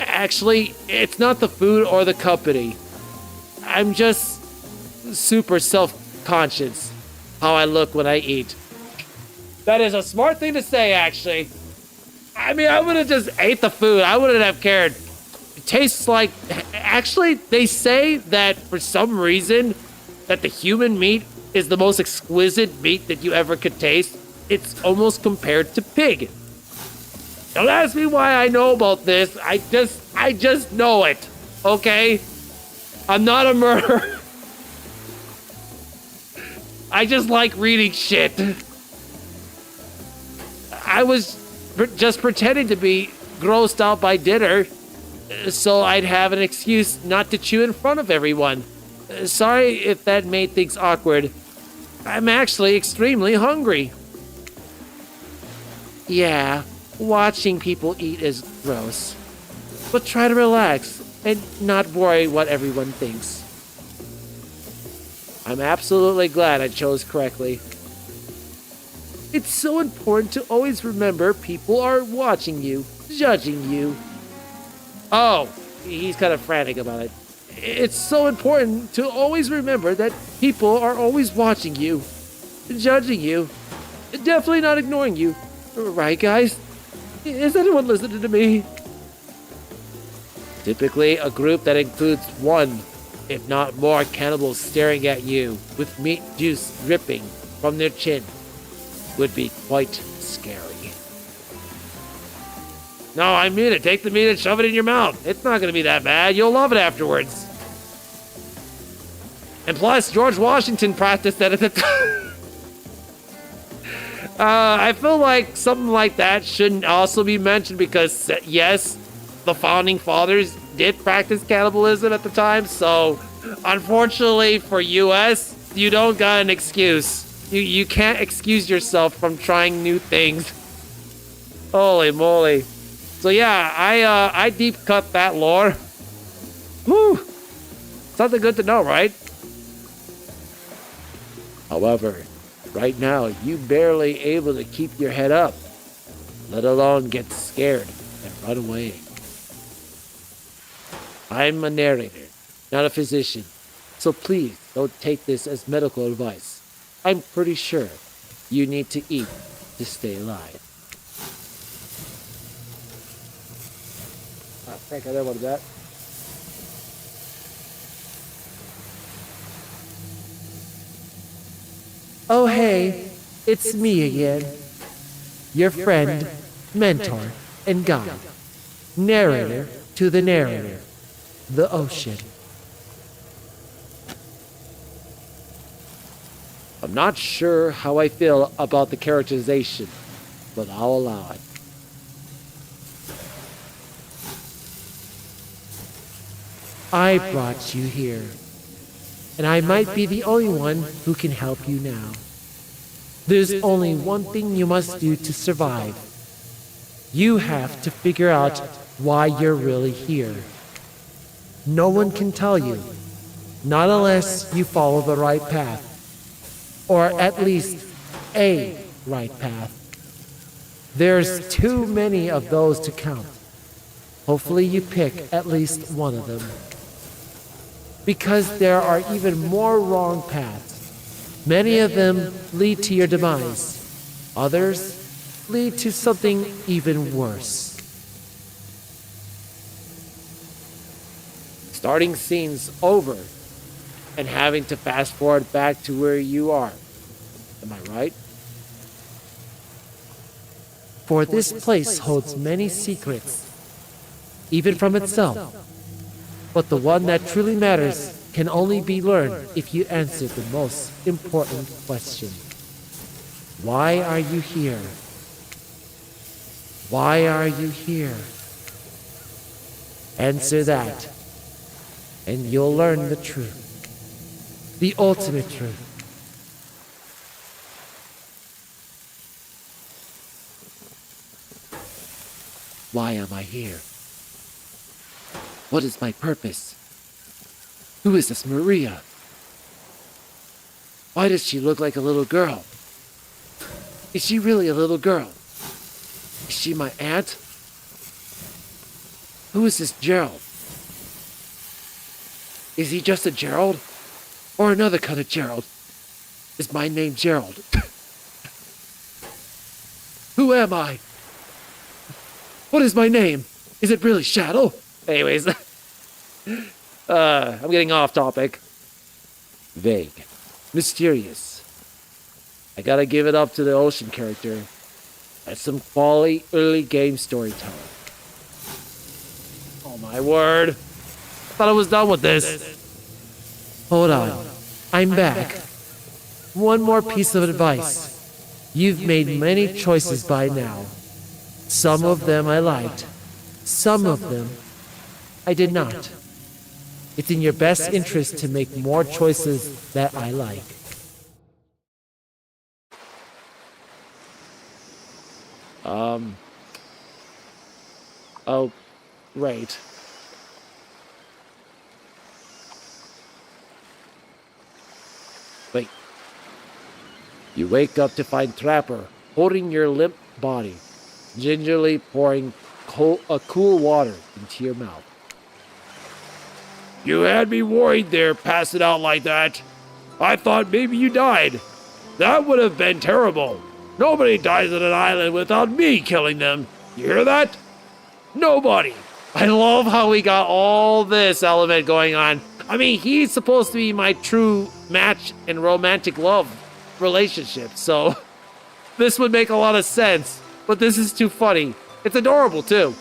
Actually, it's not the food or the company. I'm just super self-conscious how I look when I eat. That is a smart thing to say, actually. I mean, I would have just ate the food. I wouldn't have cared. It tastes like... Actually, they say that for some reason that the human meat is the most exquisite meat that you ever could taste. It's almost compared to pig. Don't ask me why I know about this. I just know it. Okay? I'm not a murderer. I just like reading shit. I was just pretending to be grossed out by dinner so I'd have an excuse not to chew in front of everyone. Sorry if that made things awkward. I'm actually extremely hungry. Yeah, watching people eat is gross. But try to relax and not worry what everyone thinks. I'm absolutely glad I chose correctly. It's so important to always remember people are watching you, judging you. Oh, he's kind of frantic about it. It's so important to always remember that people are always watching you, judging you, definitely not ignoring you. Right, guys? Is anyone listening to me? Typically, a group that includes one, if not more, cannibals staring at you with meat juice dripping from their chin would be quite scary. No, I mean it. Take the meat and shove it in your mouth. It's not going to be that bad. You'll love it afterwards. And plus, George Washington practiced that at the time. I feel like something like that shouldn't also be mentioned because, yes, the founding fathers did practice cannibalism at the time. So, unfortunately for US, you don't got an excuse. You can't excuse yourself from trying new things. Holy moly. So yeah, I deep cut that lore. Whew. Something good to know, right? However, right now, you barely able to keep your head up, let alone get scared and run away. I'm a narrator, not a physician, so please don't take this as medical advice. I'm pretty sure you need to eat to stay alive. I think I know about that. Oh, hey, it's me again. Your friend, mentor, and guide. Narrator to the narrator. The ocean. I'm not sure how I feel about the characterization, but I'll allow it. I brought you here, and I might be the only one who can help you now. There's only one thing you must do to survive. You have to figure out why you're really here. No one can tell you, not unless you follow the right path, or at least a right path. There's too many of those to count. Hopefully you pick at least one of them. Because there are even more wrong paths. Many of them lead to your demise. Others lead to something even worse. Starting scenes over and having to fast forward back to where you are. Am I right? For this place holds many secrets, even from itself. But the one that truly matters can only be learned if you answer the most important question. Why are you here? Why are you here? Answer that, and you'll learn the truth. The ultimate truth. Why am I here? What is my purpose? Who is this Maria? Why does she look like a little girl? Is she really a little girl? Is she my aunt? Who is this Gerald? Is he just a Gerald? Or another kind of Gerald? Is my name Gerald? Who am I? What is my name? Is it really Shadow? Anyways, I'm getting off topic. Vague. Mysterious. I gotta give it up to the Ocean character. That's some quality early game storytelling. Oh my word. I thought I was done with this. Hold on. I'm back. One more piece of advice. You've made many choices by now. Some of them I liked. Some of them I did not. It's in your best interest to make more choices that I like. Oh, right. Wait. You wake up to find Trapper holding your limp body, gingerly pouring cool water into your mouth. You had me worried there, passing out like that. I thought maybe you died. That would have been terrible. Nobody dies on an island without me killing them. You hear that? Nobody. I love how we got all this element going on. I mean, he's supposed to be my true match in romantic love relationship, so this would make a lot of sense. But this is too funny. It's adorable, too.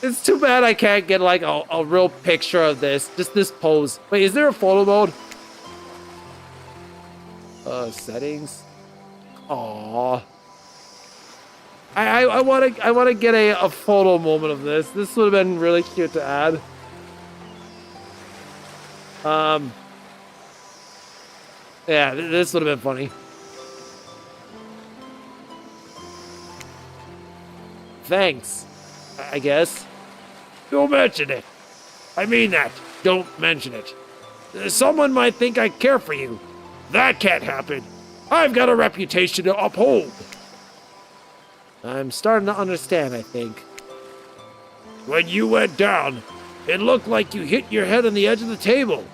It's too bad I can't get like a real picture of this. Just this pose. Wait, is there a photo mode? Settings. Aww. I wanna get a photo moment of this. This would have been really cute to add. Yeah, this would have been funny. Thanks, I guess. Don't mention it. I mean that. Don't mention it. Someone might think I care for you. That can't happen. I've got a reputation to uphold. I'm starting to understand, I think. When you went down, it looked like you hit your head on the edge of the table.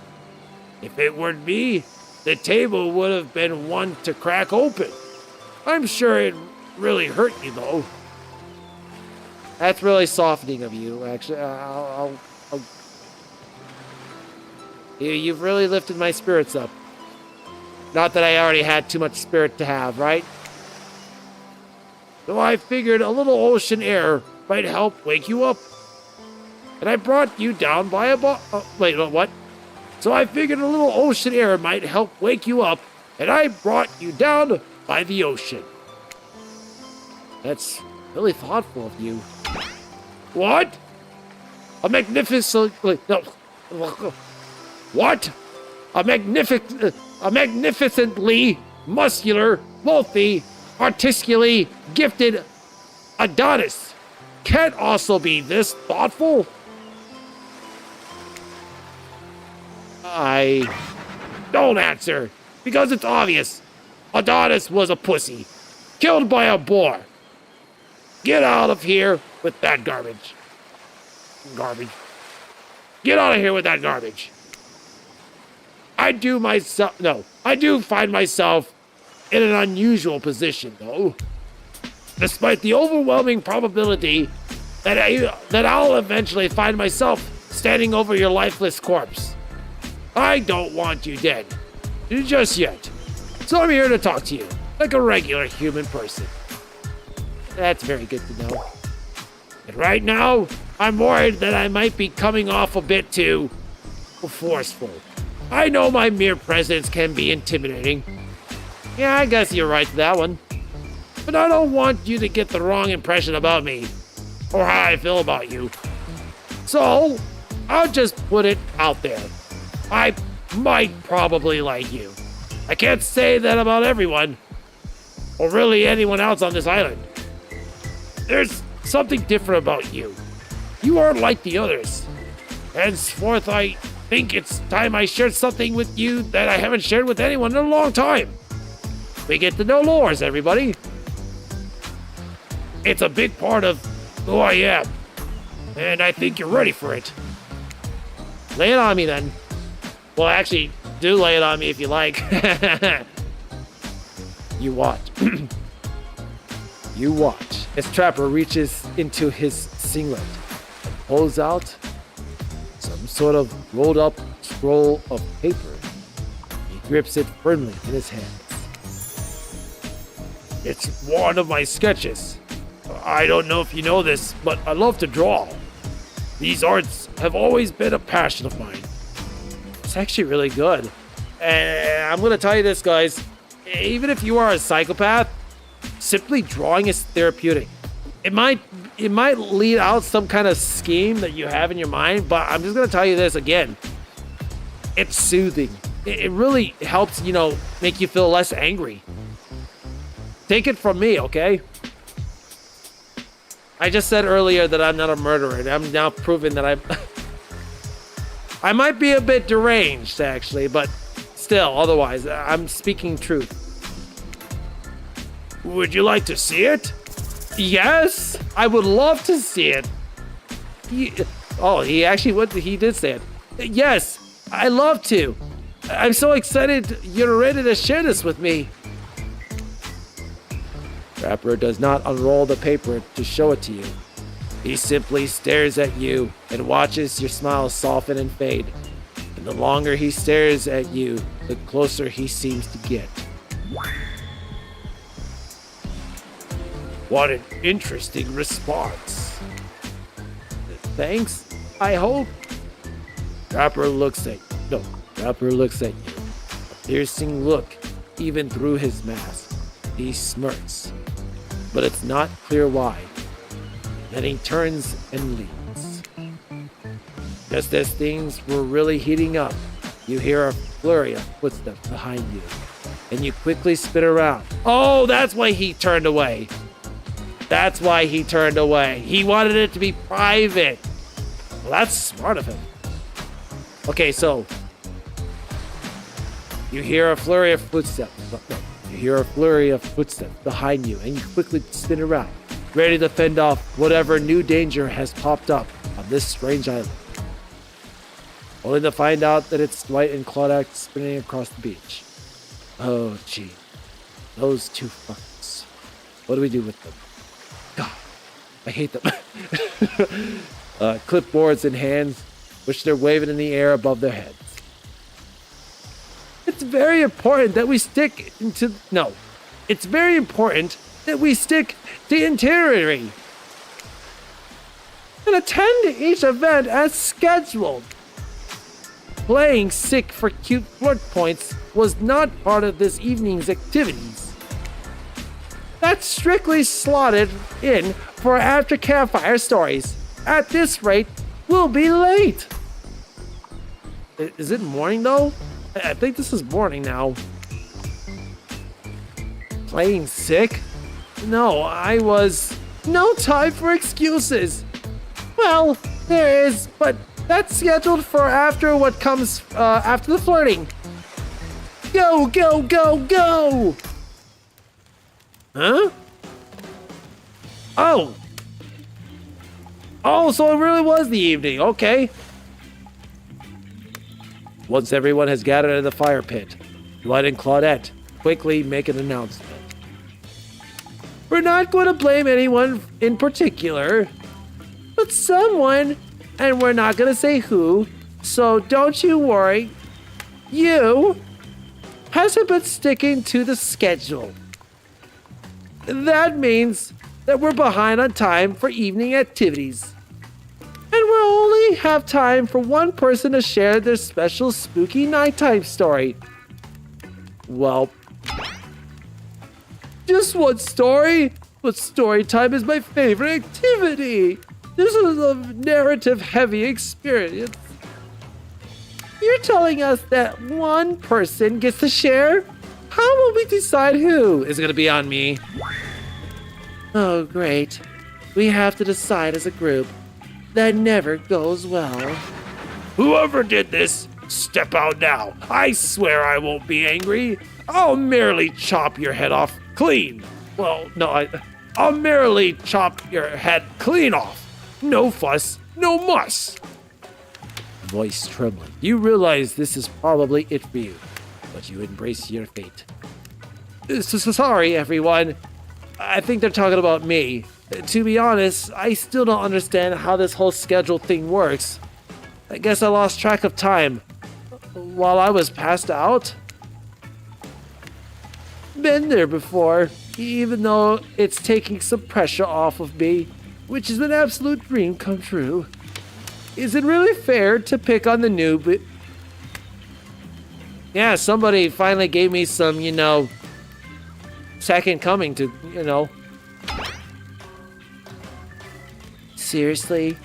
If it weren't me, the table would have been one to crack open. I'm sure it really hurt you, though. That's really softening of you, actually. You've really lifted my spirits up. Not that I already had too much spirit to have, right? So I figured a little ocean air might help wake you up. And I brought you down by a wait, what? So I figured a little ocean air might help wake you up, and I brought you down by the ocean. That's really thoughtful of you. What? A magnificently... No. What? A magnificently muscular, wealthy, artistically gifted Adonis can't also be this thoughtful? I don't answer, because it's obvious. Adonis was a pussy, killed by a boar. Get out of here with that garbage. Get out of here with that garbage. I do find myself in an unusual position, though. Despite the overwhelming probability that I'll eventually find myself standing over your lifeless corpse. I don't want you dead. Just yet. So I'm here to talk to you, like a regular human person. That's very good to know. And right now, I'm worried that I might be coming off a bit too forceful. I know my mere presence can be intimidating. Yeah, I guess you're right to that one. But I don't want you to get the wrong impression about me, or how I feel about you. So, I'll just put it out there. I might probably like you. I can't say that about everyone. or really anyone else on this island. There's something different about you. You aren't like the others. Henceforth, I think it's time I shared something with you that I haven't shared with anyone in a long time. We get to know lores, everybody. It's a big part of who I am, and I think you're ready for it. Lay it on me, then. Well, actually, do lay it on me if you like. You watch. You watch as Trapper reaches into his singlet and pulls out some sort of rolled up scroll of paper. He grips it firmly in his hands. It's one of my sketches. I don't know if you know this, but I love to draw. These arts have always been a passion of mine. It's actually really good. And I'm going to tell you this, guys. Even if you are a psychopath, simply drawing is therapeutic. It might lead out some kind of scheme that you have in your mind, but I'm just going to tell you this again. It's soothing. It really helps, make you feel less angry. Take it from me, okay? I just said earlier that I'm not a murderer, and I'm now proving that I might be a bit deranged, actually, but still, otherwise, I'm speaking truth. Would you like to see it? Yes, I would love to see it. He did say it. Yes, I love to. I'm so excited you're ready to share this with me. Trapper does not unroll the paper to show it to you. He simply stares at you and watches your smile soften and fade. And the longer he stares at you, the closer he seems to get. What an interesting response. Thanks, I hope. Trapper looks at you. A piercing look, even through his mask. He smirks, but it's not clear why. Then he turns and leaves. Just as things were really heating up, you hear a flurry of footsteps behind you, and you quickly spin around. Oh, that's why he turned away. He wanted it to be private. Well, that's smart of him. Okay, so you hear a flurry of footsteps. Behind you, and you quickly spin around, ready to fend off whatever new danger has popped up on this strange island. Only to find out that it's Dwight and Claudette spinning across the beach. Oh, gee. Those two fuckers. What do we do with them? God, I hate them. Clipboards in hands, which they're waving in the air above their heads. It's very important that we stick to itinerary and attend each event as scheduled. Playing sick for cute flirt points was not part of this evening's activities. That's strictly slotted in for after campfire stories. At this rate, we'll be late. Is it morning though? I think this is morning now. Playing sick? No time for excuses. Well, there is, but that's scheduled for after what comes after the flirting. Go, go, go, go! Huh? Oh, so it really was the evening, okay. Once everyone has gathered at the fire pit, Dwight and Claudette quickly make an announcement. We're not going to blame anyone in particular, but someone, and we're not going to say who, so don't you worry. You hasn't been sticking to the schedule. That means that we're behind on time for evening activities. And we'll only have time for one person to share their special spooky nighttime story. Well, just one story? But story time is my favorite activity. This is a narrative-heavy experience. You're telling us that one person gets to share? How will we decide who is going to be on me? Oh, great. We have to decide as a group. That never goes well. Whoever did this, step out now. I swear I won't be angry. I'll merely chop your head off clean. Well, no, I'll merely chop your head clean off. No fuss, no muss. Voice trembling. You realize this is probably it for you, but you embrace your fate. Sorry, everyone. I think they're talking about me. To be honest, I still don't understand how this whole schedule thing works. I guess I lost track of time. While I was passed out? Been there before, even though it's taking some pressure off of me, which is an absolute dream come true. Is it really fair to pick on the noob? Yeah, somebody finally gave me some, second coming to, Seriously?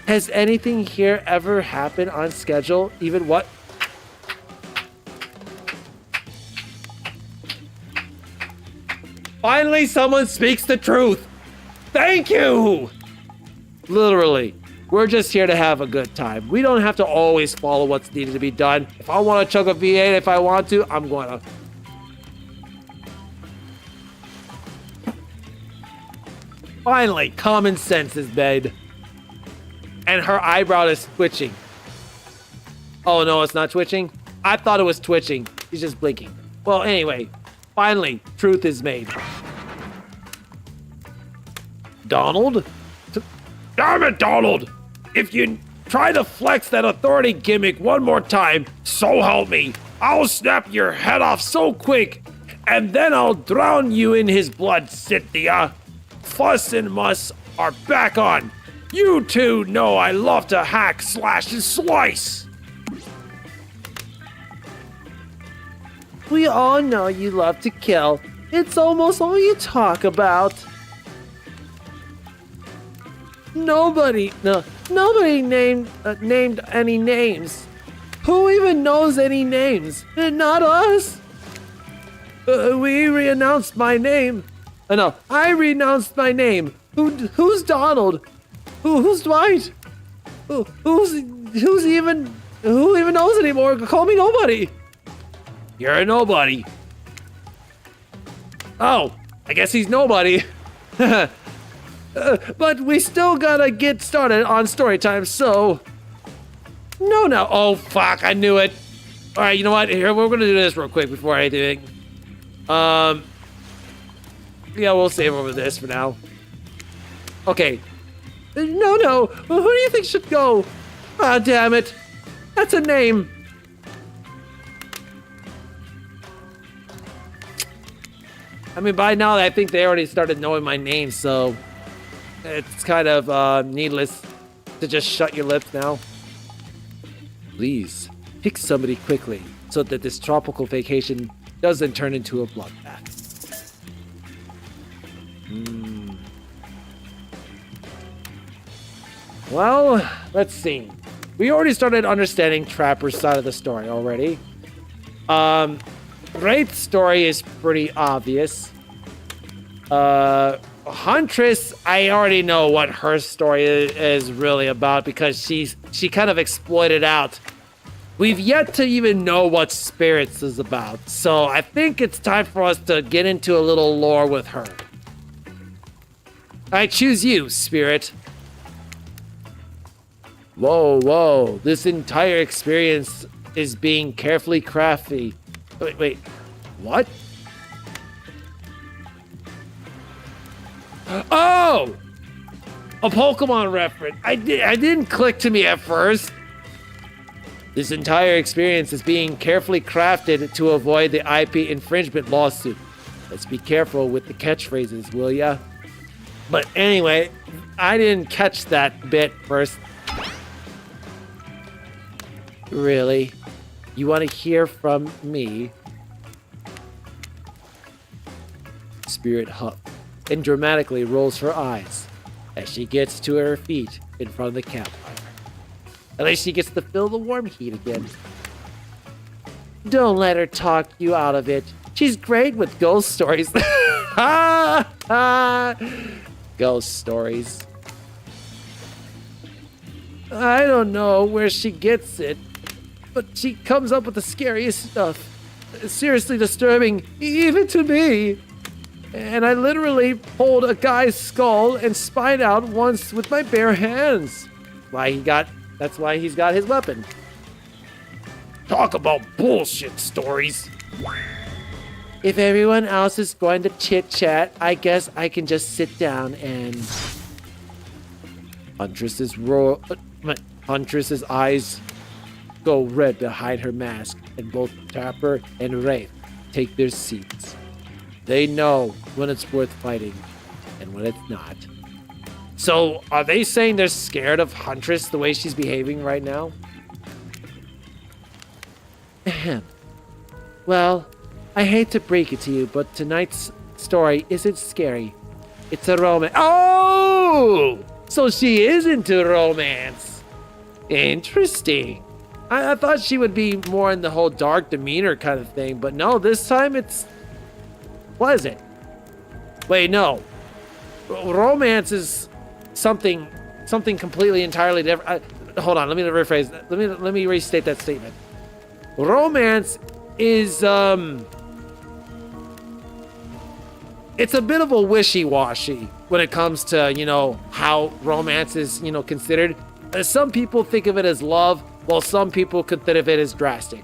Has anything here ever happened on schedule? Even what? Finally, someone speaks the truth. Thank you. Literally, we're just here to have a good time. We don't have to always follow what's needed to be done. If I want to chug a V8, if I want to, I'm going to. Finally, common sense is made. And her eyebrow is twitching. Oh no, it's not twitching? I thought it was twitching. She's just blinking. Well, anyway, finally, truth is made. Donald? Damn it, Donald! If you try to flex that authority gimmick one more time, so help me, I'll snap your head off so quick, and then I'll drown you in his blood, Cynthia. Fuss and muss are back on. You two know I love to hack, slash, and slice. We all know you love to kill. It's almost all you talk about. Nobody named any names. Who even knows any names? Not us. We renounced my name. No, I renounced my name. Who's Donald? Who's Dwight? Who even knows anymore? Call me nobody. You're a nobody. Oh, I guess he's nobody. But we still gotta get started on story time, so... No. Oh, fuck, I knew it. All right, you know what? Here, we're gonna do this real quick before I do it. Yeah, we'll save over this for now. Okay. No. Who do you think should go? Ah, damn it. That's a name. I mean, by now, I think they already started knowing my name, so... It's kind of needless to just shut your lips now. Please, pick somebody quickly so that this tropical vacation doesn't turn into a bloodbath. Well, let's see. We already started understanding Trapper's side of the story already. Wraith's story is pretty obvious. Huntress, I already know what her story is really about because she kind of exploited out. We've yet to even know what Spirits is about, so I think it's time for us to get into a little lore with her. I choose you, Spirit. Whoa, this entire experience is being carefully crafty. Wait, what? Oh! A Pokemon reference. I didn't click to me at first. This entire experience is being carefully crafted to avoid the IP infringement lawsuit. Let's be careful with the catchphrases, will ya? But anyway, I didn't catch that bit first. Really? You want to hear from me? Spirit huffs and dramatically rolls her eyes as she gets to her feet in front of the campfire. At least she gets to feel the warm heat again. Don't let her talk you out of it. She's great with ghost stories. Ghost stories. I don't know where she gets it, but she comes up with the scariest stuff. Seriously disturbing, even to me. And I literally pulled a guy's skull and spined out once with my bare hands. That's why he's got his weapon. Talk about bullshit stories. If everyone else is going to chit-chat, I guess I can just sit down and... Huntress's eyes go red behind her mask, and both Trapper and Wraith take their seats. They know when it's worth fighting and when it's not. So, are they saying they're scared of Huntress the way she's behaving right now? Ahem. Well, I hate to break it to you, but tonight's story isn't scary. It's a romance. Oh! So she is into romance. Interesting. I thought she would be more in the whole dark demeanor kind of thing, but no, this time it's pleasant. Wait, no. Romance is something completely entirely different. Hold on, let me rephrase that. Let me restate that statement. Romance is it's a bit of a wishy-washy when it comes to, how romance is, considered. Some people think of it as love, while some people could think of it as drastic.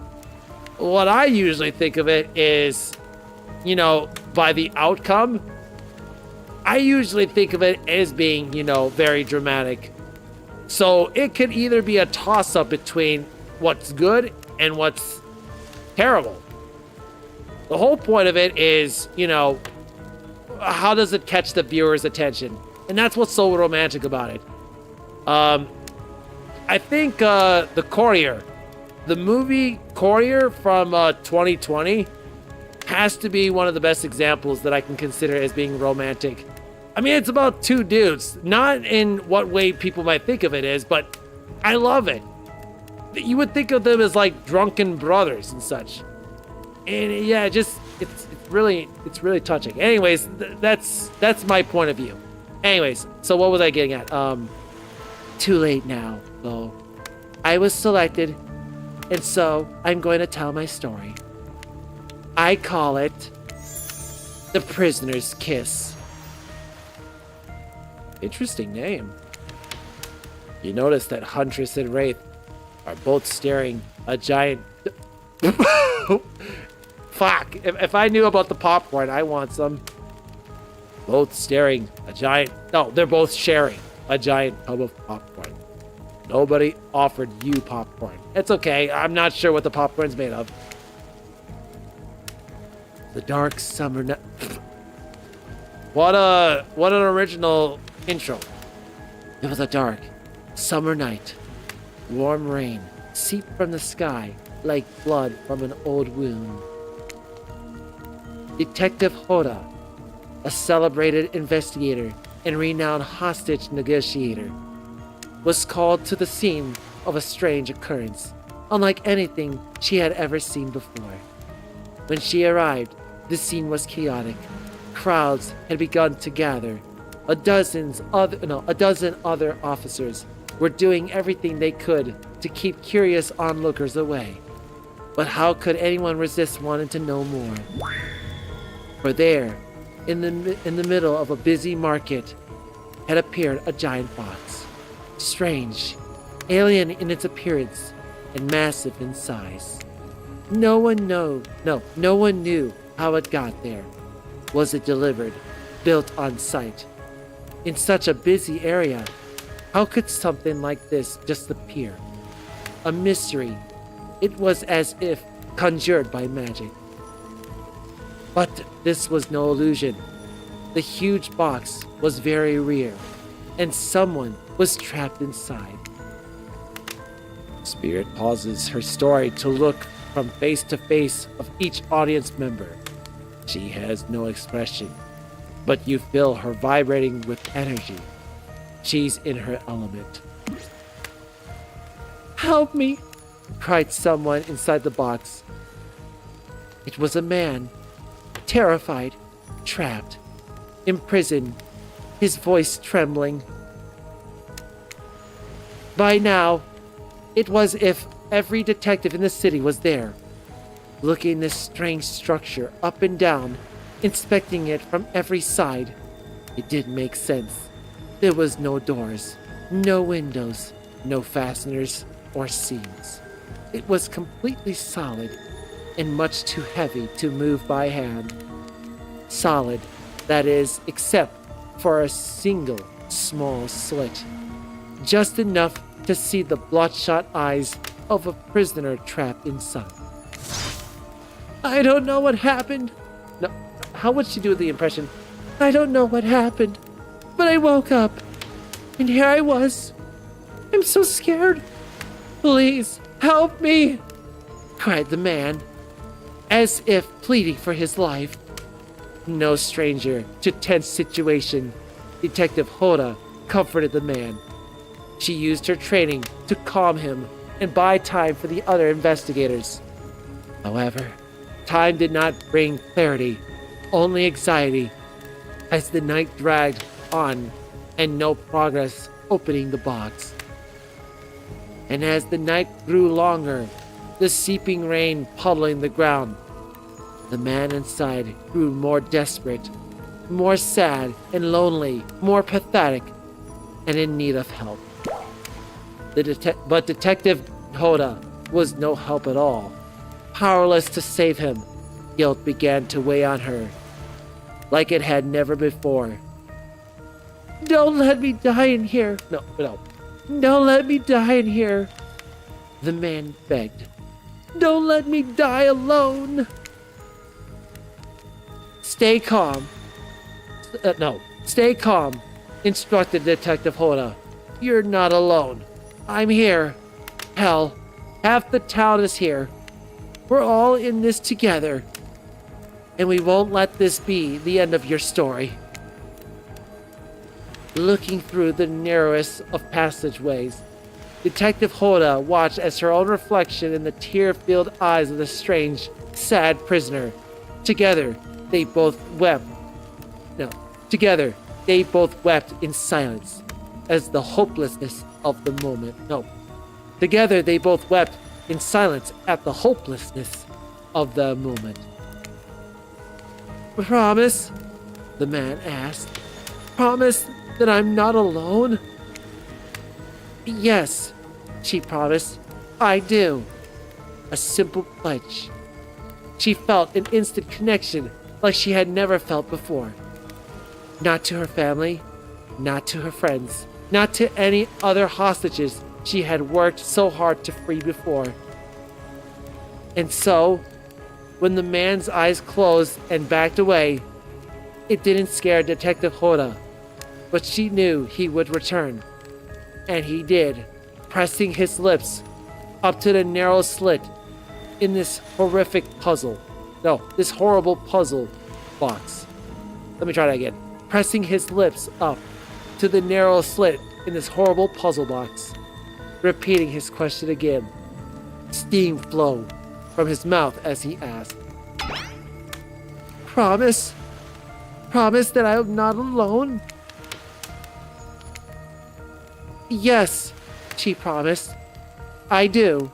What I usually think of it is, by the outcome, I usually think of it as being, very dramatic. So it could either be a toss-up between what's good and what's terrible. The whole point of it is, how does it catch the viewer's attention? And that's what's so romantic about it. I think the Courier, the movie Courier from 2020, has to be one of the best examples that I can consider as being romantic. I mean, it's about two dudes, not in what way people might think of it as, but I love it. You would think of them as like drunken brothers and such. And yeah, it's really touching. Anyways, that's my point of view. Anyways, so what was I getting at? Too late now, though. I was selected, and so I'm going to tell my story. I call it The Prisoner's Kiss. Interesting name. You notice that Huntress and Wraith are both staring a giant... Fuck, if I knew about the popcorn, I want some. Both staring a giant... No, they're both sharing a giant tub of popcorn. Nobody offered you popcorn. It's okay, I'm not sure what the popcorn's made of. The dark summer night... What an original intro. It was a dark summer night. Warm rain seeped from the sky like blood from an old wound. Detective Hoda, a celebrated investigator and renowned hostage negotiator, was called to the scene of a strange occurrence, unlike anything she had ever seen before. When she arrived, the scene was chaotic. Crowds had begun to gather. A dozen other officers were doing everything they could to keep curious onlookers away. But how could anyone resist wanting to know more? For there, in the middle of a busy market, had appeared a giant box. Strange, alien in its appearance, and massive in size. No one knew how it got there. Was it delivered, built on site? In such a busy area, how could something like this just appear? A mystery. It was as if conjured by magic. But this was no illusion. The huge box was very real, and someone was trapped inside. Spirit pauses her story to look from face to face of each audience member. She has no expression, but you feel her vibrating with energy. She's in her element. "Help me!" cried someone inside the box. It was a man, terrified, trapped, imprisoned, his voice trembling. By now, it was as if every detective in the city was there, looking this strange structure up and down, inspecting it from every side. It didn't make sense. There was no doors, no windows, no fasteners or seams. It was completely solid and much too heavy to move by hand. Solid, that is, except for a single small slit, just enough to see the bloodshot eyes of a prisoner trapped inside. I don't know what happened. No, how would she do the impression? I don't know what happened, but I woke up, and here I was. I'm so scared. Please, help me, cried the man, as if pleading for his life. No stranger to tense situation, Detective Hoda comforted the man. She used her training to calm him and buy time for the other investigators. However, time did not bring clarity, only anxiety, as the night dragged on and no progress opening the box. And as the night grew longer, the seeping rain puddling the ground, the man inside grew more desperate, more sad and lonely, more pathetic, and in need of help. But Detective Hoda was no help at all. Powerless to save him, guilt began to weigh on her, like it had never before. Don't let me die in here. No. Don't let me die in here, the man begged. Don't let me die alone. Stay calm. Stay calm, instructed Detective Hoda. You're not alone. I'm here. Hell, half the town is here. We're all in this together. And we won't let this be the end of your story. Looking through the narrowest of passageways, Detective Hoda watched as her own reflection in the tear-filled eyes of the strange, sad prisoner. Together, they both wept in silence as the hopelessness of the moment. Together they both wept in silence at the hopelessness of the moment. Promise? The man asked. Promise that I'm not alone? Yes, she promised. I do. A simple pledge. She felt an instant connection like she had never felt before. Not to her family, not to her friends, not to any other hostages she had worked so hard to free before. And so, when the man's eyes closed and backed away, it didn't scare Detective Hoda, but she knew he would return. And he did, pressing his lips up to the narrow slit in this horrible puzzle box. Let me try that again. Pressing his lips up to the narrow slit in this horrible puzzle box, repeating his question again. Steam flowed from his mouth as he asked, Promise? Promise that I am not alone? Yes, she promised. I do.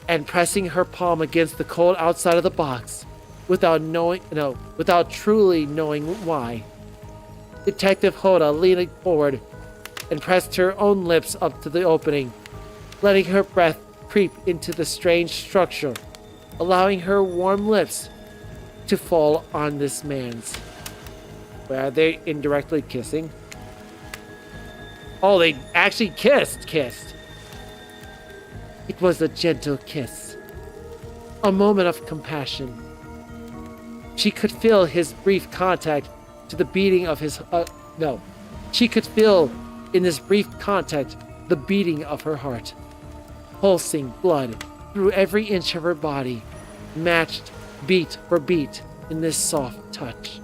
And pressing her palm against the cold outside of the box, without truly knowing why, Detective Hoda leaned forward and pressed her own lips up to the opening, letting her breath creep into the strange structure, allowing her warm lips to fall on this man's. Where are they indirectly kissing? Oh, they actually kissed. It was a gentle kiss, a moment of compassion. She could feel his brief contact to the beating of his, She could feel in this brief contact the beating of her heart, pulsing blood through every inch of her body, matched beat for beat in this soft touch.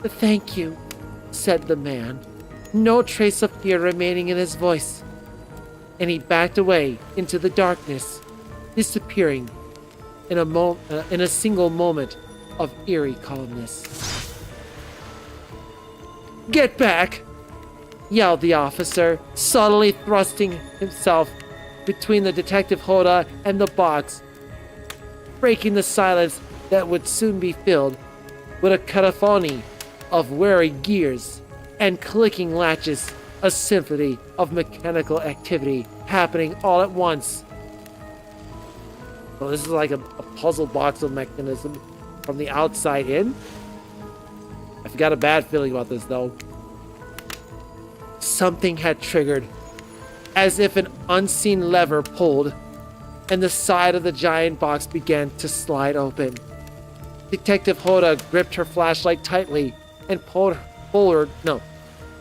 Thank you, said the man, no trace of fear remaining in his voice. And he backed away into the darkness, disappearing in a single moment of eerie calmness. "Get back!" yelled the officer, subtly thrusting himself between the Detective Hoda and the box, breaking the silence that would soon be filled with a cacophony of wary gears and clicking latches, a symphony of mechanical activity happening all at once. So this is like a puzzle box mechanism from the outside in. I've got a bad feeling about this, though. Something had triggered, as if an unseen lever pulled, and the side of the giant box began to slide open. Detective Hoda gripped her flashlight tightly and pulled forward. No.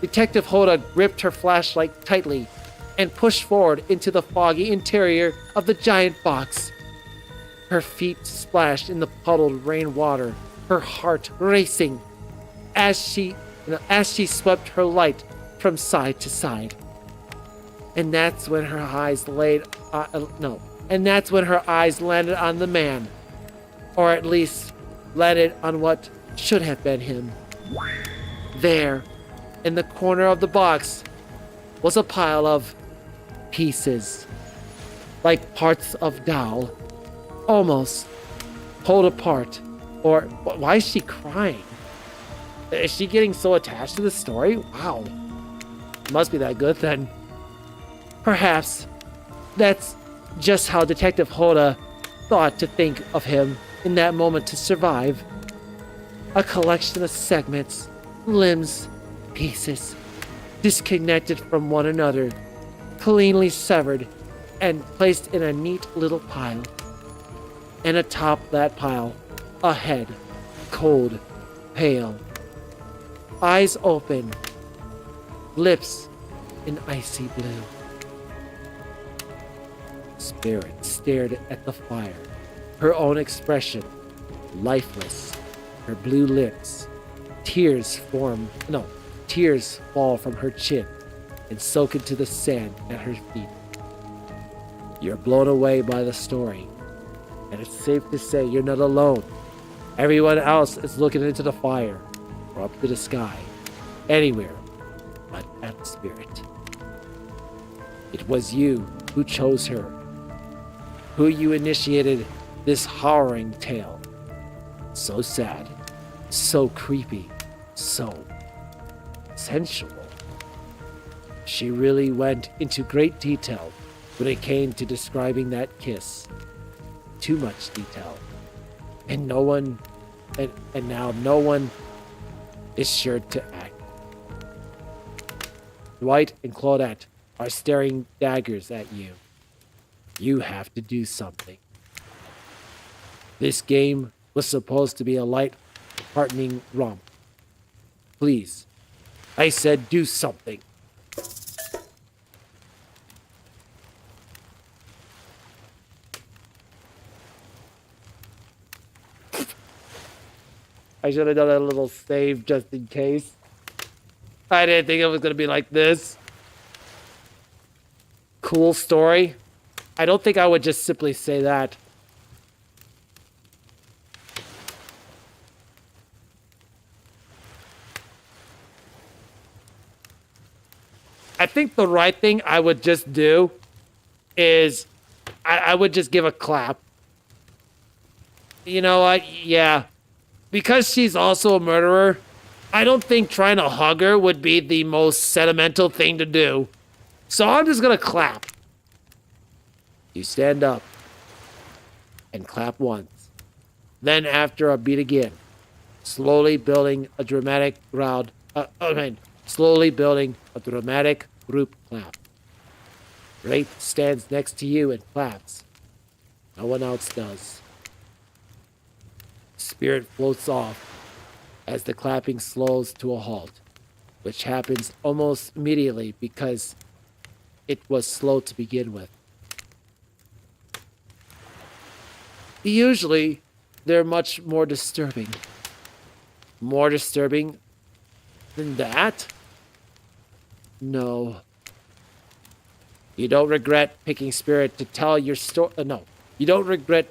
Detective Hoda gripped her flashlight tightly and pushed forward into the foggy interior of the giant box. Her feet splashed in the puddled rainwater, her heart racing as she swept her light from side to side. And that's when her eyes landed on the man, or at least landed on what should have been him. There, in the corner of the box, was a pile of pieces, like parts of doll, almost pulled apart. Or why is she crying? Is she getting so attached to the story? Wow. Must be that good then. Perhaps that's just how Detective Hoda thought to think of him in that moment to survive. A collection of segments, limbs, pieces, disconnected from one another, cleanly severed and placed in a neat little pile. And atop that pile, a head, cold, pale, eyes open, lips in icy blue. Spirit stared at the fire, her own expression, lifeless, her blue lips. Tears fall from her chin and soak into the sand at her feet. You're blown away by the story, and it's safe to say you're not alone. Everyone else is looking into the fire, or up to the sky, anywhere but at the Spirit. It was you who chose her, who you initiated this harrowing tale. So sad, so creepy, so sensual. She really went into great detail when it came to describing that kiss. Too much detail. And now no one is sure to act. Dwight and Claudette are staring daggers at you. You have to do something. This game was supposed to be a light, heartening romp. Please, I said do something. I should have done a little save just in case. I didn't think it was going to be like this. Cool story. I don't think I would just simply say that. I think the right thing I would just do is I would just give a clap. You know what? Yeah. Because she's also a murderer, I don't think trying to hug her would be the most sentimental thing to do. So I'm just gonna clap. You stand up and clap once. Then after a beat again, slowly building a dramatic group clap. Wraith stands next to you and claps. No one else does. Spirit floats off as the clapping slows to a halt, which happens almost immediately because it was slow to begin with. Usually, they're much more disturbing. More disturbing than that? No. You don't regret picking Spirit to tell your story. No. You don't regret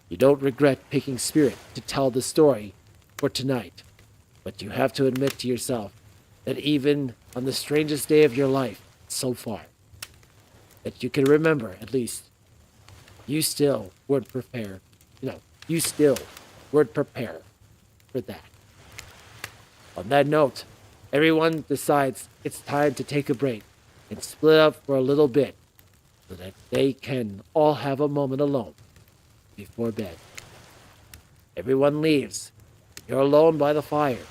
You don't regret picking Spirit to tell the story for tonight, but you have to admit to yourself that even on the strangest day of your life so far, that you can remember at least, you still weren't prepared. You still weren't prepared for that. On that note, everyone decides it's time to take a break and split up for a little bit so that they can all have a moment alone before bed. Everyone leaves. You're alone by the fire.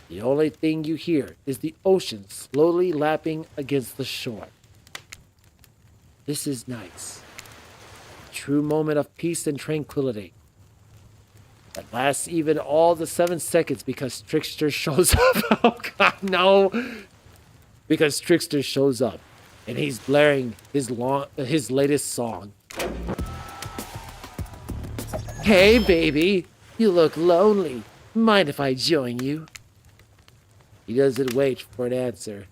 The only thing you hear is the ocean slowly lapping against the shore. This is nice. A true moment of peace and tranquility that lasts even all the 7 seconds because Trickster shows up. Oh God, no! Because Trickster shows up and he's blaring his latest song. Hey, baby, you look lonely. Mind if I join you? He doesn't wait for an answer.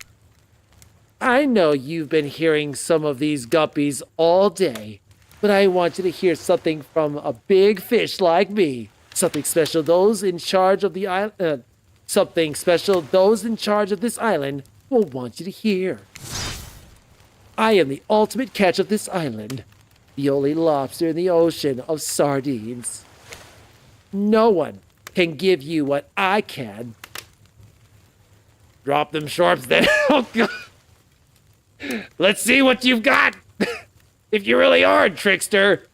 I know you've been hearing some of these guppies all day, but I want you to hear something from a big fish like me. Something special those in charge of the island. Something special those in charge of this island will want you to hear. I am the ultimate catch of this island, the only lobster in the ocean of sardines. No one can give you what I can. Drop them shorps then. Oh God. Let's see what you've got. If you really are a trickster.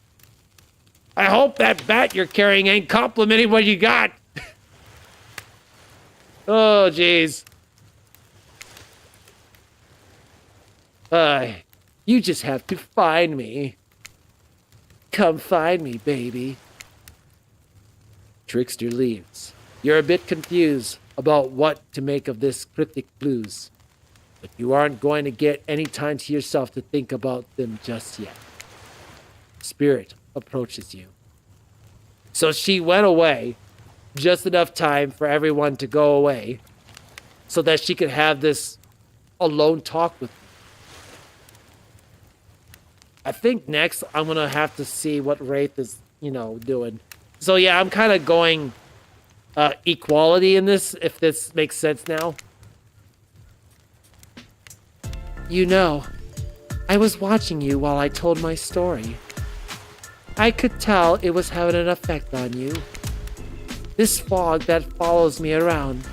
I hope that bat you're carrying ain't complimenting what you got. Oh, jeez. You just have to find me. Come find me, baby. Trickster leaves. You're a bit confused about what to make of this cryptic blues, but you aren't going to get any time to yourself to think about them just yet. Spirit approaches you. So she went away just enough time for everyone to go away so that she could have this alone talk with me. I think next I'm going to have to see what Wraith is, doing. So yeah, I'm kind of going equality in this, if this makes sense now. I was watching you while I told my story. I could tell it was having an effect on you. This fog that follows me around,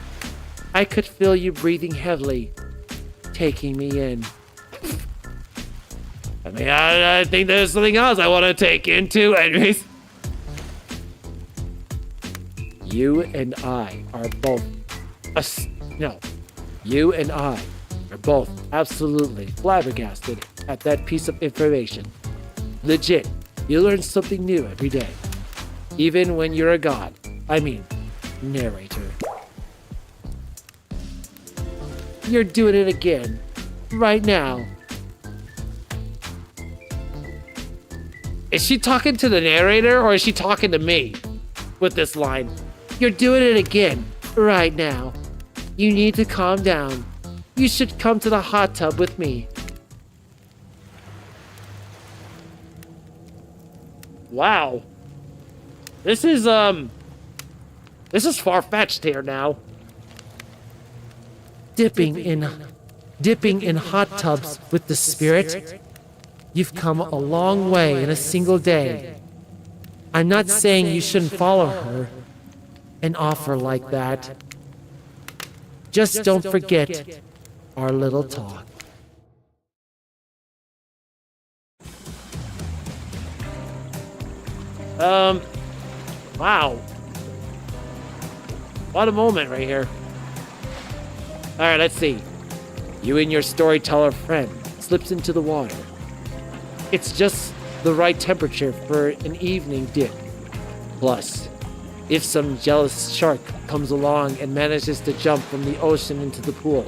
I could feel you breathing heavily, taking me in. I mean, I think there's something else I want to take into. Anyways. You and I are both absolutely flabbergasted at that piece of information. Legit, you learn something new every day. Even when you're a god. I mean, narrator. You're doing it again. Right now. Is she talking to the narrator or is she talking to me with this line? You're doing it again. Right now. You need to calm down. You should come to the hot tub with me. Wow. This is far-fetched here now. Dipping in hot tubs with the spirit. You've come a long way in a single day. I'm not saying you shouldn't follow her. An offer like that. Just don't forget our little talk. Wow. What a moment right here. Alright, let's see. You and your storyteller friend slips into the water. It's just the right temperature for an evening dip. Plus, if some jealous shark comes along and manages to jump from the ocean into the pool,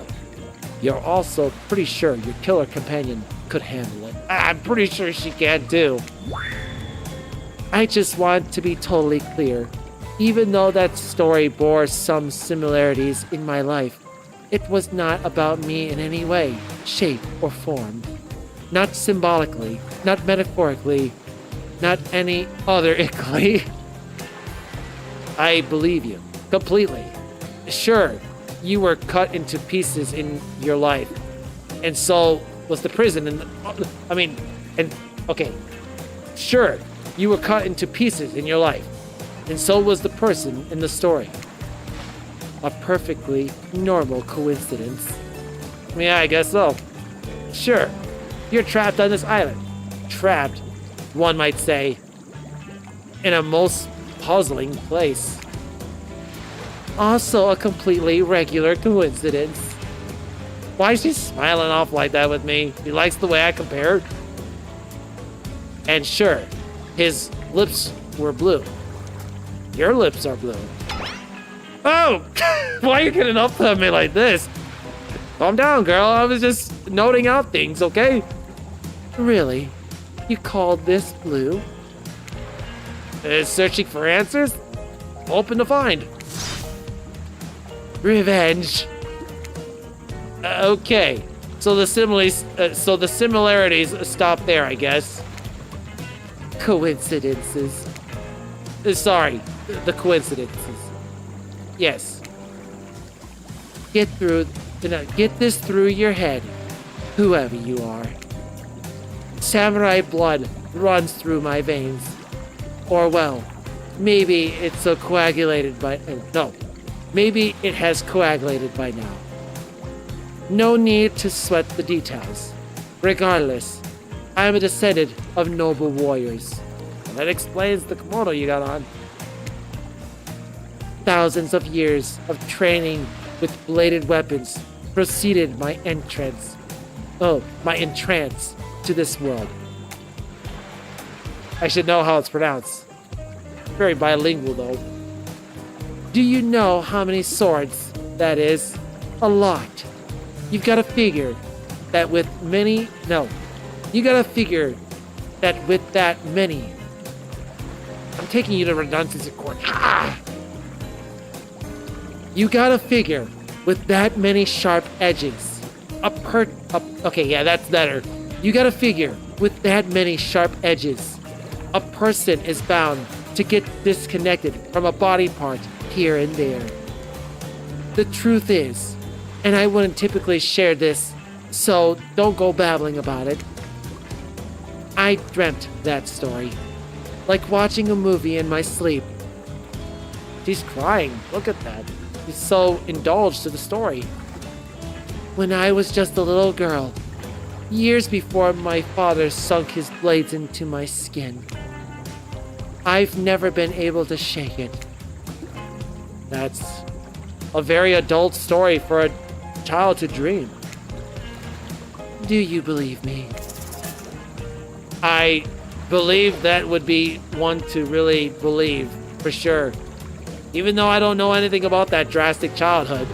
you're also pretty sure your killer companion could handle it. I'm pretty sure she can too. I just want to be totally clear. Even though that story bore some similarities in my life, it was not about me in any way, shape, or form. Not symbolically, not metaphorically, not any other Ickley. I believe you completely. Sure, you were cut into pieces in your life, and so was the prison. Sure, you were cut into pieces in your life, and so was the person in the story. A perfectly normal coincidence. Yeah, I guess so. Sure, you're trapped on this island. Trapped, one might say, in a most puzzling place. Also a completely regular coincidence. Why is she smiling off like that with me? He likes the way I compare. And sure, his lips were blue. Your lips are blue. Oh! Why are you getting up to me like this? Calm down, girl. I was just noting out things, okay? Really? You called this blue? Searching for answers? Open to find. Revenge. Okay. So the similarities stop there, I guess. Coincidences. Sorry, the coincidences. Yes. Get this through your head, whoever you are. Samurai blood runs through my veins. Or well, maybe it's so coagulated by... no. Maybe it has coagulated by now. No need to sweat the details. Regardless, I am a descendant of noble warriors. That explains the kimono you got on. Thousands of years of training with bladed weapons preceded my entrance to this world. I should know how it's pronounced. Very bilingual, though. Do you know how many swords that is? A lot. You've got to figure that with many... No. You got to figure that with that many... I'm taking you to redundancy court. You got to figure with that many sharp edges. Okay, yeah, that's better. You got to figure with that many sharp edges. A person is bound to get disconnected from a body part here and there. The truth is, and I wouldn't typically share this, so don't go babbling about it. I dreamt that story, like watching a movie in my sleep. She's crying. Look at that. She's so indulged to the story. When I was just a little girl, years before my father sunk his blades into my skin. I've never been able to shake it. That's a very adult story for a child to dream. Do you believe me? I believe that would be one to really believe, for sure. Even though I don't know anything about that drastic childhood,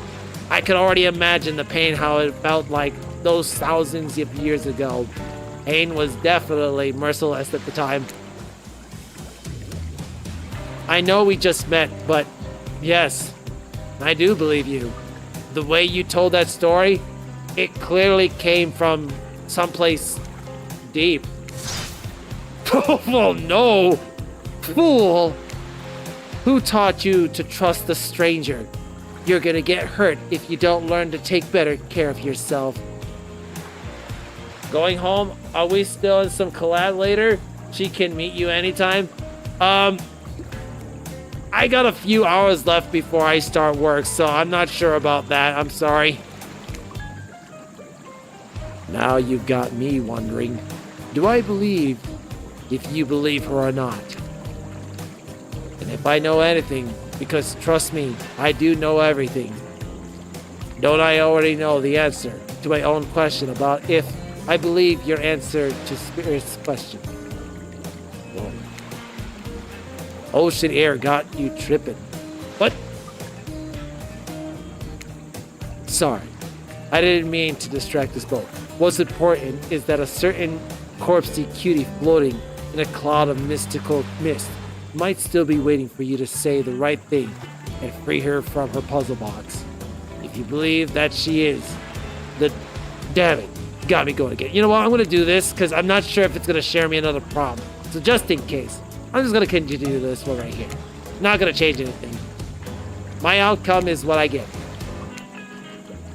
I could already imagine the pain, how it felt like those thousands of years ago. Pain was definitely merciless at the time. I know we just met, but yes, I do believe you. The way you told that story, it clearly came from someplace deep. Oh no! Fool! Who taught you to trust a stranger? You're gonna get hurt if you don't learn to take better care of yourself. Going home? Are we still in some collab later? She can meet you anytime? I got a few hours left before I start work, so I'm not sure about that. I'm sorry. Now you've got me wondering, do I believe if you believe her or not? And if I know anything, because trust me, I do know everything. Don't I already know the answer to my own question about if I believe your answer to Spirit's question? Whoa. Ocean air got you tripping. What? Sorry, I didn't mean to distract us both. What's important is that a certain corpsey cutie floating in a cloud of mystical mist might still be waiting for you to say the right thing and free her from her puzzle box. If you believe that she is, damn it, got me going again. You know what? I'm gonna do this because I'm not sure if it's gonna share me another problem. So just in case, I'm just gonna continue this one right here. Not gonna change anything. My outcome is what I get.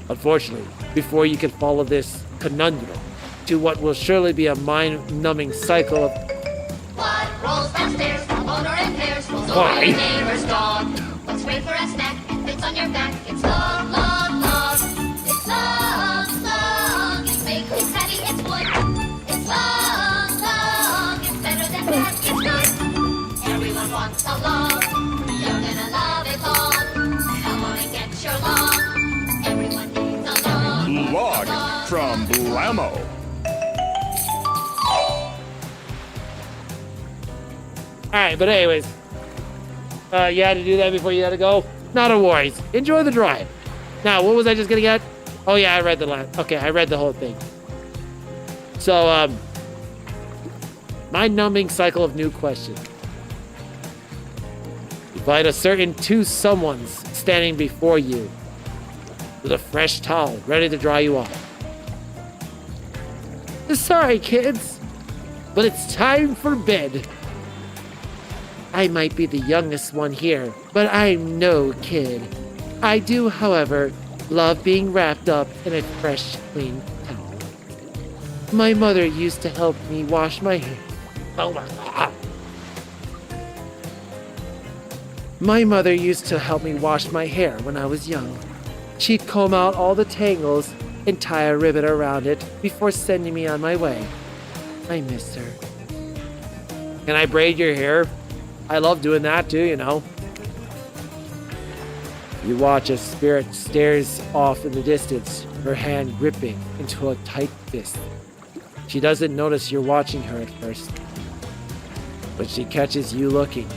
Unfortunately, before you can follow this conundrum to what will surely be a mind-numbing cycle of What rolls downstairs, owner and pairs, rolls Why? over your neighbor's dog. What's great for a snack and fits on your back? It's long, long, long. It's long, long. It's big, it's heavy, it's wood. It's long, long. It's better than that, it's good. Everyone wants a log. You're gonna love it all. Come on and get your log. Everyone needs a log. Log from Blammo. Alright, but anyways. You had to do that before you had to go? Not a worries. Enjoy the drive. Now, what was I just gonna get? Oh yeah, I read the last. Okay, I read the whole thing. So, mind-numbing cycle of new questions. You find a certain two someones standing before you with a fresh towel ready to dry you off. Sorry, kids, but it's time for bed. I might be the youngest one here, but I'm no kid. I do, however, love being wrapped up in a fresh, clean towel. My mother used to help me wash my hair. Oh my God. My mother used to help me wash my hair when I was young. She'd comb out all the tangles and tie a ribbon around it before sending me on my way. I miss her. Can I braid your hair? I love doing that too, you know. You watch as Spirit stares off in the distance, her hand gripping into a tight fist. She doesn't notice you're watching her at first. When she catches you looking,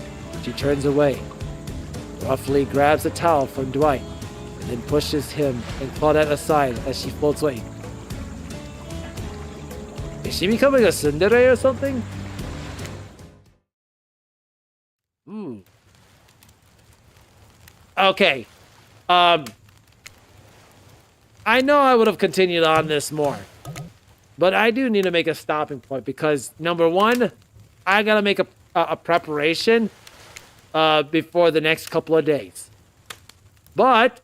she turns away, roughly grabs a towel from Dwight, and then pushes him and Claudette aside as she floats away. Is she becoming a tsundere or something? Okay. I know I would have continued on this more. But I do need to make a stopping point because, number one, I gotta make a preparation before the next couple of days. But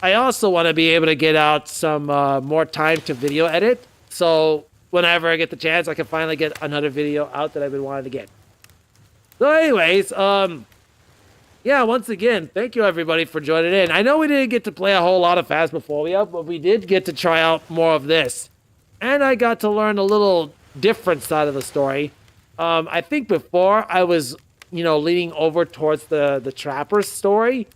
I also want to be able to get out some more time to video edit. So whenever I get the chance, I can finally get another video out that I've been wanting to get. So anyways, yeah, once again, thank you everybody for joining in. I know we didn't get to play a whole lot of Phasmophobia, but we did get to try out more of this. And I got to learn a little different side of the story. I think before I was, leaning over towards the Trapper story.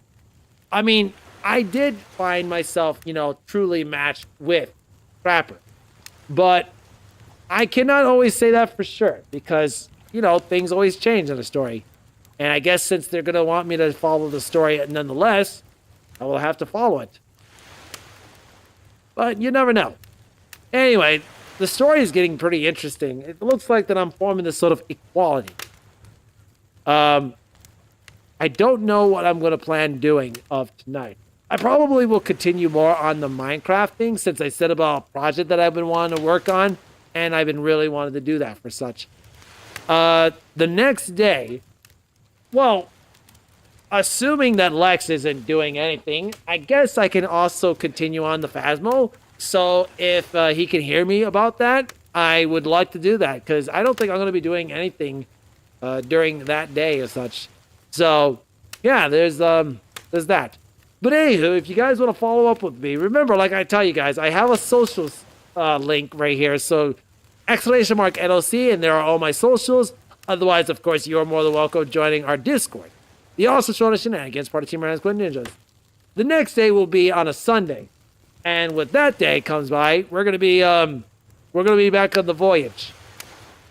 I mean, I did find myself, truly matched with Trapper. But I cannot always say that for sure because, things always change in a story. And I guess since they're going to want me to follow the story nonetheless, I will have to follow it. But you never know. Anyway, the story is getting pretty interesting. It looks like that I'm forming this sort of equality. I don't know what I'm going to plan doing of tonight. I probably will continue more on the Minecraft thing since I said about a project that I've been wanting to work on. And I've been really wanting to do that for such. The next day... Well, assuming that Lex isn't doing anything, I guess I can also continue on the Phasmo. So if he can hear me about that, I would like to do that because I don't think I'm going to be doing anything during that day as such. So, yeah, there's that. But anywho, if you guys want to follow up with me, remember, like I tell you guys, I have a socials link right here. So, !NOC, and there are all my socials. Otherwise, of course, you are more than welcome joining our Discord. The also shown us shenanigans, part of Team Random Squad Ninjas. The next day will be on a Sunday, and when that day comes by, we're gonna be back on the voyage.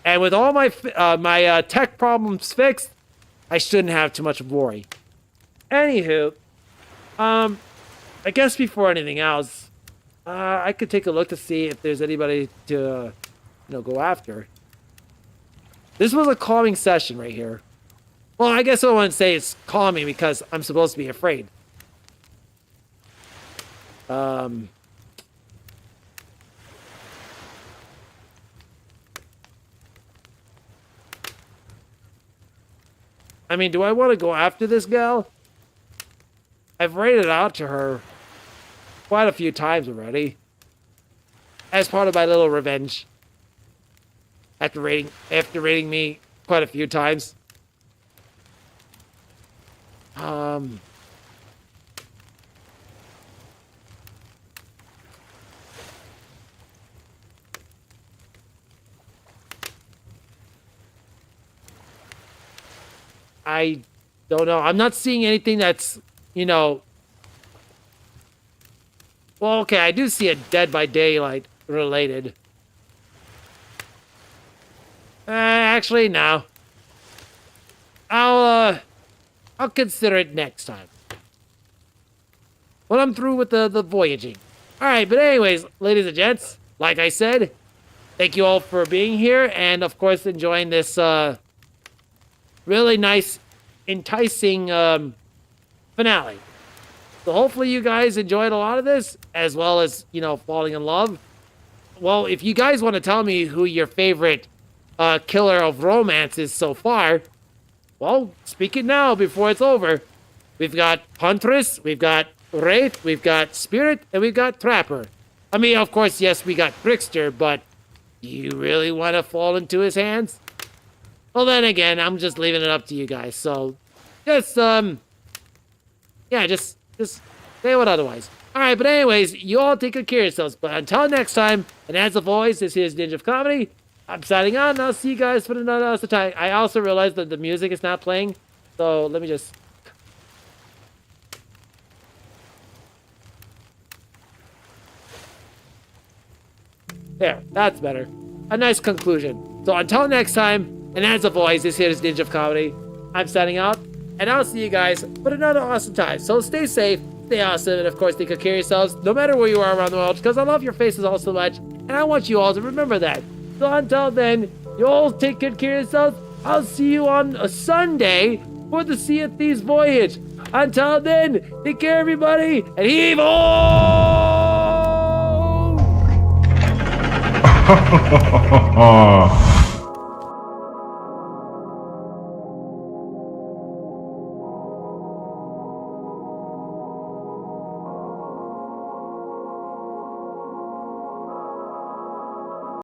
And with all my my tech problems fixed, I shouldn't have too much worry. Anywho, I guess before anything else, I could take a look to see if there's anybody to, go after. This was a calming session right here. Well, I guess I wouldn't say it's calming because I'm supposed to be afraid. I mean, do I want to go after this gal? I've raided out to her quite a few times already. As part of my little revenge. After raiding me quite a few times. I don't know. I'm not seeing anything that's, you know... Well, okay, I do see a Dead by Daylight related. Actually, no. I'll consider it next time. When I'm through with the voyaging. Alright, but anyways, ladies and gents, like I said, thank you all for being here, and of course enjoying this, really nice, enticing, finale. So hopefully you guys enjoyed a lot of this, as well as, you know, falling in love. Well, if you guys want to tell me who your favorite killer of romance is so far, well, speak it now before it's over. We've got Huntress, we've got Wraith, we've got Spirit, and we've got Trapper. I mean, of course, yes, we got Trickster, but do you really want to fall into his hands? Well, then again, I'm just leaving it up to you guys. So, just, yeah, just say what otherwise. All right, but anyways, you all take good care of yourselves. But until next time, and as always, this is Ninja of Comedy. I'm signing on, and I'll see you guys for another time. I also realized that the music is not playing, so let me just... There, that's better. A nice conclusion. So until next time, and as always, this here is Ninja of Comedy. I'm signing out, and I'll see you guys for another awesome time. So stay safe, stay awesome, and of course, take good care of yourselves, no matter where you are around the world, because I love your faces all so much, and I want you all to remember that. So until then, you all take good care of yourselves. I'll see you on a Sunday for the Sea of Thieves voyage. Until then, take care, everybody, and heave ho!